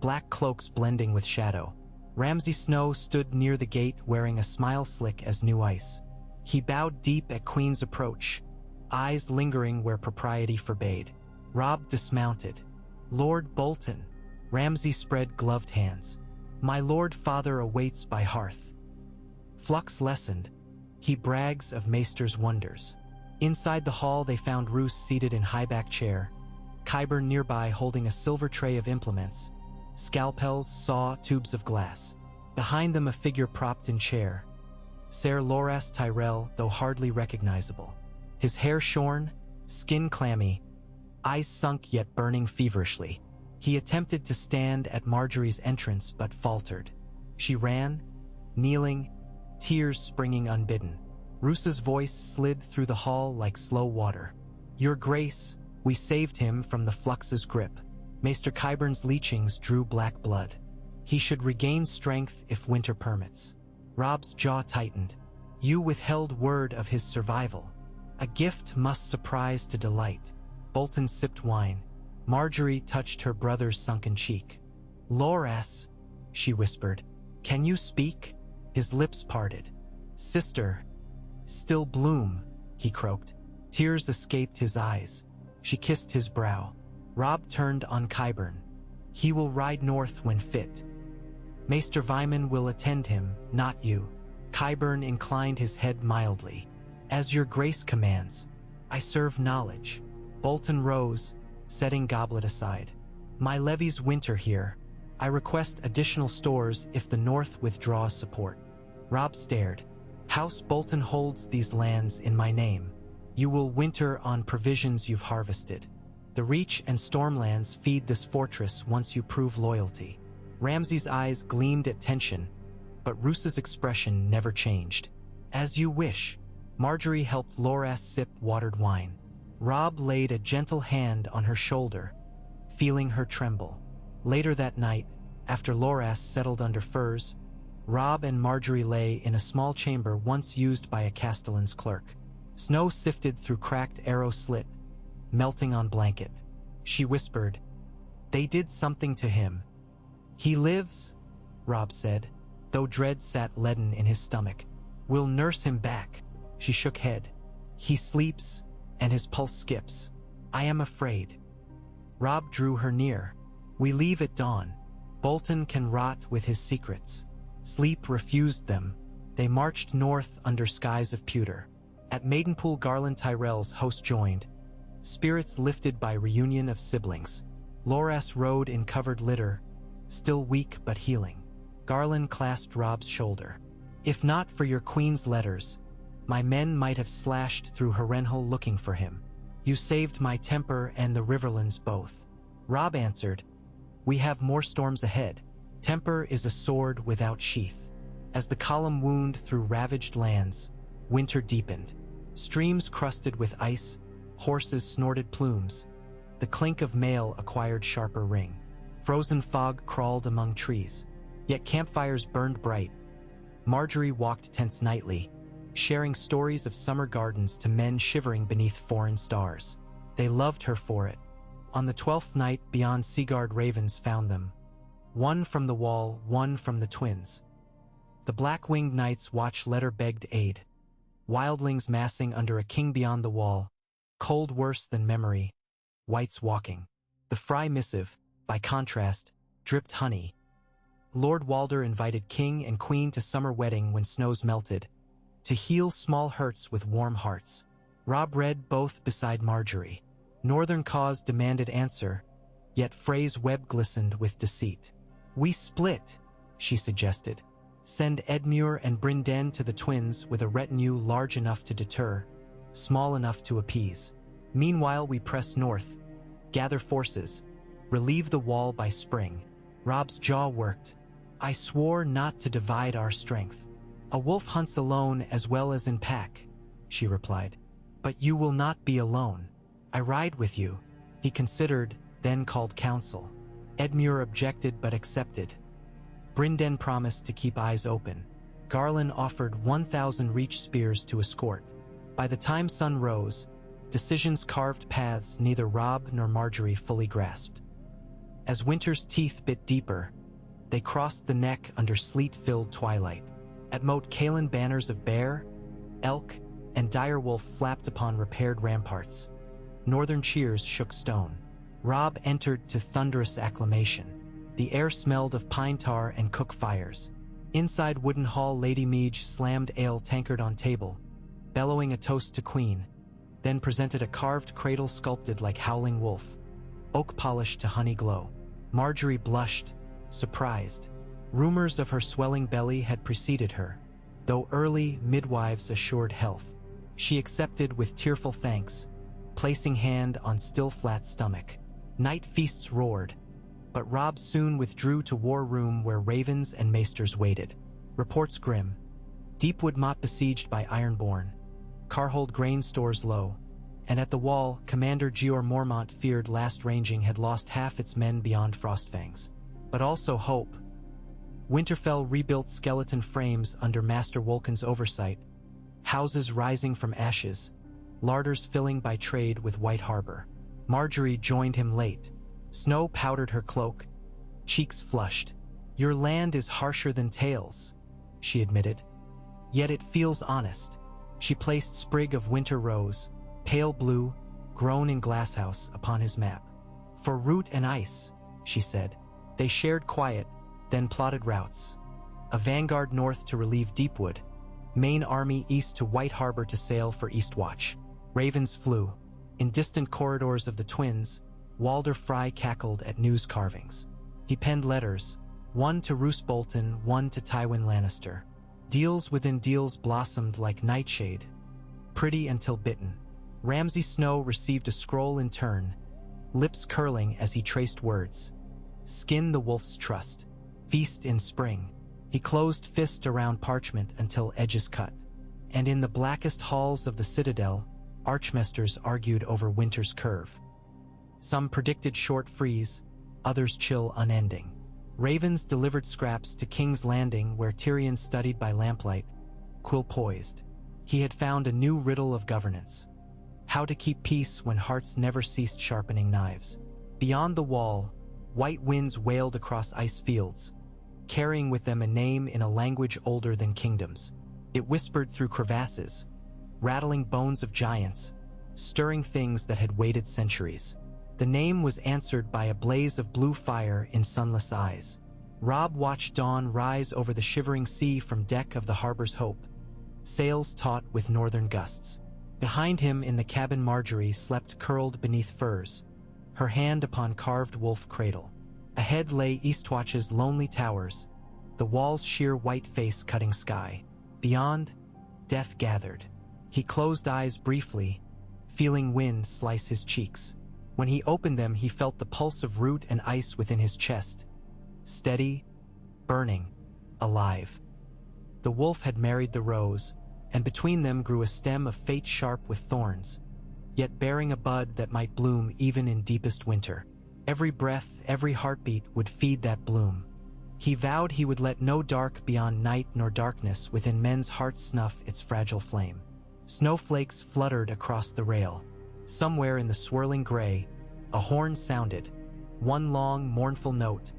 black cloaks blending with shadow. Ramsay Snow stood near the gate wearing a smile slick as new ice. He bowed deep at Queen's approach, eyes lingering where propriety forbade. Robb dismounted. Lord Bolton. Ramsay spread gloved hands. My lord father awaits by hearth. Flux lessened. He brags of Maester's wonders. Inside the hall they found Roose seated in high-back chair, Qyburn nearby holding a silver tray of implements, scalpels, saw, tubes of glass. Behind them a figure propped in chair. Ser Loras Tyrell, though hardly recognizable. His hair shorn, skin clammy, eyes sunk yet burning feverishly. He attempted to stand at Margaery's entrance but faltered. She ran, kneeling, tears springing unbidden. Roose's voice slid through the hall like slow water. Your Grace, we saved him from the Flux's grip. Maester Qyburn's leechings drew black blood. He should regain strength if winter permits. Robb's jaw tightened. You withheld word of his survival. A gift must surprise to delight. Bolton sipped wine. Margaery touched her brother's sunken cheek. Loras, she whispered. Can you speak? His lips parted. Sister. Still bloom, he croaked. Tears escaped his eyes. She kissed his brow. Robb turned on Qyburn. He will ride north when fit. Maester Vyman will attend him, not you. Qyburn inclined his head mildly. As your grace commands, I serve knowledge. Bolton rose, setting goblet aside. My levies winter here. I request additional stores if the north withdraws support. Robb stared. House Bolton holds these lands in my name. You will winter on provisions you've harvested. The Reach and Stormlands feed this fortress once you prove loyalty. Ramsay's eyes gleamed at tension, but Roose's expression never changed. As you wish. Margaery helped Loras sip watered wine. Robb laid a gentle hand on her shoulder, feeling her tremble. Later that night, after Loras settled under furs, Robb and Margaery lay in a small chamber once used by a castellan's clerk. Snow sifted through cracked arrow slit, melting on blanket. She whispered, They did something to him. He lives, Robb said, though dread sat leaden in his stomach. We'll nurse him back. She shook head. He sleeps, and his pulse skips. I am afraid. Robb drew her near. We leave at dawn. Bolton can rot with his secrets. Sleep refused them. They marched north under skies of pewter. At Maidenpool Garland Tyrell's host joined, spirits lifted by reunion of siblings. Loras rode in covered litter, still weak but healing. Garland clasped Robb's shoulder. If not for your queen's letters, my men might have slashed through Harrenhal looking for him. You saved my temper and the Riverlands both. Robb answered, We have more storms ahead. Temper is a sword without sheath. As the column wound through ravaged lands, winter deepened. Streams crusted with ice, horses snorted plumes. The clink of mail acquired sharper ring. Frozen fog crawled among trees, yet campfires burned bright. Margaery walked tense nightly, sharing stories of summer gardens to men shivering beneath foreign stars. They loved her for it. On the 12th night, beyond Seaguard ravens found them. One from the wall, one from the twins. The black-winged knights watch letter begged aid. Wildlings massing under a king beyond the wall. Cold worse than memory. Whites walking. The Fry missive, by contrast, dripped honey. Lord Walder invited king and queen to summer wedding when snows melted, to heal small hurts with warm hearts. Robb read both beside Margaery. Northern cause demanded answer, yet Frey's web glistened with deceit. "We split," she suggested. "Send Edmure and Brynden to the twins with a retinue large enough to deter, small enough to appease. Meanwhile we press north, gather forces, relieve the wall by spring." Robb's jaw worked. "I swore not to divide our strength. A wolf hunts alone as well as in pack," she replied. "But you will not be alone. I ride with you." He considered, then called counsel. Edmure objected but accepted. Brynden promised to keep eyes open. Garland offered 1,000 reach spears to escort. By the time sun rose, decisions carved paths neither Robb nor Margaery fully grasped. As winter's teeth bit deeper, they crossed the neck under sleet-filled twilight. At Moat Caelan banners of bear, elk, and direwolf flapped upon repaired ramparts. Northern cheers shook stone. Robb entered to thunderous acclamation. The air smelled of pine tar and cook fires. Inside wooden hall Lady Meage slammed ale tankard on table, bellowing a toast to Queen, then presented a carved cradle sculpted like howling wolf, oak polished to honey glow. Margaery blushed, surprised. Rumors of her swelling belly had preceded her, though early midwives assured health. She accepted with tearful thanks, placing hand on still flat stomach. Night feasts roared, but Robb soon withdrew to war room where ravens and maesters waited. Reports grim. Deepwood Motte besieged by Ironborn. Carhold grain stores low. And at the wall, Commander Jeor Mormont feared last ranging had lost half its men beyond Frostfangs. But also hope. Winterfell rebuilt skeleton frames under Master Wolkin's oversight. Houses rising from ashes. Larders filling by trade with White Harbor. Margaery joined him late. Snow powdered her cloak, cheeks flushed. "Your land is harsher than tales," she admitted. "Yet it feels honest." She placed sprig of winter rose, pale blue, grown in glasshouse, upon his map. "For root and ice," she said. They shared quiet, then plotted routes. A vanguard north to relieve Deepwood, main army east to White Harbor to sail for Eastwatch. Ravens flew. In distant corridors of the twins, Walder Frey cackled at news carvings. He penned letters, one to Roose Bolton, one to Tywin Lannister. Deals within deals blossomed like nightshade, pretty until bitten. Ramsay Snow received a scroll in turn, lips curling as he traced words. "Skin the wolf's trust. Feast in spring." He closed fist around parchment until edges cut. And in the blackest halls of the citadel, archmesters argued over winter's curve. Some predicted short freeze, others chill unending. Ravens delivered scraps to King's Landing where Tyrion studied by lamplight, quill poised. He had found a new riddle of governance. How to keep peace when hearts never ceased sharpening knives. Beyond the wall, white winds wailed across ice fields, carrying with them a name in a language older than kingdoms. It whispered through crevasses, rattling bones of giants, stirring things that had waited centuries. The name was answered by a blaze of blue fire in sunless eyes. Robb watched dawn rise over the shivering sea from deck of the harbor's Hope, sails taut with northern gusts. Behind him in the cabin Margaery slept curled beneath furs, her hand upon carved wolf cradle. Ahead lay Eastwatch's lonely towers, the wall's sheer white face cutting sky. Beyond, death gathered. He closed eyes briefly, feeling wind slice his cheeks. When he opened them, he felt the pulse of root and ice within his chest. Steady, burning, alive. The wolf had married the rose, and between them grew a stem of fate sharp with thorns, yet bearing a bud that might bloom even in deepest winter. Every breath, every heartbeat would feed that bloom. He vowed he would let no dark beyond night nor darkness within men's hearts snuff its fragile flame. Snowflakes fluttered across the rail. Somewhere in the swirling gray, a horn sounded, one long, mournful note,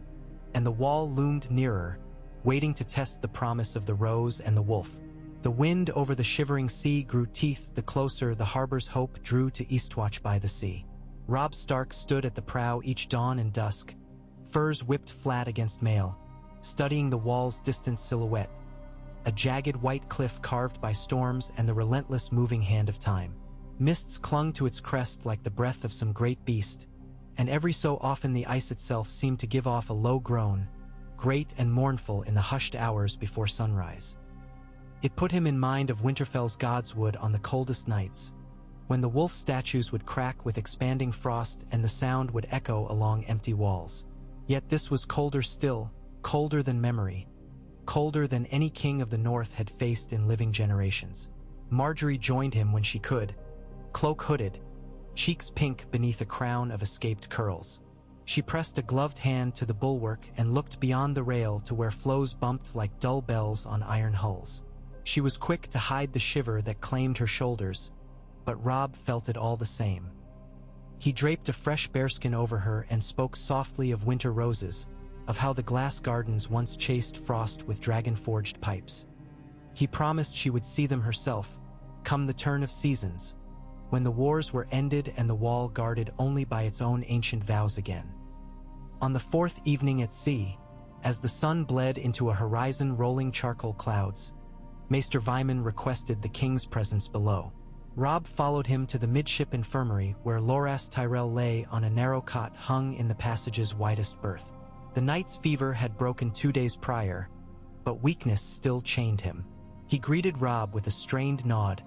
and the wall loomed nearer, waiting to test the promise of the rose and the wolf. The wind over the shivering sea grew teeth the closer the harbor's hope drew to Eastwatch by the sea. Robb Stark stood at the prow each dawn and dusk, furs whipped flat against mail, studying the wall's distant silhouette, a jagged white cliff carved by storms and the relentless moving hand of time. Mists clung to its crest like the breath of some great beast, and every so often the ice itself seemed to give off a low groan, great and mournful in the hushed hours before sunrise. It put him in mind of Winterfell's godswood on the coldest nights, when the wolf statues would crack with expanding frost and the sound would echo along empty walls. Yet this was colder still, colder than memory, colder than any king of the north had faced in living generations. Margaery joined him when she could, cloak hooded, cheeks pink beneath a crown of escaped curls. She pressed a gloved hand to the bulwark and looked beyond the rail to where floes bumped like dull bells on iron hulls. She was quick to hide the shiver that claimed her shoulders, but Robb felt it all the same. He draped a fresh bearskin over her and spoke softly of winter roses, of how the glass gardens once chased frost with dragon-forged pipes. He promised she would see them herself, come the turn of seasons, when the wars were ended and the wall guarded only by its own ancient vows again. On the fourth evening at sea, as the sun bled into a horizon rolling charcoal clouds, Maester Vyman requested the king's presence below. Robb followed him to the midship infirmary where Loras Tyrell lay on a narrow cot hung in the passage's widest berth. The night's fever had broken 2 days prior, but weakness still chained him. He greeted Robb with a strained nod.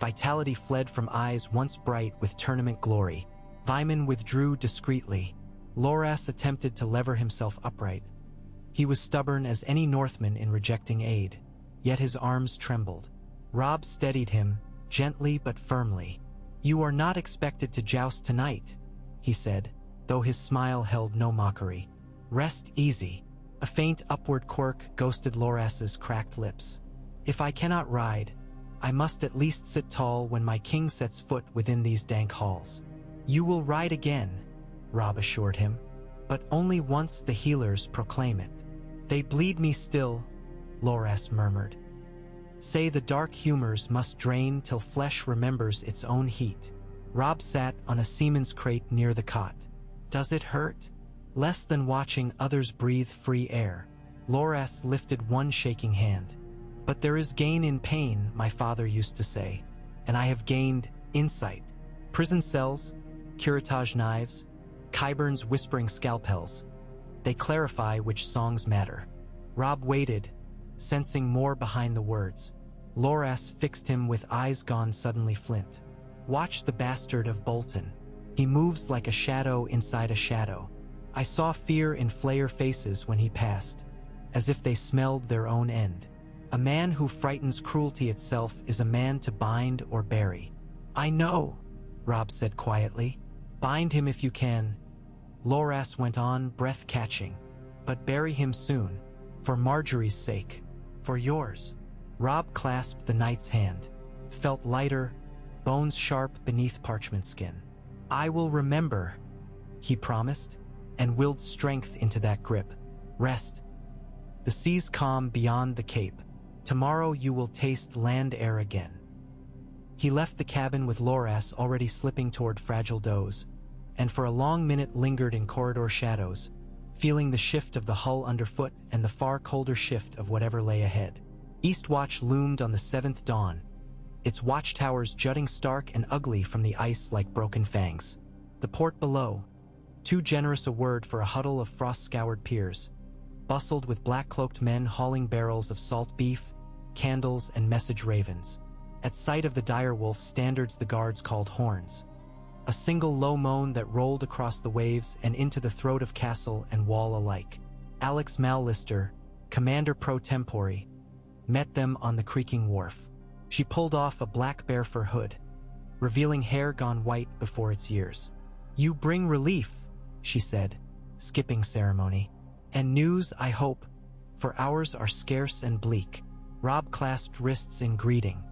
Vitality fled from eyes once bright with tournament glory. Vyman withdrew discreetly. Loras attempted to lever himself upright. He was stubborn as any Northman in rejecting aid, yet his arms trembled. Robb steadied him, gently but firmly. "You are not expected to joust tonight," he said, though his smile held no mockery. "Rest easy." A faint upward quirk ghosted Loras's cracked lips. "If I cannot ride, I must at least sit tall when my king sets foot within these dank halls." "You will ride again," Robb assured him, "but only once the healers proclaim it." "They bleed me still," Loras murmured. "Say the dark humors must drain till flesh remembers its own heat." Robb sat on a seaman's crate near the cot. "Does it hurt?" "Less than watching others breathe free air." Loras lifted one shaking hand. "But there is gain in pain," my father used to say, "and I have gained insight. Prison cells, curettage knives, Qyburn's whispering scalpels. They clarify which songs matter." Robb waited, sensing more behind the words. Loras fixed him with eyes gone suddenly flint. "Watch the bastard of Bolton. He moves like a shadow inside a shadow. I saw fear in flayer faces when he passed, as if they smelled their own end. A man who frightens cruelty itself is a man to bind or bury." "I know," Robb said quietly. "Bind him if you can," Loras went on, breath-catching. "But bury him soon, for Margaery's sake, for yours." Robb clasped the knight's hand, felt lighter, bones sharp beneath parchment skin. "I will remember," he promised, and willed strength into that grip. "Rest. The sea's calm beyond the cape. Tomorrow you will taste land air again." He left the cabin with Loras already slipping toward fragile doze, and for a long minute lingered in corridor shadows, feeling the shift of the hull underfoot and the far colder shift of whatever lay ahead. Eastwatch loomed on the 7th dawn, its watchtowers jutting stark and ugly from the ice like broken fangs. The port below, too generous a word for a huddle of frost-scoured piers, bustled with black-cloaked men hauling barrels of salt beef, candles, and message ravens. At sight of the direwolf standards the guards called horns, a single low moan that rolled across the waves and into the throat of castle and wall alike. Alex Mallister, commander pro tempore, met them on the creaking wharf. She pulled off a black bear fur hood, revealing hair gone white before its years. "You bring relief," she said, skipping ceremony. And news, I hope, for ours are scarce and bleak. Robb clasped wrists in greeting.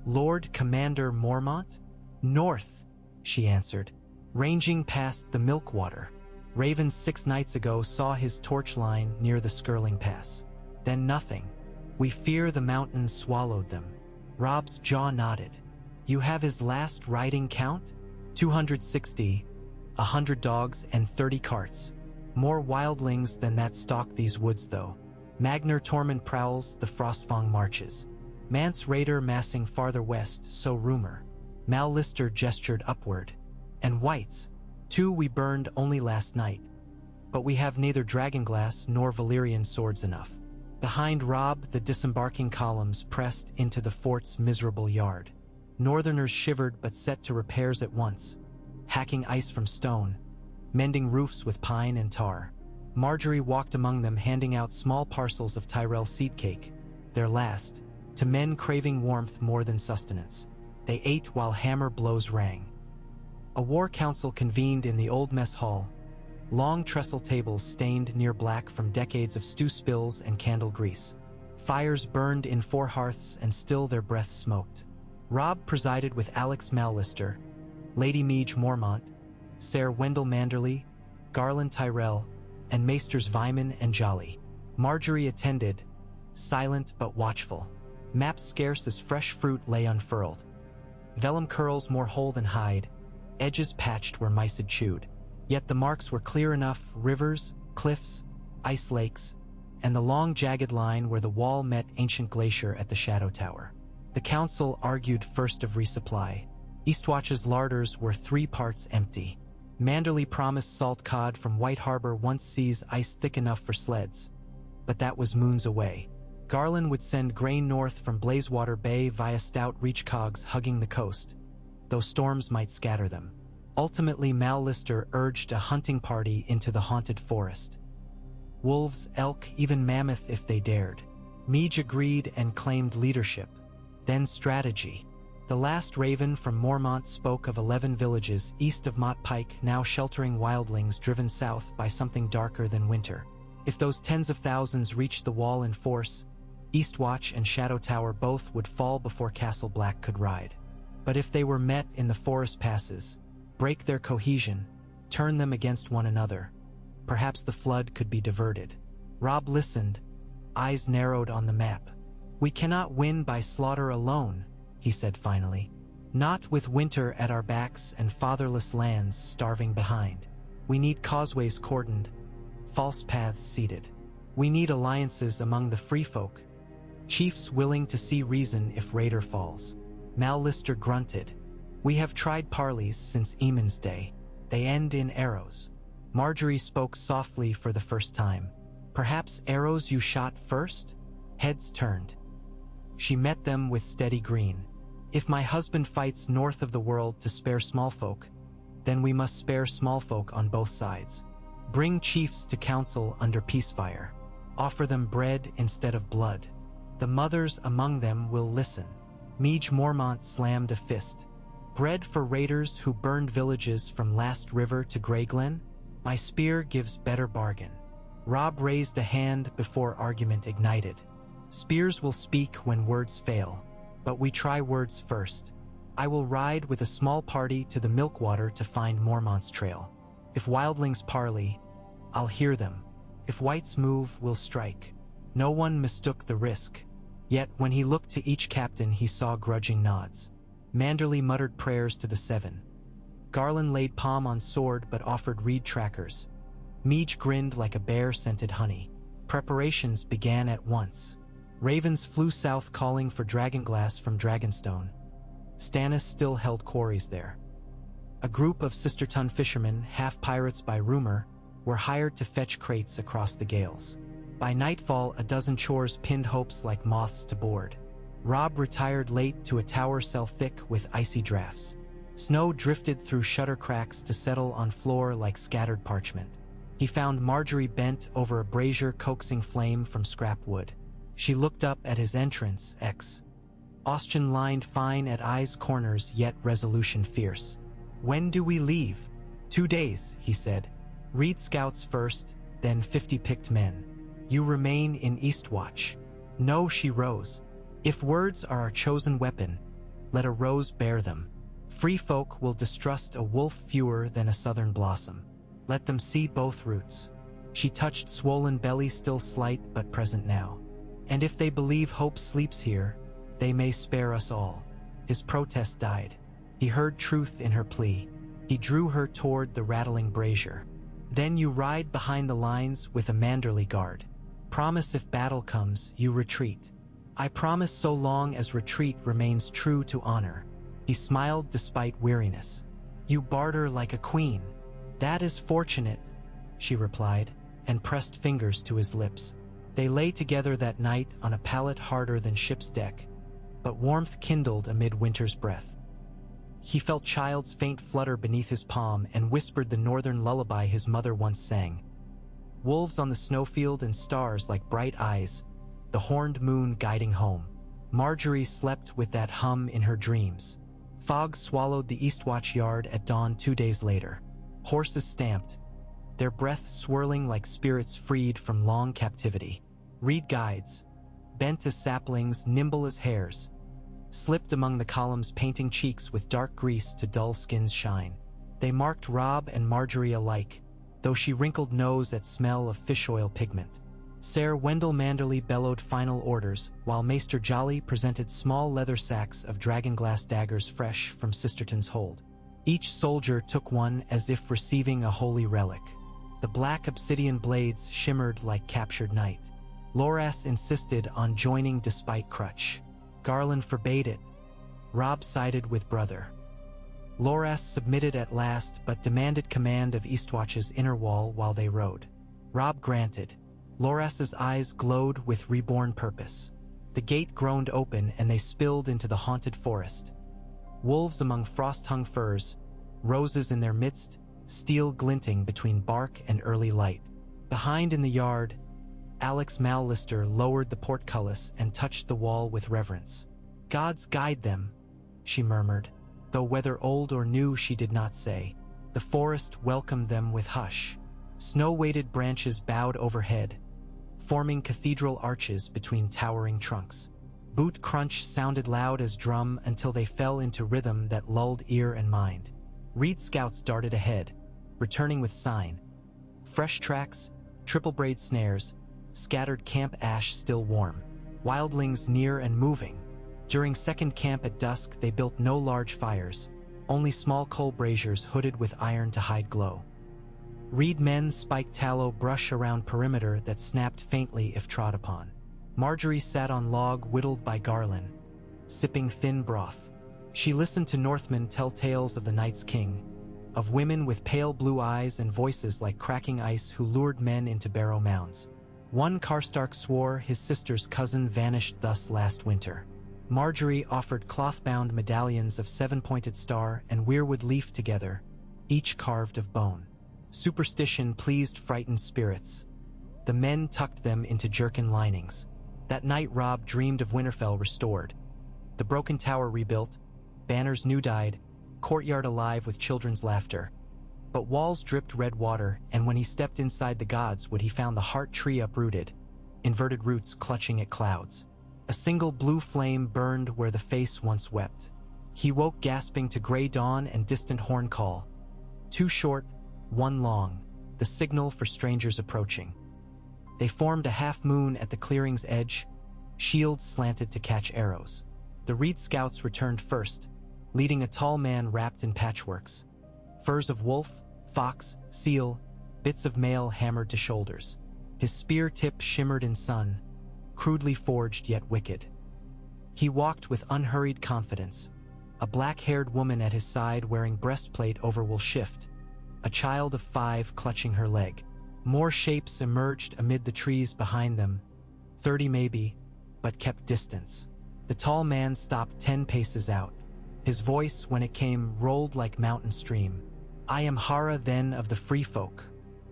Lord Commander Mormont? North, she answered, ranging past the Milkwater. Ravens 6 nights ago saw his torch line near the Skirling Pass. Then nothing. We fear the mountains swallowed them. Robb's jaw nodded. You have his last riding count? 260, 100 dogs and 30 carts. More wildlings than that stalk these woods though. Magnar Tormund prowls, the Frostfang marches. Mance Raider massing farther west, so rumor. Mal Lister gestured upward. And whites. 2 we burned only last night. But we have neither dragonglass nor Valyrian swords enough. Behind Robb, the disembarking columns pressed into the fort's miserable yard. Northerners shivered but set to repairs at once, hacking ice from stone, mending roofs with pine and tar. Margaery walked among them, handing out small parcels of Tyrell seed cake, their last, to men craving warmth more than sustenance. They ate while hammer blows rang. A war council convened in the old mess hall, long trestle tables stained near black from decades of stew spills and candle grease. Fires burned in 4 hearths and still their breath smoked. Robb presided with Alex Mallister, Lady Meage Mormont, Ser Wendell Manderley, Garland Tyrell, and Maesters Vyman and Jolly. Margaery attended, silent but watchful. Maps scarce as fresh fruit lay unfurled. Vellum curls more whole than hide, edges patched where mice had chewed. Yet the marks were clear enough: rivers, cliffs, ice lakes, and the long jagged line where the wall met ancient glacier at the Shadow Tower. The council argued first of resupply. Eastwatch's larders were 3 parts empty. Manderley promised salt cod from White Harbor once seas ice thick enough for sleds. But that was moons away. Garland would send grain north from Blazewater Bay via stout reach cogs hugging the coast, though storms might scatter them. Ultimately, Mal Lister urged a hunting party into the haunted forest. Wolves, elk, even mammoth if they dared. Meage agreed and claimed leadership. Then strategy. The last raven from Mormont spoke of 11 villages east of Mott Pike now sheltering wildlings driven south by something darker than winter. If those tens of thousands reached the wall in force, Eastwatch and Shadow Tower both would fall before Castle Black could ride. But if they were met in the forest passes, break their cohesion, turn them against one another, perhaps the flood could be diverted. Robb listened, eyes narrowed on the map. We cannot win by slaughter alone, he said finally. Not with winter at our backs and fatherless lands starving behind. We need causeways cordoned, false paths seeded. We need alliances among the free folk, chiefs willing to see reason if Raider falls. Mal Lister grunted. We have tried parleys since Eamon's day. They end in arrows. Margaery spoke softly for the first time. Perhaps arrows you shot first? Heads turned. She met them with steady green. If my husband fights north of the world to spare small folk, then we must spare small folk on both sides. Bring chiefs to council under peacefire. Offer them bread instead of blood. The mothers among them will listen. Meage Mormont slammed a fist. Bread for raiders who burned villages from Last River to Grey Glen? My spear gives better bargain. Robb raised a hand before argument ignited. Spears will speak when words fail, but we try words first. I will ride with a small party to the Milkwater to find Mormont's trail. If wildlings parley, I'll hear them. If whites move, we'll strike. No one mistook the risk. Yet when he looked to each captain, he saw grudging nods. Manderley muttered prayers to the 7. Garland laid palm on sword but offered reed trackers. Meage grinned like a bear scented honey. Preparations began at once. Ravens flew south calling for dragonglass from Dragonstone. Stannis still held quarries there. A group of Sisterton fishermen, half pirates by rumor, were hired to fetch crates across the gales. By nightfall, a dozen chores pinned hopes like moths to board. Robb retired late to a tower cell thick with icy drafts. Snow drifted through shutter cracks to settle on floor like scattered parchment. He found Margaery bent over a brazier coaxing flame from scrap wood. She looked up at his entrance, Austen lined fine at eyes corners yet resolution fierce. When do we leave? 2 days, he said. Reed scouts first, then 50 picked men. You remain in Eastwatch. No, she rose. If words are our chosen weapon, let a rose bear them. Free folk will distrust a wolf fewer than a southern blossom. Let them see both roots. She touched swollen belly still slight but present now. And if they believe hope sleeps here, they may spare us all. His protest died. He heard truth in her plea. He drew her toward the rattling brazier. Then you ride behind the lines with a manderly guard. Promise if battle comes, you retreat. I promise so long as retreat remains true to honor. He smiled despite weariness. You barter like a queen. That is fortunate, she replied, and pressed fingers to his lips. They lay together that night on a pallet harder than ship's deck, but warmth kindled amid winter's breath. He felt child's faint flutter beneath his palm and whispered the northern lullaby his mother once sang. Wolves on the snowfield and stars like bright eyes, the horned moon guiding home. Margaery slept with that hum in her dreams. Fog swallowed the Eastwatch yard at dawn 2 days later. Horses stamped, their breath swirling like spirits freed from long captivity. Reed guides, bent as saplings, nimble as hares, slipped among the columns, painting cheeks with dark grease to dull skin's shine. They marked Robb and Margaery alike, though she wrinkled nose at smell of fish oil pigment. Ser Wendell Manderly bellowed final orders, while Maester Jolly presented small leather sacks of dragonglass daggers fresh from Sisterton's hold. Each soldier took one as if receiving a holy relic. The black obsidian blades shimmered like captured night. Loras insisted on joining despite crutch. Garland forbade it. Robb sided with brother. Loras submitted at last but demanded command of Eastwatch's inner wall while they rode. Robb granted. Loras's eyes glowed with reborn purpose. The gate groaned open and they spilled into the haunted forest. Wolves among frost-hung firs, roses in their midst, steel glinting between bark and early light. Behind in the yard, Alex Mallister lowered the portcullis and touched the wall with reverence. Gods guide them, she murmured, though whether old or new she did not say. The forest welcomed them with hush. Snow-weighted branches bowed overhead, forming cathedral arches between towering trunks. Boot crunch sounded loud as drum until they fell into rhythm that lulled ear and mind. Reed scouts darted ahead, returning with sign. Fresh tracks, triple braid snares, scattered camp ash still warm. Wildlings near and moving. During second camp at dusk they built no large fires, only small coal braziers hooded with iron to hide glow. Reed men spiked tallow brush around perimeter that snapped faintly if trod upon. Margaery sat on log whittled by Garland, sipping thin broth. She listened to Northmen tell tales of the Night's King, of women with pale blue eyes and voices like cracking ice who lured men into barrow mounds. One Karstark swore his sister's cousin vanished thus last winter. Margaery offered cloth-bound medallions of seven-pointed star and weirwood leaf together, each carved of bone. Superstition pleased frightened spirits. The men tucked them into jerkin linings. That night Robb dreamed of Winterfell restored. The broken tower rebuilt, banners new-dyed, courtyard alive with children's laughter. But walls dripped red water, and when he stepped inside the gods would he found the heart tree uprooted, inverted roots clutching at clouds. A single blue flame burned where the face once wept. He woke gasping to gray dawn and distant horn call. Two short, one long, the signal for strangers approaching. They formed a half-moon at the clearing's edge, shields slanted to catch arrows. The Reed scouts returned first, leading a tall man wrapped in patchworks. Furs of wolf, fox, seal, bits of mail hammered to shoulders. His spear tip shimmered in sun, crudely forged yet wicked. He walked with unhurried confidence, a black-haired woman at his side wearing breastplate over will shift, a child of 5 clutching her leg. More shapes emerged amid the trees behind them, 30 maybe, but kept distance. The tall man stopped 10 paces out. His voice, when it came, rolled like mountain stream. I am Hara then of the free folk.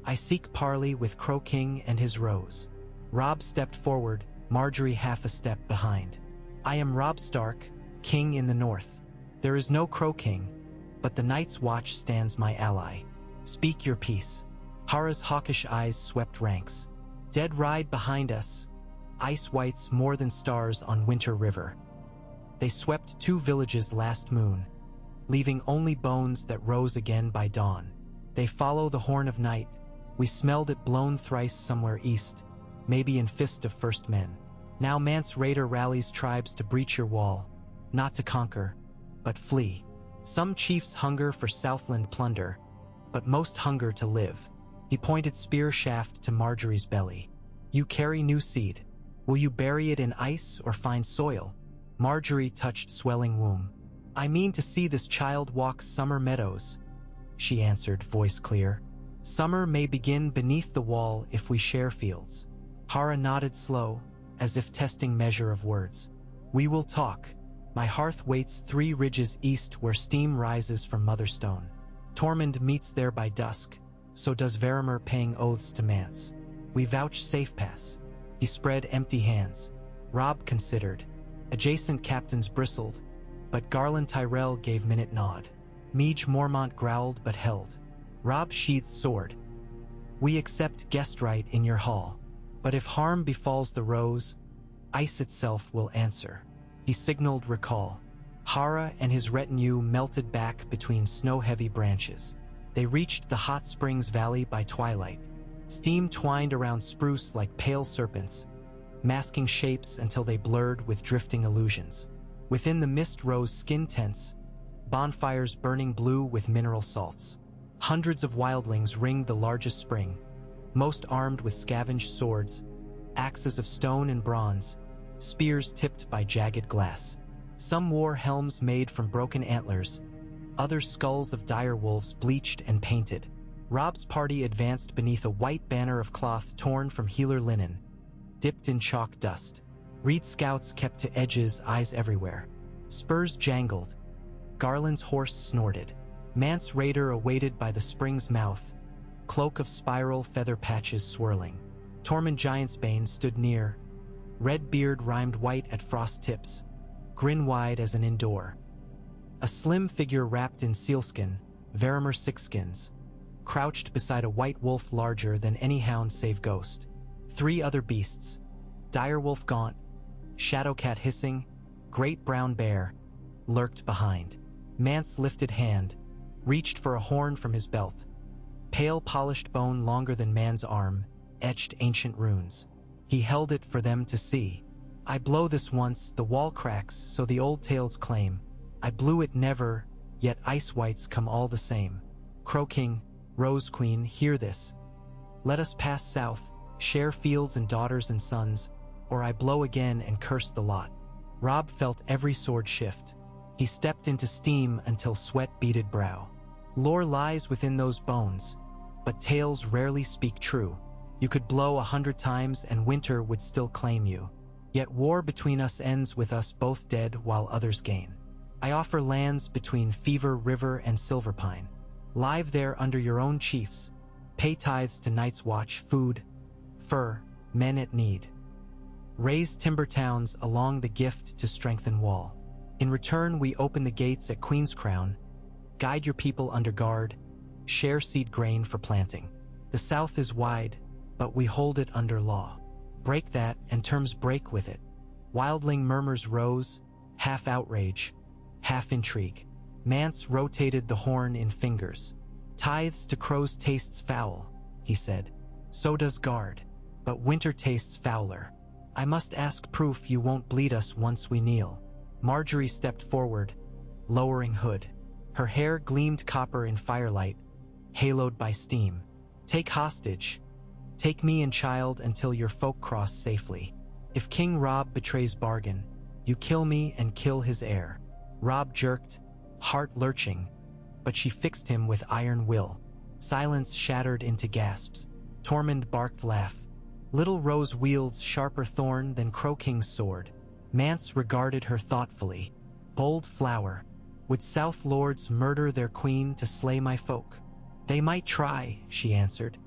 I seek parley with Crow King and his rose. Robb stepped forward, Margaery half a step behind. I am Robb Stark, king in the north. There is no Crow King, but the Night's Watch stands my ally. Speak your peace. Hara's hawkish eyes swept ranks. Dead ride behind us, ice whites more than stars on Winter River. They swept 2 villages last moon, leaving only bones that rose again by dawn. They follow the horn of night. We smelled it blown thrice somewhere east, maybe in fist of first men. Now Mance Raider rallies tribes to breach your wall, not to conquer, but flee. Some chiefs hunger for Southland plunder, but most hunger to live. He pointed spear shaft to Margaery's belly. You carry new seed. Will you bury it in ice or find soil? Margaery touched swelling womb. I mean to see this child walk summer meadows, she answered, voice clear. Summer may begin beneath the wall if we share fields. Hara nodded slow, as if testing measure of words. We will talk. My hearth waits 3 ridges east where steam rises from Motherstone. Tormund meets there by dusk, so does Varamir paying oaths to Mance. We vouch safe pass. He spread empty hands. Robb considered. Adjacent captains bristled, but Garland Tyrell gave minute nod. Meege Mormont growled but held. Robb sheathed sword. We accept guest right in your hall, but if harm befalls the rose, ice itself will answer. He signaled recall. Hara and his retinue melted back between snow-heavy branches. They reached the hot springs valley by twilight. Steam twined around spruce like pale serpents, masking shapes until they blurred with drifting illusions. Within the mist rose skin tents, bonfires burning blue with mineral salts. Hundreds of wildlings ringed the largest spring, most armed with scavenged swords, axes of stone and bronze, spears tipped by jagged glass. Some wore helms made from broken antlers, others skulls of dire wolves bleached and painted. Robb's party advanced beneath a white banner of cloth torn from healer linen, dipped in chalk dust. Reed scouts kept to edges, eyes everywhere. Spurs jangled. Garland's horse snorted. Mance Raider awaited by the spring's mouth, cloak of spiral feather patches swirling. Tormund Giantsbane stood near, red beard rimed white at frost tips, grin wide as an indoor. A slim figure wrapped in sealskin, Varamir Sixskins, crouched beside a white wolf larger than any hound save Ghost. 3 other beasts, direwolf gaunt, shadowcat hissing, great brown bear, lurked behind. Mance lifted hand, reached for a horn from his belt. Pale polished bone longer than man's arm, etched ancient runes. He held it for them to see. I blow this once, the wall cracks, so the old tales claim. I blew it never, yet ice whites come all the same. Crow King, Rose Queen, hear this. Let us pass south, share fields and daughters and sons, or I blow again and curse the lot. Robb felt every sword shift. He stepped into steam until sweat beaded brow. Lore lies within those bones, but tales rarely speak true. You could blow 100 times and winter would still claim you. Yet war between us ends with us both dead while others gain. I offer lands between Fever River and Silverpine. Live there under your own chiefs. Pay tithes to Night's Watch, food, fur, men at need. Raise timber towns along the gift to strengthen wall. In return, we open the gates at Queen's Crown, guide your people under guard, share seed grain for planting. The South is wide, but we hold it under law. Break that, and terms break with it. Wildling murmurs rose, half outrage, half intrigue. Mance rotated the horn in fingers. Tithes to crows tastes foul, he said. So does guard, but winter tastes fouler. I must ask proof you won't bleed us once we kneel. Margaery stepped forward, lowering hood. Her hair gleamed copper in firelight, haloed by steam. Take hostage. Take me and child until your folk cross safely. If King Robb betrays bargain, you kill me and kill his heir. Robb jerked, heart lurching, but she fixed him with iron will. Silence shattered into gasps. Tormund barked laugh. Little Rose wields sharper thorn than Crow King's sword. Mance regarded her thoughtfully. Bold flower, would South Lords murder their queen to slay my folk? They might try, she answered.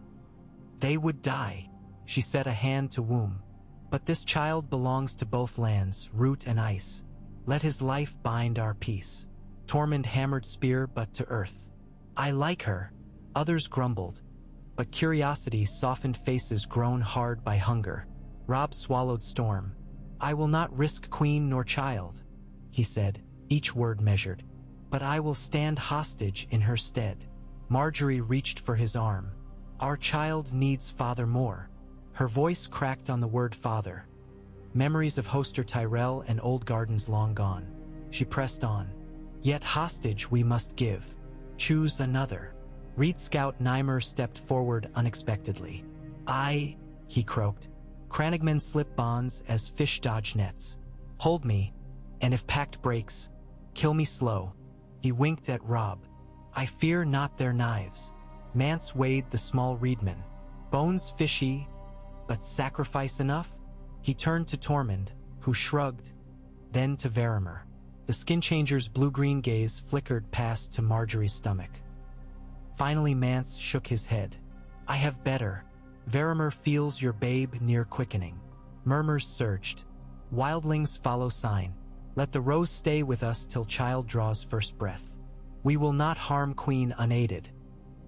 They would die, she set a hand to womb. But this child belongs to both lands, root and ice. Let his life bind our peace. Tormund hammered spear but to earth. I like her, others grumbled. but curiosity softened faces grown hard by hunger. Robb swallowed storm. "I will not risk queen nor child," he said, each word measured. "But I will stand hostage in her stead." Margaery reached for his arm. "Our child needs father more." Her voice cracked on the word father. Memories of Hoster Tyrell and old gardens long gone. She pressed on. "Yet hostage we must give. Choose another." Reed Scout Nymer stepped forward unexpectedly. He croaked. "Crannogmen slip bonds as fish dodge nets. Hold me, and if pact breaks, kill me slow." He winked at Robb. "I fear not their knives." Mance weighed the small reedman. "Bones fishy, but sacrifice enough?" He turned to Tormund, who shrugged, then to Varamir. The skin changer's blue-green gaze flickered past to Margaery's stomach. Finally Mance shook his head. "I have better. Varamir feels your babe near quickening." Murmurs surged. "Wildlings follow sign. Let the rose stay with us till child draws first breath. We will not harm queen unaided.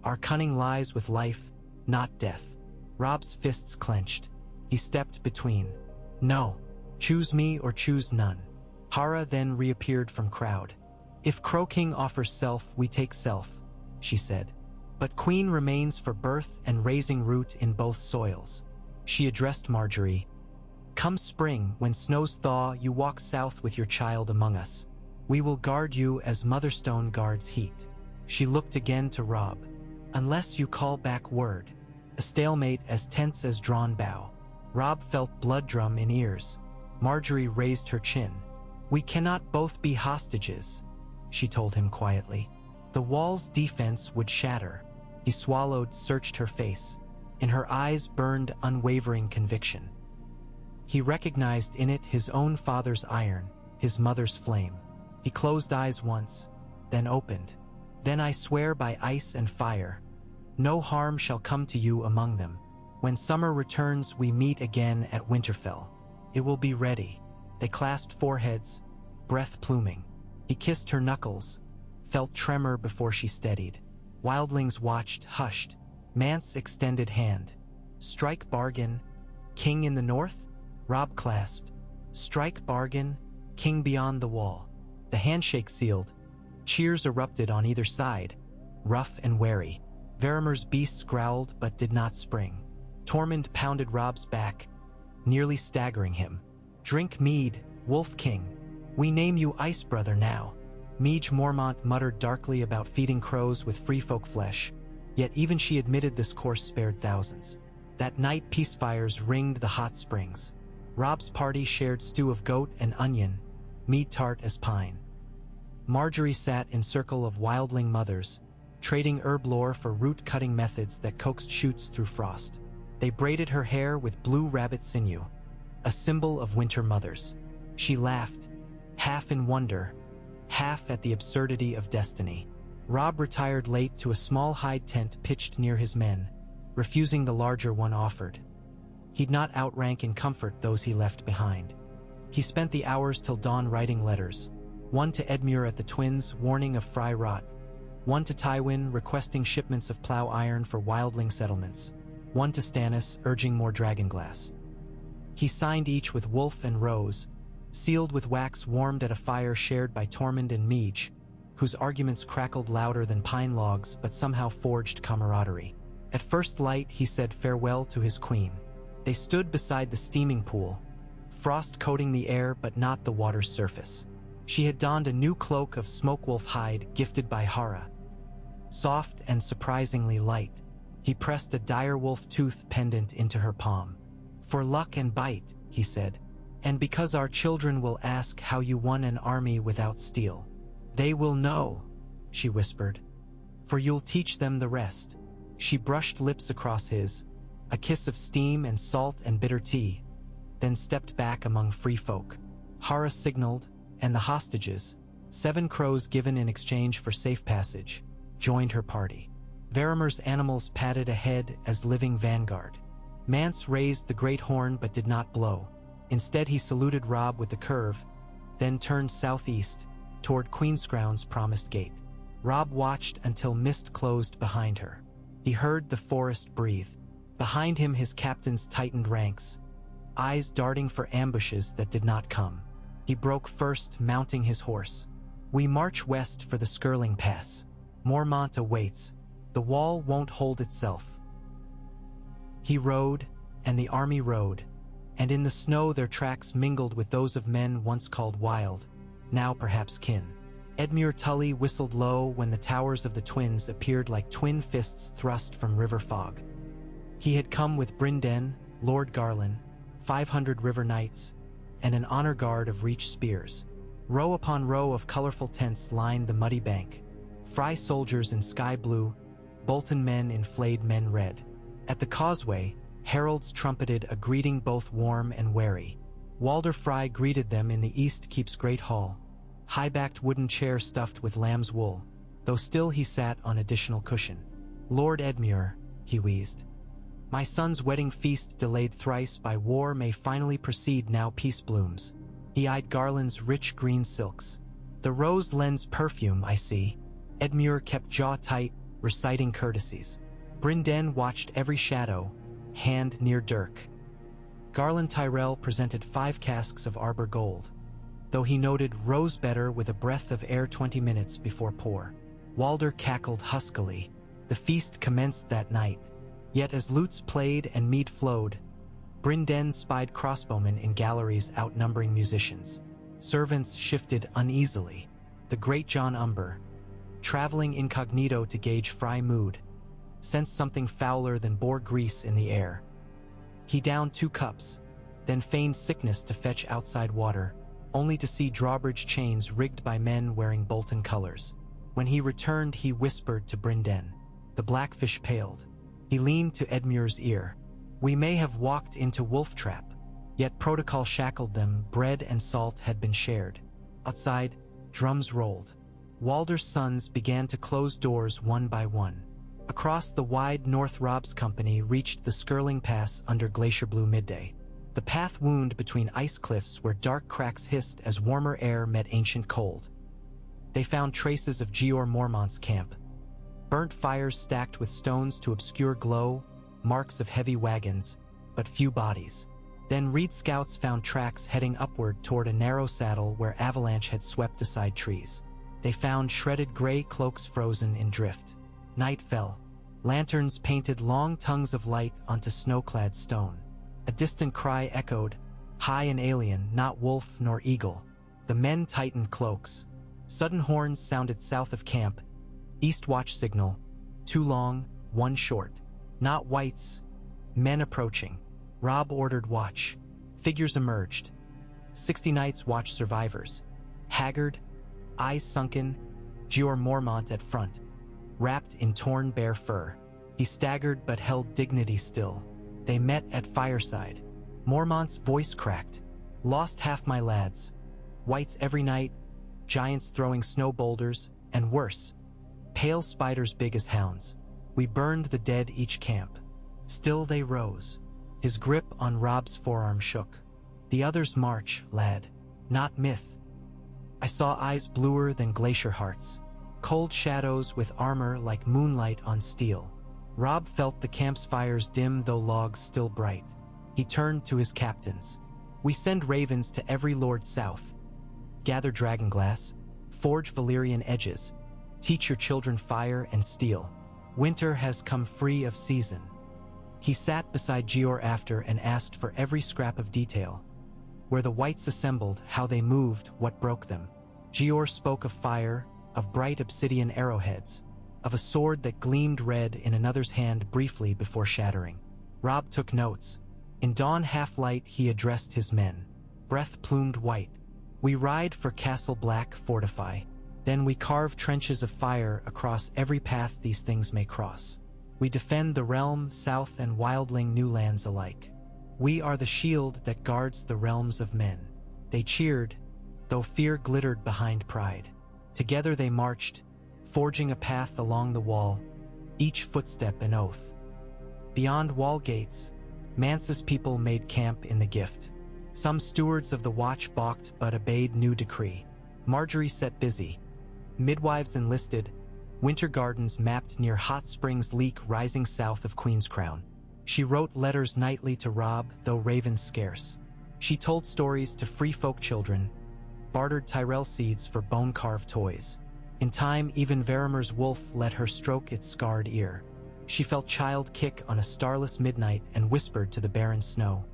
Our cunning lies with life, not death." Robb's fists clenched. He stepped between. "No. Choose me or choose none." Hara then reappeared from crowd. "If Crow King offers self, we take self," she said. "But queen remains for birth and raising root in both soils." She addressed Margaery. "Come spring, when snows thaw, you walk south with your child among us. We will guard you as Motherstone guards heat." She looked again to Robb. "Unless you call back word." A stalemate as tense as drawn bow. Robb felt blood drum in ears. Margaery raised her chin. "We cannot both be hostages," she told him quietly. "The wall's defense would shatter." He swallowed, searched her face. In her eyes burned unwavering conviction. He recognized in it his own father's iron, his mother's flame. He closed eyes once, then opened. "Then I swear by ice and fire, no harm shall come to you among them. When summer returns, we meet again at Winterfell. It will be ready." They clasped foreheads, breath pluming. He kissed her knuckles, felt tremor before she steadied. Wildlings watched, hushed. Mance extended hand. "Strike bargain, king in the north?" Robb clasped. "Strike bargain, king beyond the wall." The handshake sealed. Cheers erupted on either side, rough and wary. Varamir's beasts growled but did not spring. Tormund pounded Robb's back, nearly staggering him. "Drink mead, Wolf King. We name you Ice Brother now." Meage Mormont muttered darkly about feeding crows with free folk flesh, yet even she admitted this course spared thousands. That night peace fires ringed the hot springs. Robb's party shared stew of goat and onion, mead tart as pine. Margaery sat in circle of wildling mothers, trading herb lore for root-cutting methods that coaxed shoots through frost. They braided her hair with blue rabbit sinew, a symbol of winter mothers. She laughed, half in wonder, half at the absurdity of destiny. Robb retired late to a small hide tent pitched near his men, refusing the larger one offered. He'd not outrank in comfort those he left behind. He spent the hours till dawn writing letters, one to Edmure at the Twins warning of fry rot, one to Tywin requesting shipments of plow iron for wildling settlements, one to Stannis urging more dragonglass. He signed each with Wolf and Rose, sealed with wax warmed at a fire shared by Tormund and Meage, whose arguments crackled louder than pine logs but somehow forged camaraderie. At first light he said farewell to his queen. They stood beside the steaming pool, frost coating the air but not the water's surface. She had donned a new cloak of smokewolf hide gifted by Hara. Soft and surprisingly light, he pressed a direwolf tooth pendant into her palm. "For luck and bite," he said, "and because our children will ask how you won an army without steel." "They will know," she whispered, "for you'll teach them the rest." She brushed lips across his, a kiss of steam and salt and bitter tea, then stepped back among free folk. Hara signaled, and the hostages, 7 crows given in exchange for safe passage, joined her party. Varamir's animals padded ahead as living vanguard. Mance raised the great horn but did not blow. Instead he saluted Robb with the curve, then turned southeast, toward Queenscrown's promised gate. Robb watched until mist closed behind her. He heard the forest breathe. Behind him his captains tightened ranks, eyes darting for ambushes that did not come. He broke first, mounting his horse. We march west for the Skirling Pass. Mormont awaits. The wall won't hold itself. He rode, and the army rode, and in the snow their tracks mingled with those of men once called wild, now perhaps kin. Edmure Tully whistled low when the towers of the twins appeared like twin fists thrust from river fog. He had come with Brynden, Lord Garland, 500 river knights, and an honor guard of reach spears. Row upon row of colorful tents lined the muddy bank. Fry soldiers in sky blue, Bolton men in flayed men red. At the causeway, heralds trumpeted a greeting both warm and wary. Walder Fry greeted them in the East Keep's great hall, high-backed wooden chair stuffed with lamb's wool, though still he sat on additional cushion. "Lord Edmure," he wheezed, "my son's wedding feast delayed thrice by war may finally proceed now peace blooms." He eyed Garland's rich green silks. "The rose lends perfume, I see." Edmure kept jaw tight, reciting courtesies. Brynden watched every shadow, hand near dirk. Garland Tyrell presented 5 casks of arbor gold, though he noted rose better with a breath of air 20 minutes before pour. Walder cackled huskily. The feast commenced that night. Yet as lutes played and mead flowed, Brynden spied crossbowmen in galleries outnumbering musicians. Servants shifted uneasily. The great John Umber, traveling incognito to gauge Fry mood, sensed something fouler than boar grease in the air. He downed 2 cups, then feigned sickness to fetch outside water, only to see drawbridge chains rigged by men wearing Bolton colors. When he returned, he whispered to Brynden. The blackfish paled. He leaned to Edmure's ear. "We may have walked into wolf trap, yet protocol shackled them. Bread and salt had been shared." Outside, drums rolled. Walder's sons began to close doors one by one. Across the wide north, Robb's company reached the Skirling Pass under glacier blue midday. The path wound between ice cliffs where dark cracks hissed as warmer air met ancient cold. They found traces of Jeor Mormont's camp. Burnt fires stacked with stones to obscure glow, marks of heavy wagons, but few bodies. Then Reed scouts found tracks heading upward toward a narrow saddle where avalanche had swept aside trees. They found shredded gray cloaks frozen in drift. Night fell. Lanterns painted long tongues of light onto snow-clad stone. A distant cry echoed, high and alien, not wolf nor eagle. The men tightened cloaks. Sudden horns sounded south of camp. East watch signal. 2 long, 1 short. Not whites. Men approaching. Robb ordered watch. Figures emerged. 60 knights watched survivors. Haggard, eyes sunken, Jeor Mormont at front, wrapped in torn bare fur. He staggered but held dignity still. They met at fireside. Mormont's voice cracked. "Lost half my lads. Whites every night, giants throwing snow boulders, and worse, pale spiders big as hounds. We burned the dead each camp." Still they rose. His grip on Robb's forearm shook. "The others march, lad, not myth." I saw eyes bluer than glacier hearts, cold shadows with armor like moonlight on steel. Robb felt the camp's fires dim though logs still bright. He turned to his captains. "We send ravens to every lord south. Gather dragonglass, forge Valyrian edges, teach your children fire and steel. Winter has come free of season." He sat beside Jeor after and asked for every scrap of detail. Where the whites assembled, how they moved, what broke them. Jeor spoke of fire, of bright obsidian arrowheads, of a sword that gleamed red in another's hand briefly before shattering. Robb took notes. In dawn half-light he addressed his men. Breath plumed white. "We ride for Castle Black, fortify. Then we carve trenches of fire across every path these things may cross. We defend the realm, south and wildling new lands alike. We are the shield that guards the realms of men." They cheered, though fear glittered behind pride. Together they marched, forging a path along the wall, each footstep an oath. Beyond wall gates, Mance's people made camp in the gift. Some stewards of the watch balked but obeyed new decree. Margaery set busy. Midwives enlisted, winter gardens mapped near hot springs leak rising south of Queen's Crown. She wrote letters nightly to Robb, though ravens scarce. She told stories to free folk children, bartered Tyrell seeds for bone-carved toys. In time, even Verimer's wolf let her stroke its scarred ear. She felt child kick on a starless midnight and whispered to the barren snow,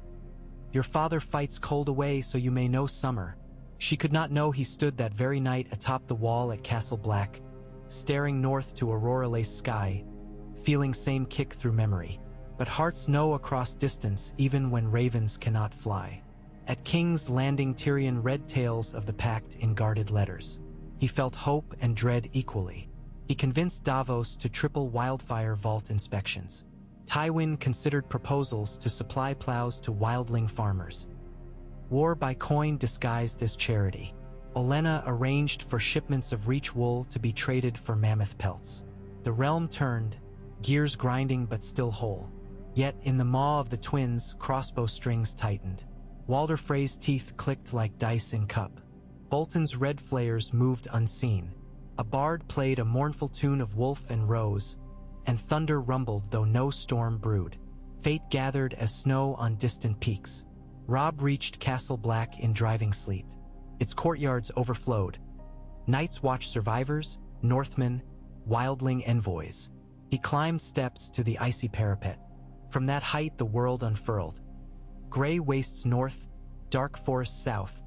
"Your father fights cold away so you may know summer." She could not know he stood that very night atop the wall at Castle Black, staring north to aurora-laced sky, feeling same kick through memory. But hearts know across distance even when ravens cannot fly. At King's Landing, Tyrion read tales of the pact in guarded letters. He felt hope and dread equally. He convinced Davos to triple wildfire vault inspections. Tywin considered proposals to supply plows to wildling farmers. War by coin disguised as charity. Olenna arranged for shipments of reach wool to be traded for mammoth pelts. The realm turned, gears grinding but still whole. Yet in the maw of the twins, crossbow strings tightened. Walder Frey's teeth clicked like dice in cup. Bolton's red flares moved unseen. A bard played a mournful tune of wolf and rose, and thunder rumbled though no storm brewed. Fate gathered as snow on distant peaks. Robb reached Castle Black in driving sleet. Its courtyards overflowed. Night's Watch survivors, Northmen, wildling envoys. He climbed steps to the icy parapet. From that height the world unfurled. Gray wastes north, dark forests south,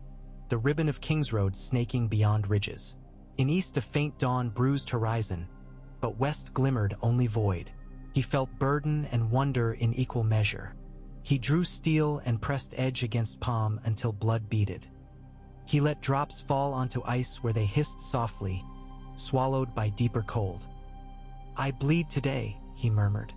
the ribbon of Kingsroad snaking beyond ridges. In east a faint dawn bruised horizon, but west glimmered only void. He felt burden and wonder in equal measure. He drew steel and pressed edge against palm until blood beaded. He let drops fall onto ice where they hissed softly, swallowed by deeper cold. "I bleed today," he murmured.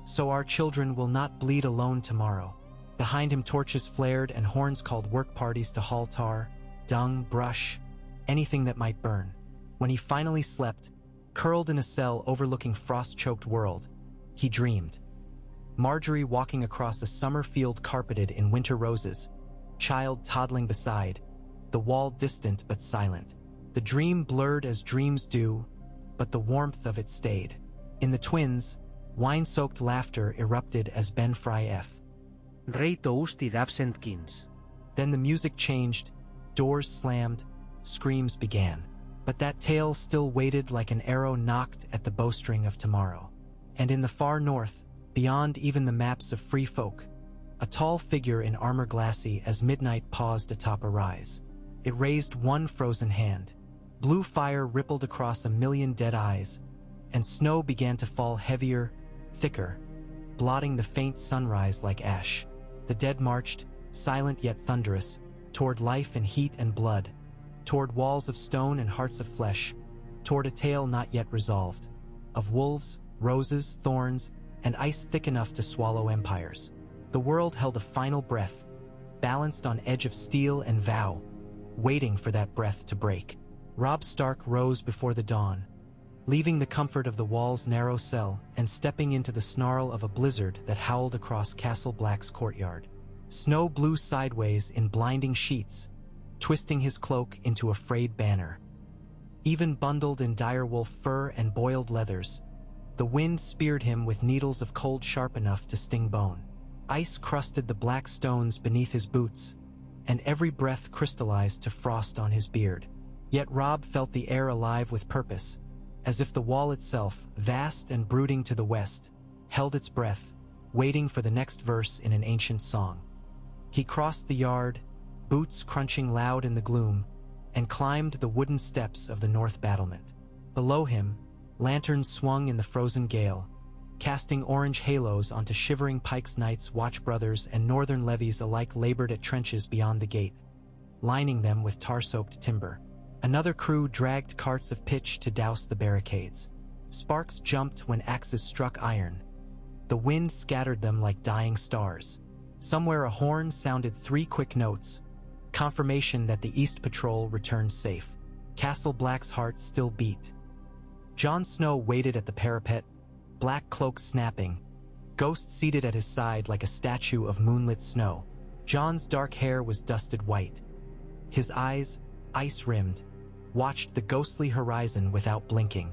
"So our children will not bleed alone tomorrow." Behind him torches flared and horns called work parties to haul tar, dung, brush, anything that might burn. When he finally slept, curled in a cell overlooking frost-choked world, he dreamed. Margaery walking across a summer field carpeted in winter roses, child toddling beside, the wall distant but silent. The dream blurred as dreams do, but the warmth of it stayed. In the twins, wine-soaked laughter erupted as Ben Fry F. Rei toastid absent kins. Then the music changed, doors slammed, screams began. But that tale still waited like an arrow knocked at the bowstring of tomorrow. And in the far north, beyond even the maps of free folk, a tall figure in armor glassy as midnight paused atop a rise. It raised one frozen hand. Blue fire rippled across a million dead eyes, and snow began to fall heavier, thicker, blotting the faint sunrise like ash. The dead marched, silent yet thunderous, toward life and heat and blood, toward walls of stone and hearts of flesh, toward a tale not yet resolved, of wolves, roses, thorns, and ice thick enough to swallow empires. The world held a final breath, balanced on edge of steel and vow, waiting for that breath to break. Robb Stark rose before the dawn, leaving the comfort of the wall's narrow cell and stepping into the snarl of a blizzard that howled across Castle Black's courtyard. Snow blew sideways in blinding sheets, twisting his cloak into a frayed banner. Even bundled in direwolf fur and boiled leathers, the wind speared him with needles of cold sharp enough to sting bone. Ice crusted the black stones beneath his boots, and every breath crystallized to frost on his beard. Yet Robb felt the air alive with purpose, as if the wall itself, vast and brooding to the west, held its breath, waiting for the next verse in an ancient song. He crossed the yard, boots crunching loud in the gloom, and climbed the wooden steps of the north battlement. Below him, lanterns swung in the frozen gale, casting orange halos onto shivering Pike's Knights, Watch Brothers, and northern levies alike labored at trenches beyond the gate, lining them with tar-soaked timber. Another crew dragged carts of pitch to douse the barricades. Sparks jumped when axes struck iron. The wind scattered them like dying stars. Somewhere a horn sounded 3 quick notes, confirmation that the East Patrol returned safe. Castle Black's heart still beat. Jon Snow waited at the parapet, black cloak snapping, Ghost seated at his side like a statue of moonlit snow. Jon's dark hair was dusted white. His eyes, ice-rimmed, watched the ghostly horizon without blinking.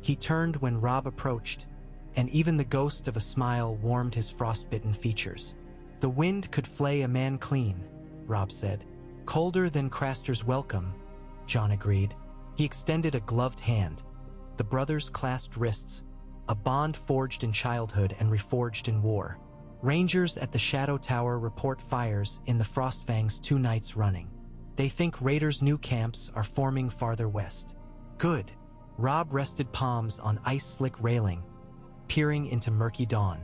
He turned when Robb approached, and even the ghost of a smile warmed his frostbitten features. "The wind could flay a man clean," Robb said. "Colder than Craster's welcome," Jon agreed. He extended a gloved hand. The brothers clasped wrists, a bond forged in childhood and reforged in war. Rangers at the Shadow Tower report fires in the Frostfangs 2 nights running. They think Raiders' new camps are forming farther west. Good. Robb rested palms on ice-slick railing, peering into murky dawn.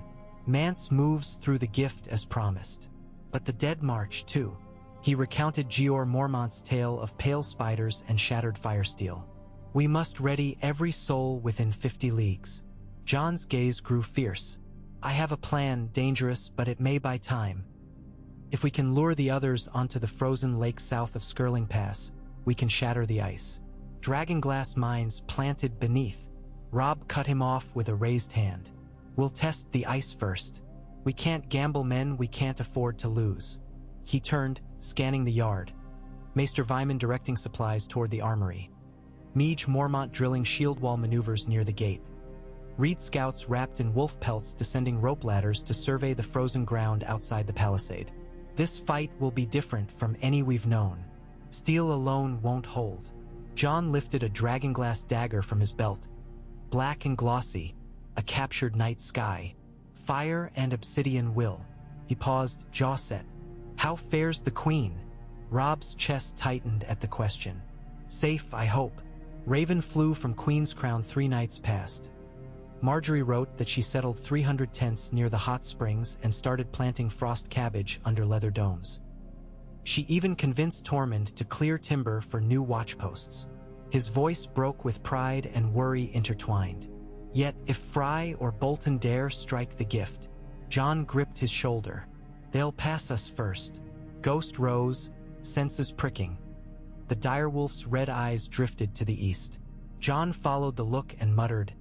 Mance moves through the gift as promised. But the dead march, too. He recounted Jeor Mormont's tale of pale spiders and shattered firesteel. "We must ready every soul within 50 leagues. Jon's gaze grew fierce. "I have a plan, dangerous, but it may buy time. If we can lure the others onto the frozen lake south of Skirling Pass, we can shatter the ice." Dragonglass mines planted beneath. Robb cut him off with a raised hand. "We'll test the ice first. We can't gamble, men, we can't afford to lose." He turned, scanning the yard. Maester Vyman directing supplies toward the armory. Meej Mormont drilling shield wall maneuvers near the gate. Reed scouts wrapped in wolf pelts descending rope ladders to survey the frozen ground outside the palisade. "This fight will be different from any we've known. Steel alone won't hold." Jon lifted a dragonglass dagger from his belt. Black and glossy, a captured night sky. Fire and obsidian will. He paused, jaw set. "How fares the queen?" Robb's chest tightened at the question. "Safe, I hope. Raven flew from Queen's Crown 3 nights past. Margaery wrote that she settled 300 tents near the hot springs and started planting frost cabbage under leather domes. She even convinced Tormund to clear timber for new watchposts." His voice broke with pride and worry intertwined. "Yet if Fry or Bolton dare strike the gift," Jon gripped his shoulder. "They'll pass us first." Ghost rose, senses pricking. The direwolf's red eyes drifted to the east. Jon followed the look and muttered,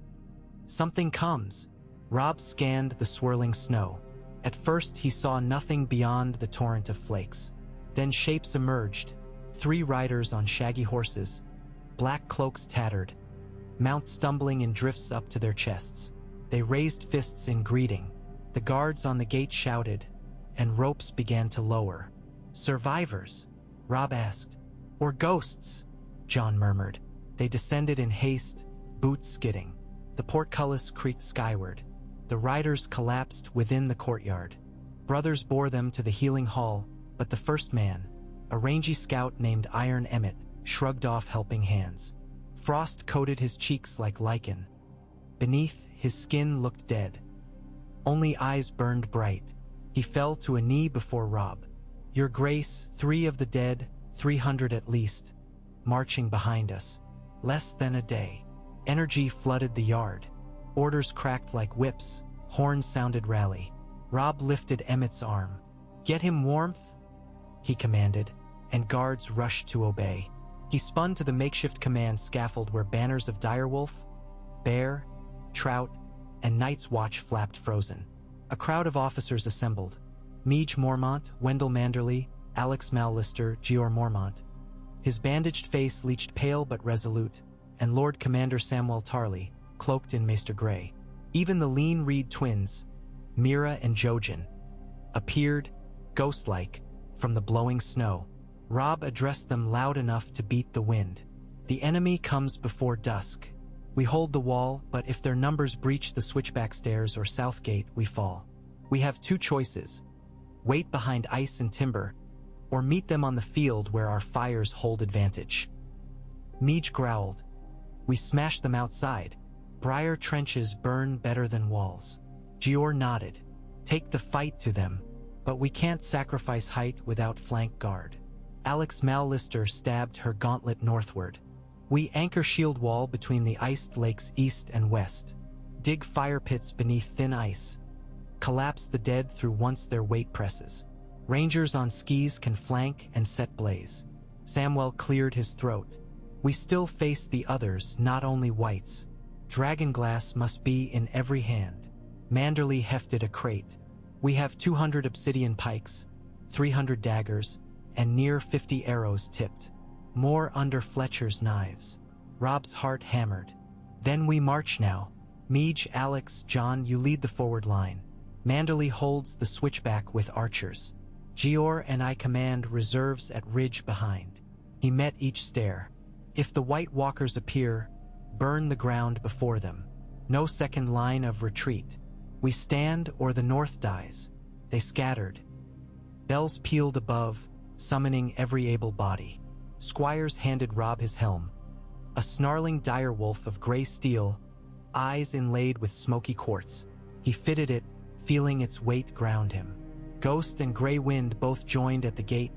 "Something comes." Robb scanned the swirling snow. At first he saw nothing beyond the torrent of flakes. Then shapes emerged, 3 riders on shaggy horses, black cloaks tattered, mounts stumbling in drifts up to their chests. They raised fists in greeting. The guards on the gate shouted, and ropes began to lower. "Survivors?" Robb asked. "Or ghosts?" Jon murmured. They descended in haste, boots skidding. The portcullis creaked skyward. The riders collapsed within the courtyard. Brothers bore them to the healing hall, but the first man, a rangy scout named Iron Emmett, shrugged off helping hands. Frost coated his cheeks like lichen. Beneath, his skin looked dead. Only eyes burned bright. He fell to a knee before Robb. "Your Grace, 3 of the dead, 300 at least, marching behind us. Less than a day." Energy flooded the yard. Orders cracked like whips. Horns sounded rally. Robb lifted Emmett's arm. "Get him warmth," he commanded, and guards rushed to obey. He spun to the makeshift command scaffold where banners of direwolf, bear, trout, and Night's Watch flapped frozen. A crowd of officers assembled. Meej Mormont, Wendell Manderly, Alex Mallister, Jeor Mormont. His bandaged face leached pale but resolute, and Lord Commander Samwell Tarly, cloaked in Maester Grey. Even the lean Reed twins, Mira and Jojen, appeared, ghost-like, from the blowing snow. Robb addressed them loud enough to beat the wind. "The enemy comes before dusk. We hold the wall, but if their numbers breach the switchback stairs or south gate, we fall. We have 2 choices. Wait behind ice and timber, or meet them on the field where our fires hold advantage." Meej growled. "We smash them outside. Briar trenches burn better than walls." Jeor nodded. "Take the fight to them, but we can't sacrifice height without flank guard." Alex Mallister stabbed her gauntlet northward. "We anchor shield wall between the iced lakes east and west. Dig fire pits beneath thin ice. Collapse the dead through once their weight presses. Rangers on skis can flank and set blaze." Samwell cleared his throat. "We still face the others, not only whites. Dragonglass must be in every hand." Manderly hefted a crate. "We have 200 obsidian pikes, 300 daggers, and near 50 arrows tipped. More under Fletcher's knives." Robb's heart hammered. Then we march now. Meej, Alex, John, you lead the forward line. Manderley holds the switchback with archers. Gior and I command reserves at ridge behind. He met each stair. If the White Walkers appear, burn the ground before them. No second line of retreat. We stand or the North dies. They scattered. Bells pealed above, summoning every able body. Squires handed Robb his helm. A snarling direwolf of gray steel, eyes inlaid with smoky quartz. He fitted it, feeling its weight ground him. Ghost and Grey Wind both joined at the gate,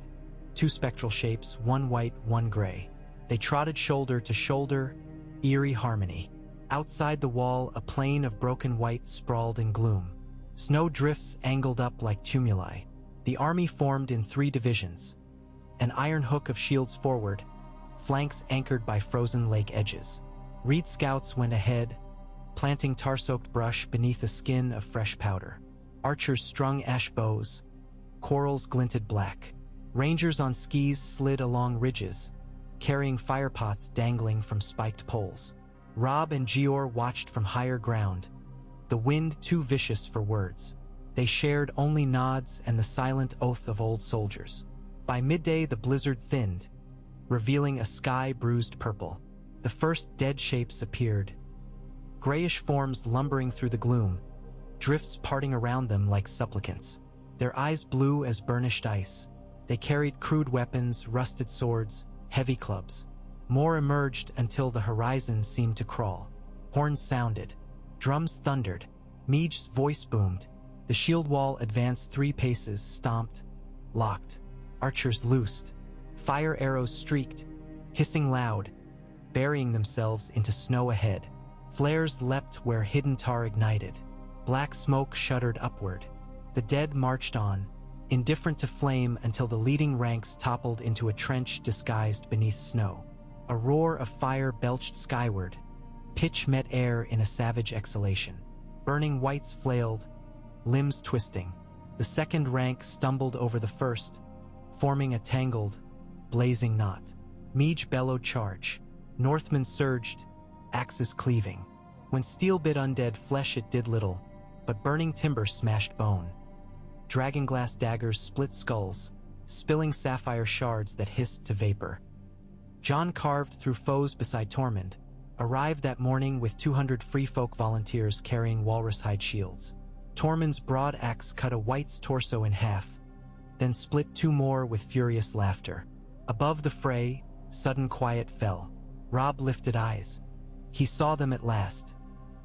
two spectral shapes, one white, one gray. They trotted shoulder to shoulder, eerie harmony. Outside the wall, a plain of broken white sprawled in gloom. Snow drifts angled up like tumuli. The army formed in 3 divisions. An iron hook of shields forward, flanks anchored by frozen lake edges. Reed scouts went ahead, planting tar-soaked brush beneath a skin of fresh powder. Archers strung ash bows. Corals glinted black. Rangers on skis slid along ridges, carrying firepots dangling from spiked poles. Robb and Gior watched from higher ground, the wind too vicious for words. They shared only nods and the silent oath of old soldiers. By midday, the blizzard thinned, revealing a sky bruised purple. The first dead shapes appeared, grayish forms lumbering through the gloom, drifts parting around them like supplicants. Their eyes blue as burnished ice. They carried crude weapons, rusted swords, heavy clubs. More emerged until the horizon seemed to crawl. Horns sounded. Drums thundered. Meej's voice boomed. The shield wall advanced 3 paces, stomped, locked. Archers loosed. Fire arrows streaked, hissing loud, burying themselves into snow ahead. Flares leapt where hidden tar ignited. Black smoke shuddered upward. The dead marched on, indifferent to flame until the leading ranks toppled into a trench disguised beneath snow. A roar of fire belched skyward. Pitch met air in a savage exhalation. Burning whites flailed, limbs twisting. The second rank stumbled over the first, forming a tangled, blazing knot. Meej bellowed charge. Northmen surged, axes cleaving. When steel bit undead flesh it did little, but burning timber smashed bone. Dragonglass daggers split skulls, spilling sapphire shards that hissed to vapor. John carved through foes beside Tormund, arrived that morning with 200 free folk volunteers carrying walrus-hide shields. Tormund's broad axe cut a White's torso in half, then split 2 more with furious laughter. Above the fray, sudden quiet fell. Robb lifted eyes. He saw them at last.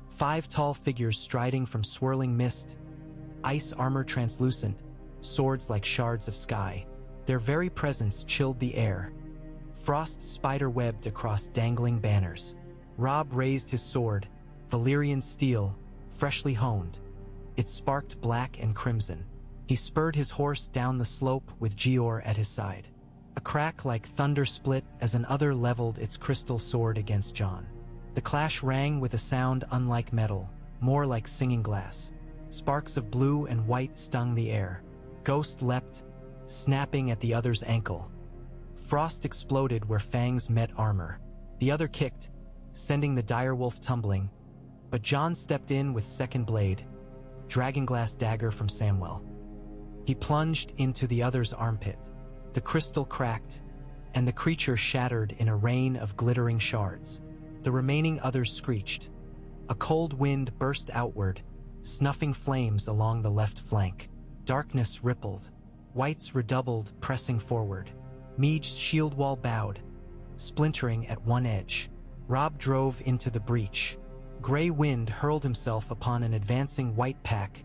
5 tall figures striding from swirling mist, ice armor translucent, swords like shards of sky. Their very presence chilled the air. Frost spider-webbed across dangling banners. Robb raised his sword, Valyrian steel, freshly honed. It sparked black and crimson. He spurred his horse down the slope with Gior at his side. A crack like thunder split as another leveled its crystal sword against John. The clash rang with a sound unlike metal, more like singing glass. Sparks of blue and white stung the air. Ghost leapt, snapping at the other's ankle. Frost exploded where fangs met armor. The other kicked, sending the direwolf tumbling, but John stepped in with second blade, dragonglass dagger from Samwell. He plunged into the other's armpit. The crystal cracked, and the creature shattered in a rain of glittering shards. The remaining others screeched. A cold wind burst outward, snuffing flames along the left flank. Darkness rippled. Whites redoubled, pressing forward. Meej's shield wall bowed, splintering at one edge. Robb drove into the breach. Grey Wind hurled himself upon an advancing white pack,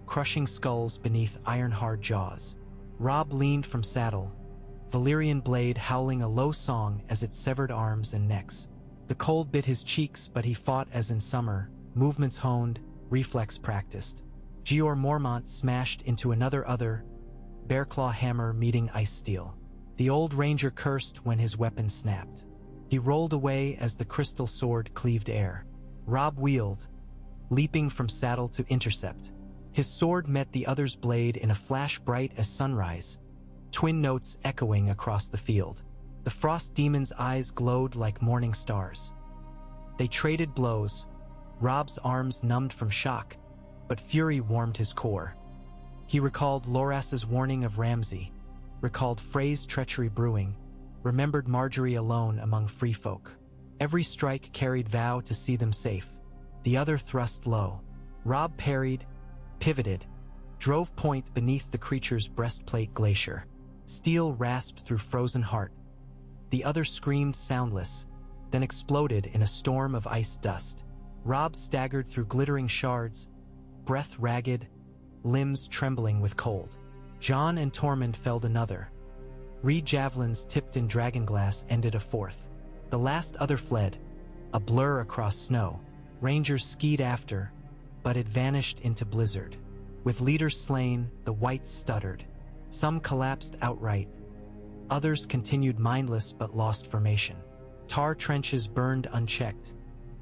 crushing skulls beneath iron-hard jaws. Robb leaned from saddle, Valyrian blade howling a low song as it severed arms and necks. The cold bit his cheeks, but he fought as in summer, movements honed, reflex practiced. Gior Mormont smashed into another bearclaw hammer meeting ice steel. The old ranger cursed when his weapon snapped. He rolled away as the crystal sword cleaved air. Robb wheeled, leaping from saddle to intercept. His sword met the other's blade in a flash bright as sunrise, twin notes echoing across the field. The frost demon's eyes glowed like morning stars. They traded blows. Robb's arms numbed from shock, but fury warmed his core. He recalled Loras's warning of Ramsay, recalled Frey's treachery brewing, remembered Margaery alone among free folk. Every strike carried vow to see them safe. The other thrust low. Robb parried, pivoted, drove point beneath the creature's breastplate glacier. Steel rasped through frozen heart. The other screamed soundless, then exploded in a storm of ice dust. Robb staggered through glittering shards, breath ragged, limbs trembling with cold. Jon and Tormund felled another. Reed javelins tipped in dragonglass ended a fourth. The last other fled, a blur across snow. Rangers skied after, but it vanished into blizzard. With leaders slain, the whites stuttered. Some collapsed outright. Others continued mindless but lost formation. Tar trenches burned unchecked,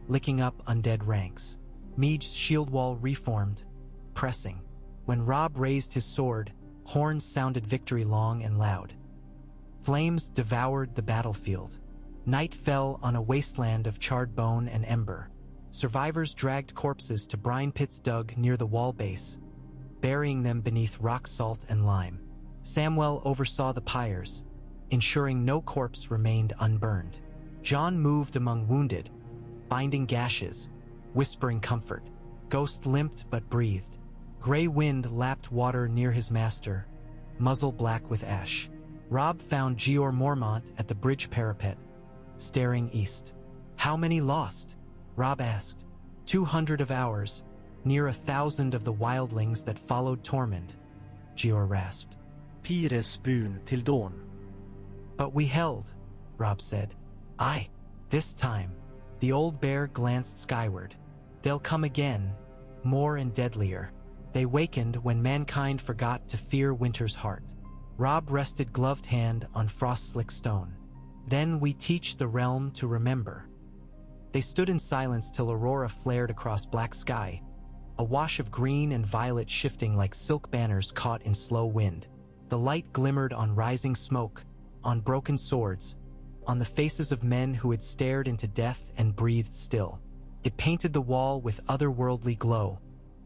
licking up undead ranks. Meage's shield wall reformed, pressing. When Robb raised his sword, horns sounded victory long and loud. Flames devoured the battlefield. Night fell on a wasteland of charred bone and ember. Survivors dragged corpses to brine pits dug near the wall base, burying them beneath rock salt and lime. Samwell oversaw the pyres, ensuring no corpse remained unburned. Jon moved among wounded, binding gashes, whispering comfort. Ghost limped but breathed. Gray wind lapped water near his master, muzzle black with ash. Robb found Jeor Mormont at the bridge parapet, staring east. "How many lost?" Robb asked. 200 of ours, near 1,000 of the wildlings that followed Tormund, Jeor rasped. Pire spoon till dawn. "But we held," Robb said. "Aye, this time." The old bear glanced skyward. "They'll come again, more and deadlier." They wakened when mankind forgot to fear winter's heart. Robb rested gloved hand on frost-slick stone. "Then we teach the realm to remember." They stood in silence till aurora flared across black sky, a wash of green and violet shifting like silk banners caught in slow wind. The light glimmered on rising smoke, on broken swords, on the faces of men who had stared into death and breathed still. It painted the wall with otherworldly glow,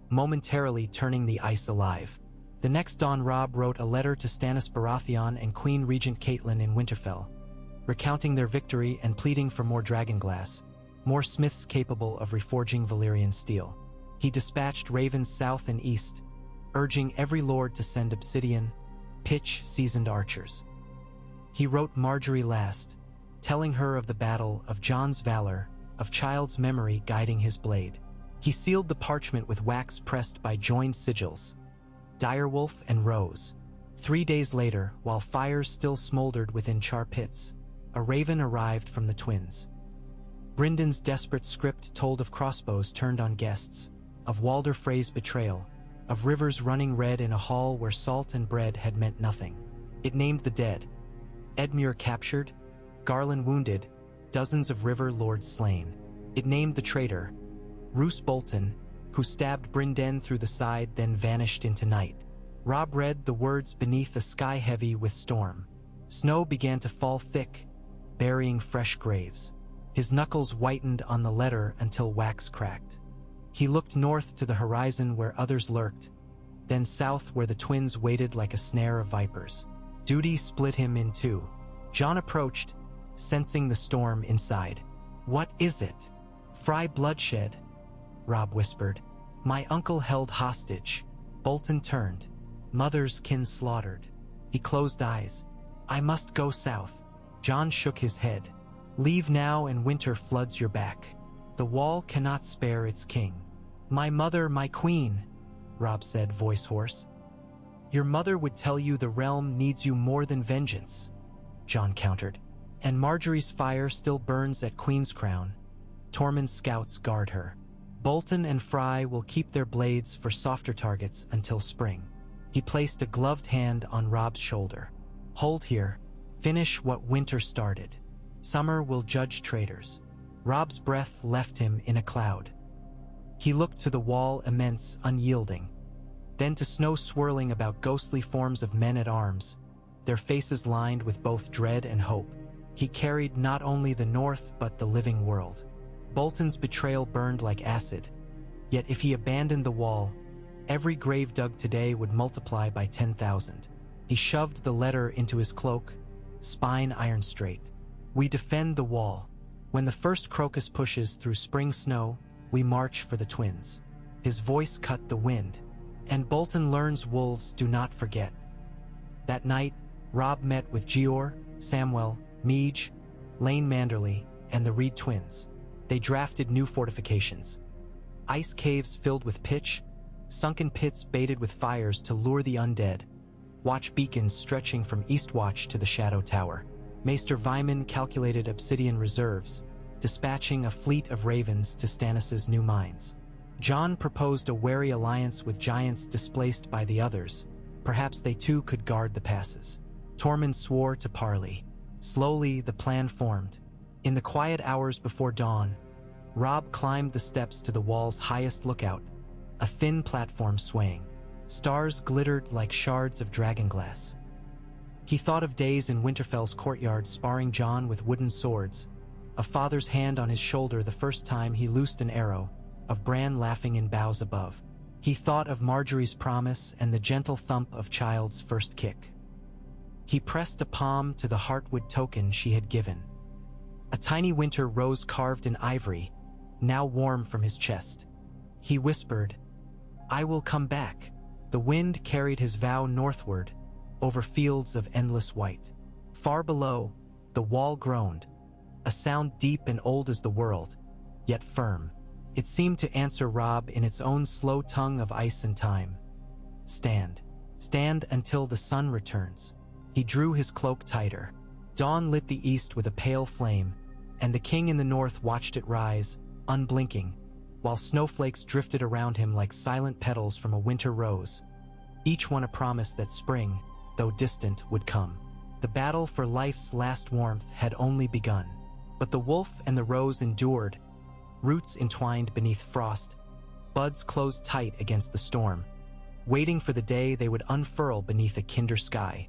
momentarily turning the ice alive. The next dawn Robb wrote a letter to Stannis Baratheon and Queen Regent Catelyn in Winterfell, recounting their victory and pleading for more dragonglass, more smiths capable of reforging Valyrian steel. He dispatched ravens south and east, urging every lord to send obsidian, pitch seasoned archers. He wrote Margaery last, telling her of the battle, of Jon's valor, of Child's memory guiding his blade. He sealed the parchment with wax pressed by joined sigils, Direwolf and Rose. 3 days later, while fires still smoldered within char pits, a raven arrived from the twins. Bryndon's desperate script told of crossbows turned on guests, of Walder Frey's betrayal, of rivers running red in a hall where salt and bread had meant nothing. It named the dead. Edmure captured, Garland wounded, dozens of river lords slain. It named the traitor, Roose Bolton, who stabbed Brynden through the side then vanished into night. Robb read the words beneath a sky heavy with storm. Snow began to fall thick, burying fresh graves. His knuckles whitened on the letter until wax cracked. He looked north to the horizon where others lurked, then south where the twins waited like a snare of vipers. Duty split him in two. Jon approached, sensing the storm inside. "What is it?" "Fry bloodshed," Robb whispered. "My uncle held hostage." Bolton turned. "Mother's kin slaughtered." He closed eyes. "I must go south." Jon shook his head. "Leave now and winter floods your back. The wall cannot spare its king." "My mother, my queen," Robb said, voice hoarse. "Your mother would tell you the realm needs you more than vengeance," Jon countered. "And Margaery's fire still burns at Queen's Crown. Tormund's scouts guard her. Bolton and Fry will keep their blades for softer targets until spring." He placed a gloved hand on Robb's shoulder. "Hold here. Finish what winter started. Summer will judge traitors." Robb's breath left him in a cloud. He looked to the wall, immense, unyielding, then to snow swirling about ghostly forms of men at arms, their faces lined with both dread and hope. He carried not only the north but the living world. Bolton's betrayal burned like acid. Yet if he abandoned the wall, every grave dug today would multiply by 10,000. He shoved the letter into his cloak, spine iron straight. We defend the wall. When the first crocus pushes through spring snow, we march for the twins. His voice cut the wind. And Bolton learns wolves do not forget. That night, Robb met with Gior, Samwell, Meege, Lane Manderley, and the Reed twins. They drafted new fortifications. Ice caves filled with pitch, sunken pits baited with fires to lure the undead, watch beacons stretching from Eastwatch to the Shadow Tower. Maester Vyman calculated obsidian reserves, dispatching a fleet of ravens to Stannis' new mines. Jon proposed a wary alliance with giants displaced by the others. Perhaps they too could guard the passes. Tormund swore to parley. Slowly, the plan formed. In the quiet hours before dawn, Robb climbed the steps to the wall's highest lookout, a thin platform swaying. Stars glittered like shards of dragonglass. He thought of days in Winterfell's courtyard sparring Jon with wooden swords, a father's hand on his shoulder the first time he loosed an arrow, of Bran laughing in boughs above. He thought of Margaery's promise and the gentle thump of Child's first kick. He pressed a palm to the heartwood token she had given. A tiny winter rose carved in ivory, now warm from his chest. He whispered, "I will come back." The wind carried his vow northward, over fields of endless white. Far below, the wall groaned, a sound deep and old as the world, yet firm. It seemed to answer Robb in its own slow tongue of ice and time. Stand. Stand until the sun returns. He drew his cloak tighter. Dawn lit the east with a pale flame, and the king in the north watched it rise, unblinking, while snowflakes drifted around him like silent petals from a winter rose, each one a promise that spring, though distant, would come. The battle for life's last warmth had only begun. But the wolf and the rose endured, roots entwined beneath frost, buds closed tight against the storm, waiting for the day they would unfurl beneath a kinder sky.